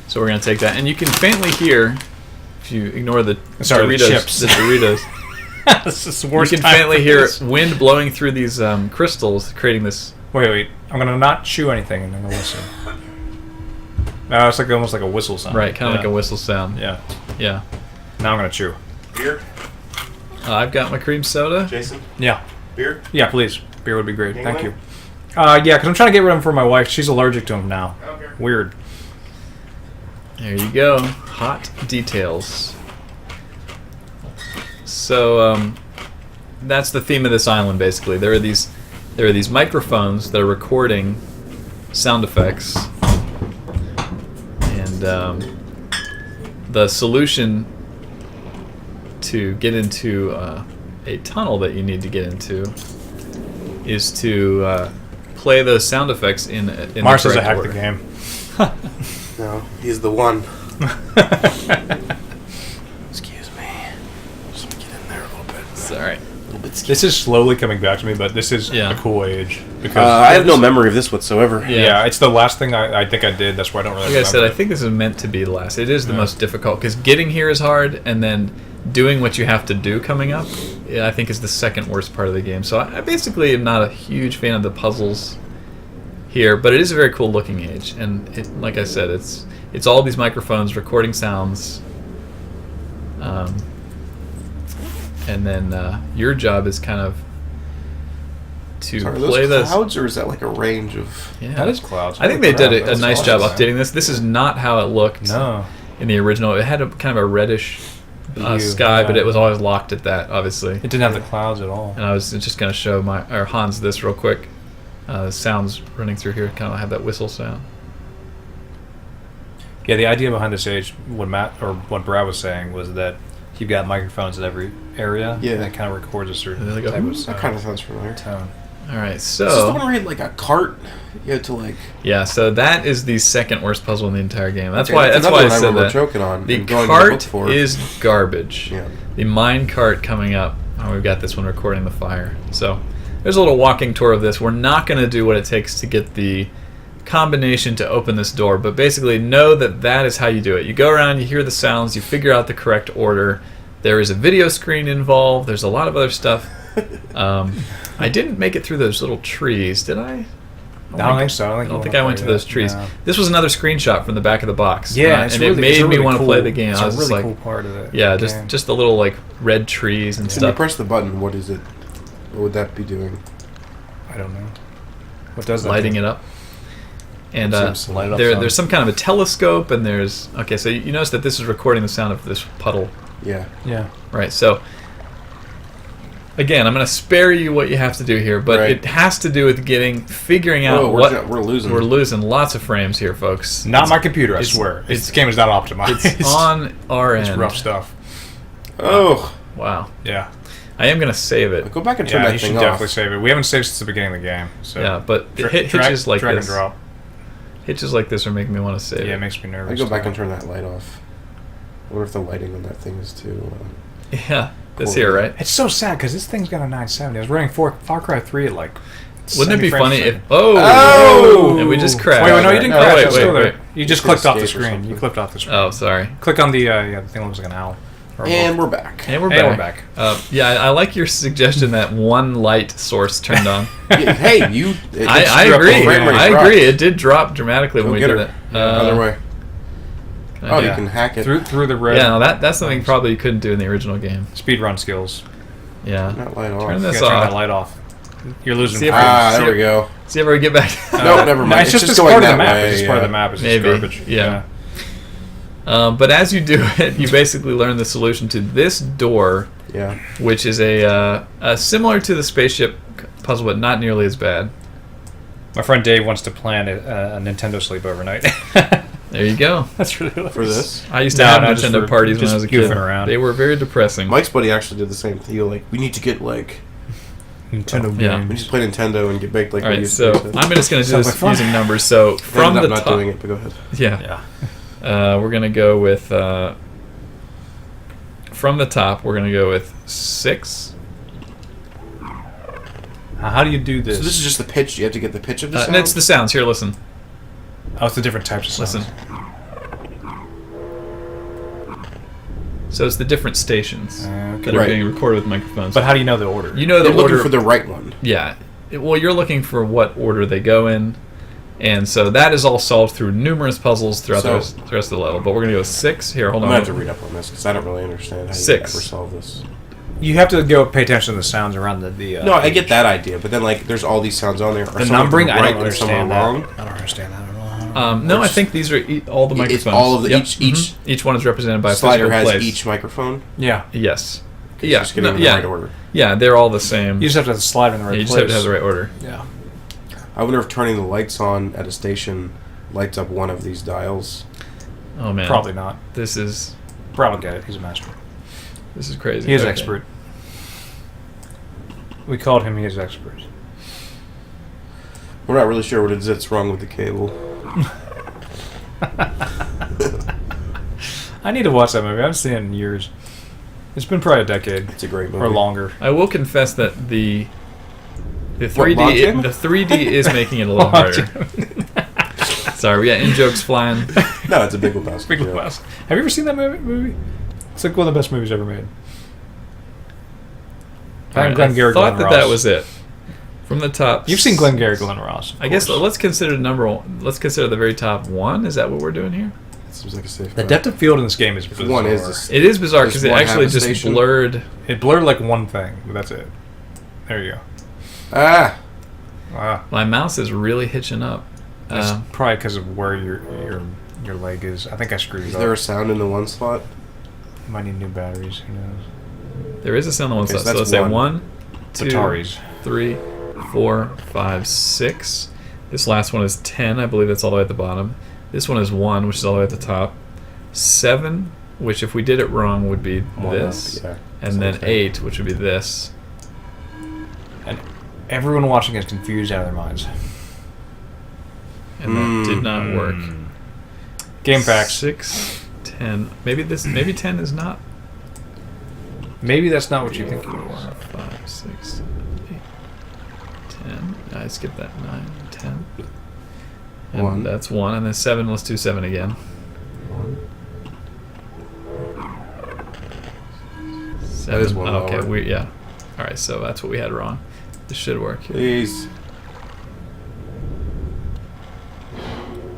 So we're going to take that. And you can faintly hear, if you ignore the Sorry, the Doritos, chips. the Doritos, This is the you worst can time faintly for hear this. wind blowing through these crystals, creating this. Wait. I'm going to not chew anything and then I'll listen. No, it's like almost like a whistle sound. Right, kind of like a whistle sound. Yeah. Yeah. Now I'm going to chew. Beer? I've got my cream soda. Jason? Yeah. Beer? Yeah, please. Beer would be great. Anyway? Thank you. Yeah, because I'm trying to get rid of them for my wife. She's allergic to them now. Okay. Weird. There you go. Hot details. So that's the theme of this island, basically. There are these microphones that are recording sound effects, and the solution to get into a tunnel that you need to get into is to play those sound effects in Mars the says I correct hacked the order. game. No, he's the one. Excuse me. Just get in there a little bit. It's all right. This is slowly coming back to me, but this is Yeah. a cool age. Because I have no memory of this whatsoever. Yeah. it's the last thing I think I did. That's why I don't really Like I remember. said, I it. think this is meant to be the last. It is the Yeah. most difficult because getting here is hard, and then doing what you have to do coming up, I think, is the second worst part of the game. So I basically am not a huge fan of the puzzles here, but it is a very cool looking age, and like I said, it's all these microphones recording sounds, and then your job is kind of to So are play those this. clouds, or is that like a range of? Yeah. That is clouds. I think they did a That's nice job awesome. updating this. This is not how it looked No. in the original. It had a kind of a reddish Hue, sky, but yeah. it was always locked at that, obviously. It didn't have the clouds at all. And I was just going to show Hans this real quick. Sounds running through here kind of have that whistle sound. Yeah, the idea behind this stage, what Brad was saying, was that you've got microphones in every area. Yeah. And it kind of records a certain And then they go, type "Ooh." of That kind of sounds familiar. tone. All right, Is this the so one where you had like a cart? You had to like. yeah, so that is the second worst puzzle in the entire game. That's Okay, why. That's another why I one said remember that. choking on. The and going to look cart for. is garbage. Yeah. The mine cart coming up. Oh, we've got this one recording the fire. So there's a little walking tour of this. We're not going to do what it takes to get the combination to open this door, but basically know that that is how you do it. You go around, you hear the sounds, you figure out the correct order. There is a video screen involved. There's a lot of other stuff. I didn't make it through those little trees, did I? I don't think so. I don't think I went to those trees. No. This was another screenshot from the back of the box. Yeah, and it made me want to play the game. It's I a was just really like, cool part of it. yeah, just the little like red trees and When you stuff. press the button, what is it? What would that be doing? I don't know. What does that? Lighting it up. And Seems to light it up there's some kind of a telescope, and there's okay. So you notice that this is recording the sound of this puddle, Yeah. Yeah. right? So again, I'm going to spare you what you have to do here, but Right. it has to do with figuring out Whoa, what we're losing. we're losing. Lots of frames here, folks. Not my computer, I it's- swear. it's- This game is not optimized. It's on our It's end. rough stuff. Oh, Wow. Yeah. I am going to save it. go back and turn Yeah, that you should thing definitely off. save it. We haven't saved since the beginning of the game. So Yeah, but Dra- hitches like drag this. and drop. Hitches like this are making me want to save Yeah, it it. makes me nervous. I go back too. and turn that light off. I wonder if the lighting on that thing is too. Yeah, this Cool. here, right? It's so sad because this thing's got a 970. I was running Far Cry 3 at like. Wouldn't it 70 be frames funny a if second. Oh! and we just crashed? Wait, no, you didn't No, crash. wait, It's wait, still there. wait. You just You clicked off the escape or screen. You something. clicked off the screen. Oh, sorry. Click on the the thing that looks like an owl. Or a And wolf. we're back. And we're Hey, back. we're back. Yeah, I like your suggestion that one light source turned on. Yeah, hey, you. it I screwed up the agree. frame rate I drop. agree. It did drop dramatically Go when we get did her. that. Other way. can I Oh, do- you can hack it. through the red. Yeah, no, that's something probably you couldn't do in the original game. Speedrun skills. Yeah. Not light Turn off. You this gotta turn off. that light off. You're losing See if frames. Ah, See there it. we go. See if we get back. No, never mind. It's just just part going of the that map. way, It's just part of the yeah. map. It's just Maybe. garbage. Yeah. But as you do it, you basically learn the solution to this door, Yeah. which is a similar to the spaceship puzzle, but not nearly as bad. My friend Dave wants to plan a Nintendo sleepover night. There you go. That's really hilarious. For this, I used to No, have no, just Nintendo for- parties when just I was a kid. goofing around. They were very depressing. Mike's buddy actually did the same thing. He was like, we need to get like, Nintendo Yeah. we need games. to play Nintendo and get baked like All we right, used so to. I'm just going to do Sounds this like fun. using numbers. So from Ended the up not top, doing it, but go ahead. yeah, Yeah. we're going to go with from the top. We're going to go with 6. How do you do this? So this is just the pitch. You have to get the pitch of the sound. And it's the sounds. Here, listen. Oh, it's the different types of sounds. Listen. So it's the different stations Okay. that are Right. being recorded with microphones. But how do you know the order? you know You're the looking order for the right one. Yeah. Well, you're looking for what order they go in. And so that is all solved through numerous puzzles throughout So- the rest of the level. But we're going to go with 6. Here, hold I'm on. gonna have to read up on this because I don't really understand how 6. you ever solve this. You have to go pay attention to the sounds around the No, I get that idea, but then like, there's all these sounds on there. Are The some of them numbering, I right don't and some are understand wrong? that. I don't understand that at all. No, I Which- think these are all the microphones. It's all of the Yep. each Mhm. Each one is represented by a slider physical has place. each microphone. Yeah. Yes. Okay, Yeah. just getting No, in the yeah. right order. Yeah, they're all the same. You just have to slide in the right Yeah, you just place. have to have the right order. Yeah. I wonder if turning the lights on at a station lights up one of these dials. Oh man. Probably not. This is Brad will get it. He's a master. crazy. He is Okay. expert. We called him. He is expert. We're not really sure what it is that's wrong with the cable. I need to watch that movie. I haven't seen it in years. It's been probably a decade It's a great movie. or longer. I will confess that the What, 3D Logjam? the 3D is making it a little harder. Sorry, we got in jokes flying. No, it's a Big Lebowski. Big joke. Lebowski. Have you ever seen that movie? It's like one of the best movies ever made. All right, Glenn I Gary, thought Glenn that Ross. was it. From the top. You've seen Glengarry Glen Ross. of I guess course. let's consider let's consider the very top 1. Is that what we're doing here? Seems like a safe The bet. depth of field in this game is bizarre. One is this. It is bizarre Does because it one actually have a just station? blurred. It blurred like one thing, but that's it. There you go. Ah! Wow. My mouse is really hitching up. That's probably because of where your leg is. I think I screwed it Is up. there a sound in the one slot? Might need new batteries. Who knows? There is a sound on one Okay, side. so So that's let's say one. 1, 2, Ataris. 3, 4, 5, 6. This last one is 10. I believe that's all the way at the bottom. This one is 1, which is all the way at the top. 7, which if we did it wrong would be One this. up, yeah. And then Okay. 8, which would be this. And everyone watching is confused out of their minds. And that did not work. Game facts. 6, 10. Maybe 10 is not. Maybe that's not what you think it 4, was. 5, 6, 7, 8, 10. I skipped that. 9, 10. And 1. that's 1. And then 7. Let's do 7 again. 7. is one Okay, lower. yeah. All right, so that's what we had wrong. This should work. Please.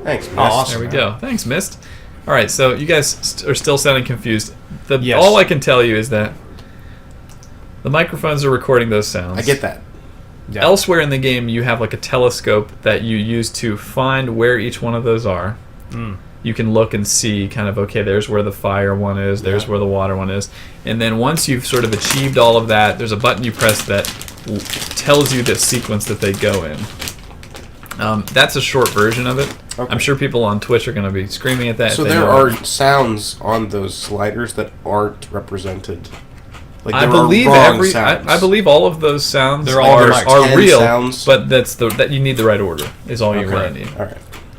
Thanks, Myst. awesome. There we go. Thanks, Myst. All right, so you guys are still sounding confused. Yes. All I can tell you is that the microphones are recording those sounds. I get that. Yeah. Elsewhere in the game, you have like a telescope that you use to find where each one of those are. Mm. You can look and see kind of, okay, there's where the fire one is, there's Yeah. where the water one is. And then once you've sort of achieved all of that, there's a button you press that tells you the sequence that they go in. That's a short version of it. Okay. I'm sure people on Twitch are going to be screaming at that. So if they there know are it. sounds on those sliders that aren't represented. Like I there believe are wrong every. sounds. I believe all of those sounds They're all are, like are 10 real, sounds? but that you need the right order. Is all you Okay. really need. All right.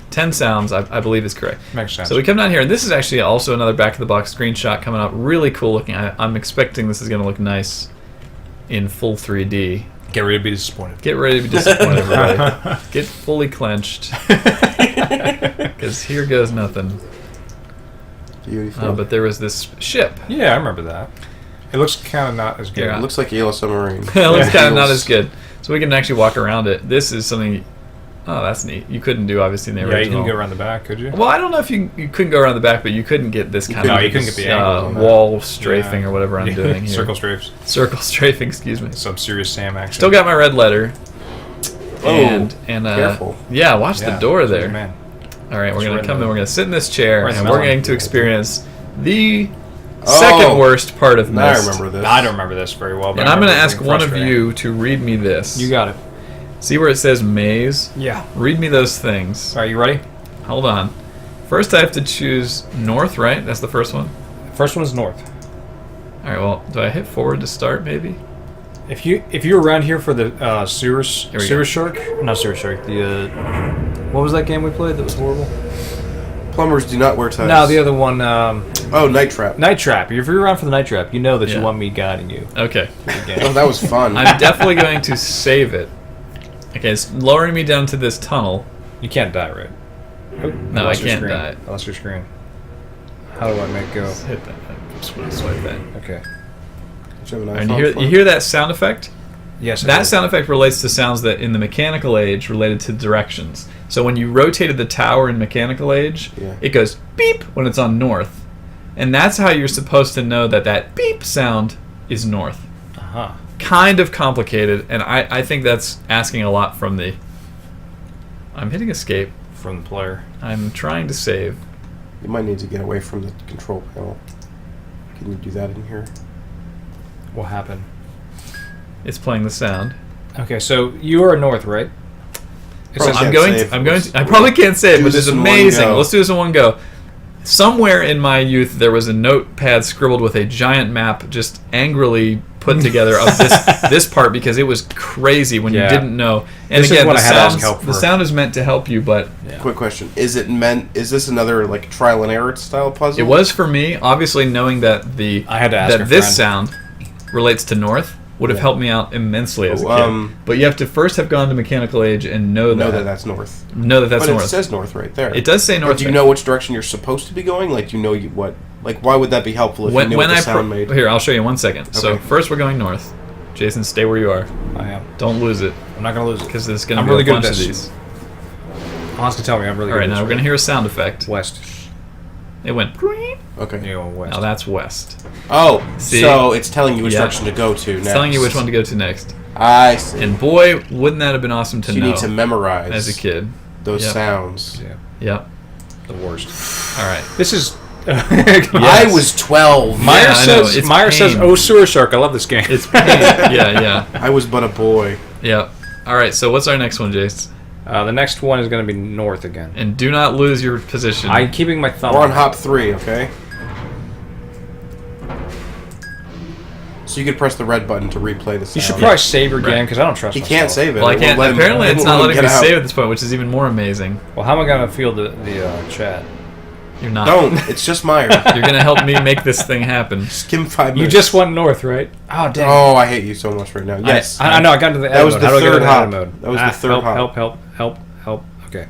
10 sounds, I believe, is correct. Makes sense. So we come down here, and this is actually also another back of the box screenshot coming up. Really cool looking. I'm expecting this is going to look nice in full 3D. Get ready to be disappointed. Get ready to be disappointed, everybody. Get fully clenched, because here goes nothing. Beautiful. But there was this ship. Yeah, I remember that. It looks kind of not as good. Yeah. It looks like Yellow Submarine. It looks kind of not Eagles. as good. So we can actually walk around it. This is something. Oh, that's neat. You couldn't do obviously in the Yeah, you original. can go around the back, could you? Well, I don't know if you couldn't go around the back, but you couldn't get this kind couldn't- of No, you couldn't get the angles on that. wall strafing Yeah. or whatever I'm doing here. Circle strafes. Circle strafing, excuse me. Some serious Sam action. Still got my red letter. Oh, and careful. Yeah, watch the door there. Man. All right, we're It's gonna red come in. letter. We're gonna sit in this chair, Right in and the we're melon. going to experience the Oh, second worst part of Now I Myst. remember this. I don't remember this very well. But And I I'm going to remember it ask being one of frustrating. you to read me this. You got it. See where it says maze? Yeah. Read me those things. All right, you ready? Hold on. First, I have to choose north, right? That's the first one. First one is north. All right. Well, do I hit forward to start? Maybe. If you're around here for the sewer we go. shark, not sewer shark. The what was that game we played that was horrible? Plumbers do not wear ties. No, the other one, Oh, Night Trap. Night Trap. If you're around for the Night Trap, you know that Yeah. you want me guiding you. Okay. through the Oh, game. that was fun. I'm definitely going to save it. Okay, it's lowering me down to this tunnel. You can't die, right? Oh, No, lost I your can't screen. die. I lost your screen. How do I make go? Just hit that. I'm just gonna swipe that. Okay. Do you have an And iPhone you hear that sound effect? Yes. I That did. sound effect relates to sounds that in the mechanical age related to directions. So when you rotated the tower in mechanical age, Yeah. it goes beep when it's on north. And that's how you're supposed to know that that beep sound is north. Uh-huh. Kind of complicated, and I think that's asking a lot from the... I'm hitting escape. From the player. I'm trying to save. You might need to get away from the control panel. Can you do that in here? What happened? It's playing the sound. Okay, so you are north, right? It Probably says can't save. I'm going to. I probably can't say it, Do but this it's in one amazing. go. Let's do this in one go. Somewhere in my youth, there was a notepad scribbled with a giant map, just angrily put together of this part because it was crazy when you Yeah. didn't know. And This is again, what the I had to ask sounds, help the for. sound is meant to help you, but Yeah. Quick question: Is this another like trial and error style puzzle? it was for me. Obviously, knowing that I had to ask a that this friend. sound relates to north would have Yeah. helped me out immensely as a Oh, kid. But you have to first have gone to mechanical age and know Know that. that that's north. Know that that's But north. it says north right there. It does say north. But do you there. know which direction you're supposed to be going? Like, do you know what? Like, why would that be helpful if you knew what the sound made? Here, I'll show you in 1 second. So Okay. first we're going north. Jason, stay where you are. I am. Don't lose it, I'm not gonna lose it. because there's going to I'm be really a good at bunch of this. these. Hans can tell me I'm really All good right, at now this. we're going to hear a sound effect. West. It went. Okay. You go Now west. that's west. Oh, See? so it's telling you which Yeah. direction to go to. It's Next. telling you which one to go to next. I see. And boy, wouldn't that have been awesome to So you know need to memorize as a kid. those Yep. sounds. Yeah, Yep. the worst. All right. This is. I was 12. Yeah, Meyer I know, says. it's Meyer says, pain. "Oh, sewer shark! I love this game." It's pain. Yeah. I was but a boy. Yep. All right. So what's our next one, Jace? The next one is going to be north again. And do not lose your position. I'm keeping my thumb. We're on it. hop 3, okay? So you could press the red button to replay the sound. You should probably save your Right. game because I don't trust. He myself. can't save it. Well, I It won't can't. let him- Apparently, it it's won't not let him letting me get out. save at this point, which is even more amazing. Well, how am I going to field the chat? You're not. Don't. It's just Meyer. You're gonna help me make this thing happen. Just give him 5 You minutes. just went north, right? Oh, dang. Oh, I hate you so much right now. Yes. I know. I got into the. That edit was mode. the How do I get third into the hop. edit mode? That was the third help, hop. Help. Okay,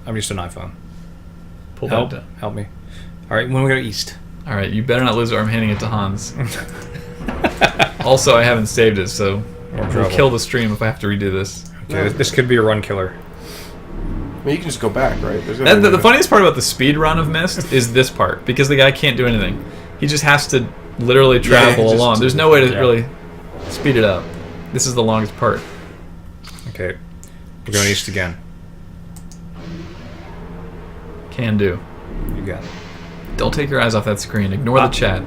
I'm used to an iPhone. Pull Help, that down. help me. All right, when we go east. All right, you better not lose it, or I'm handing it to Hans. Also, I haven't saved it, so More we'll trouble. kill the stream if I have to redo this. Okay, this could be a run killer. I mean, you can just go back, right? There's And the funniest part about the speed run of Myst is this part, because the guy can't do anything. He just has to literally travel just- along. There's no way to Yeah. really speed it up. This is the longest part. Okay, we're going east again. Can do. You got it. Don't take your eyes off that screen. Ignore the chat.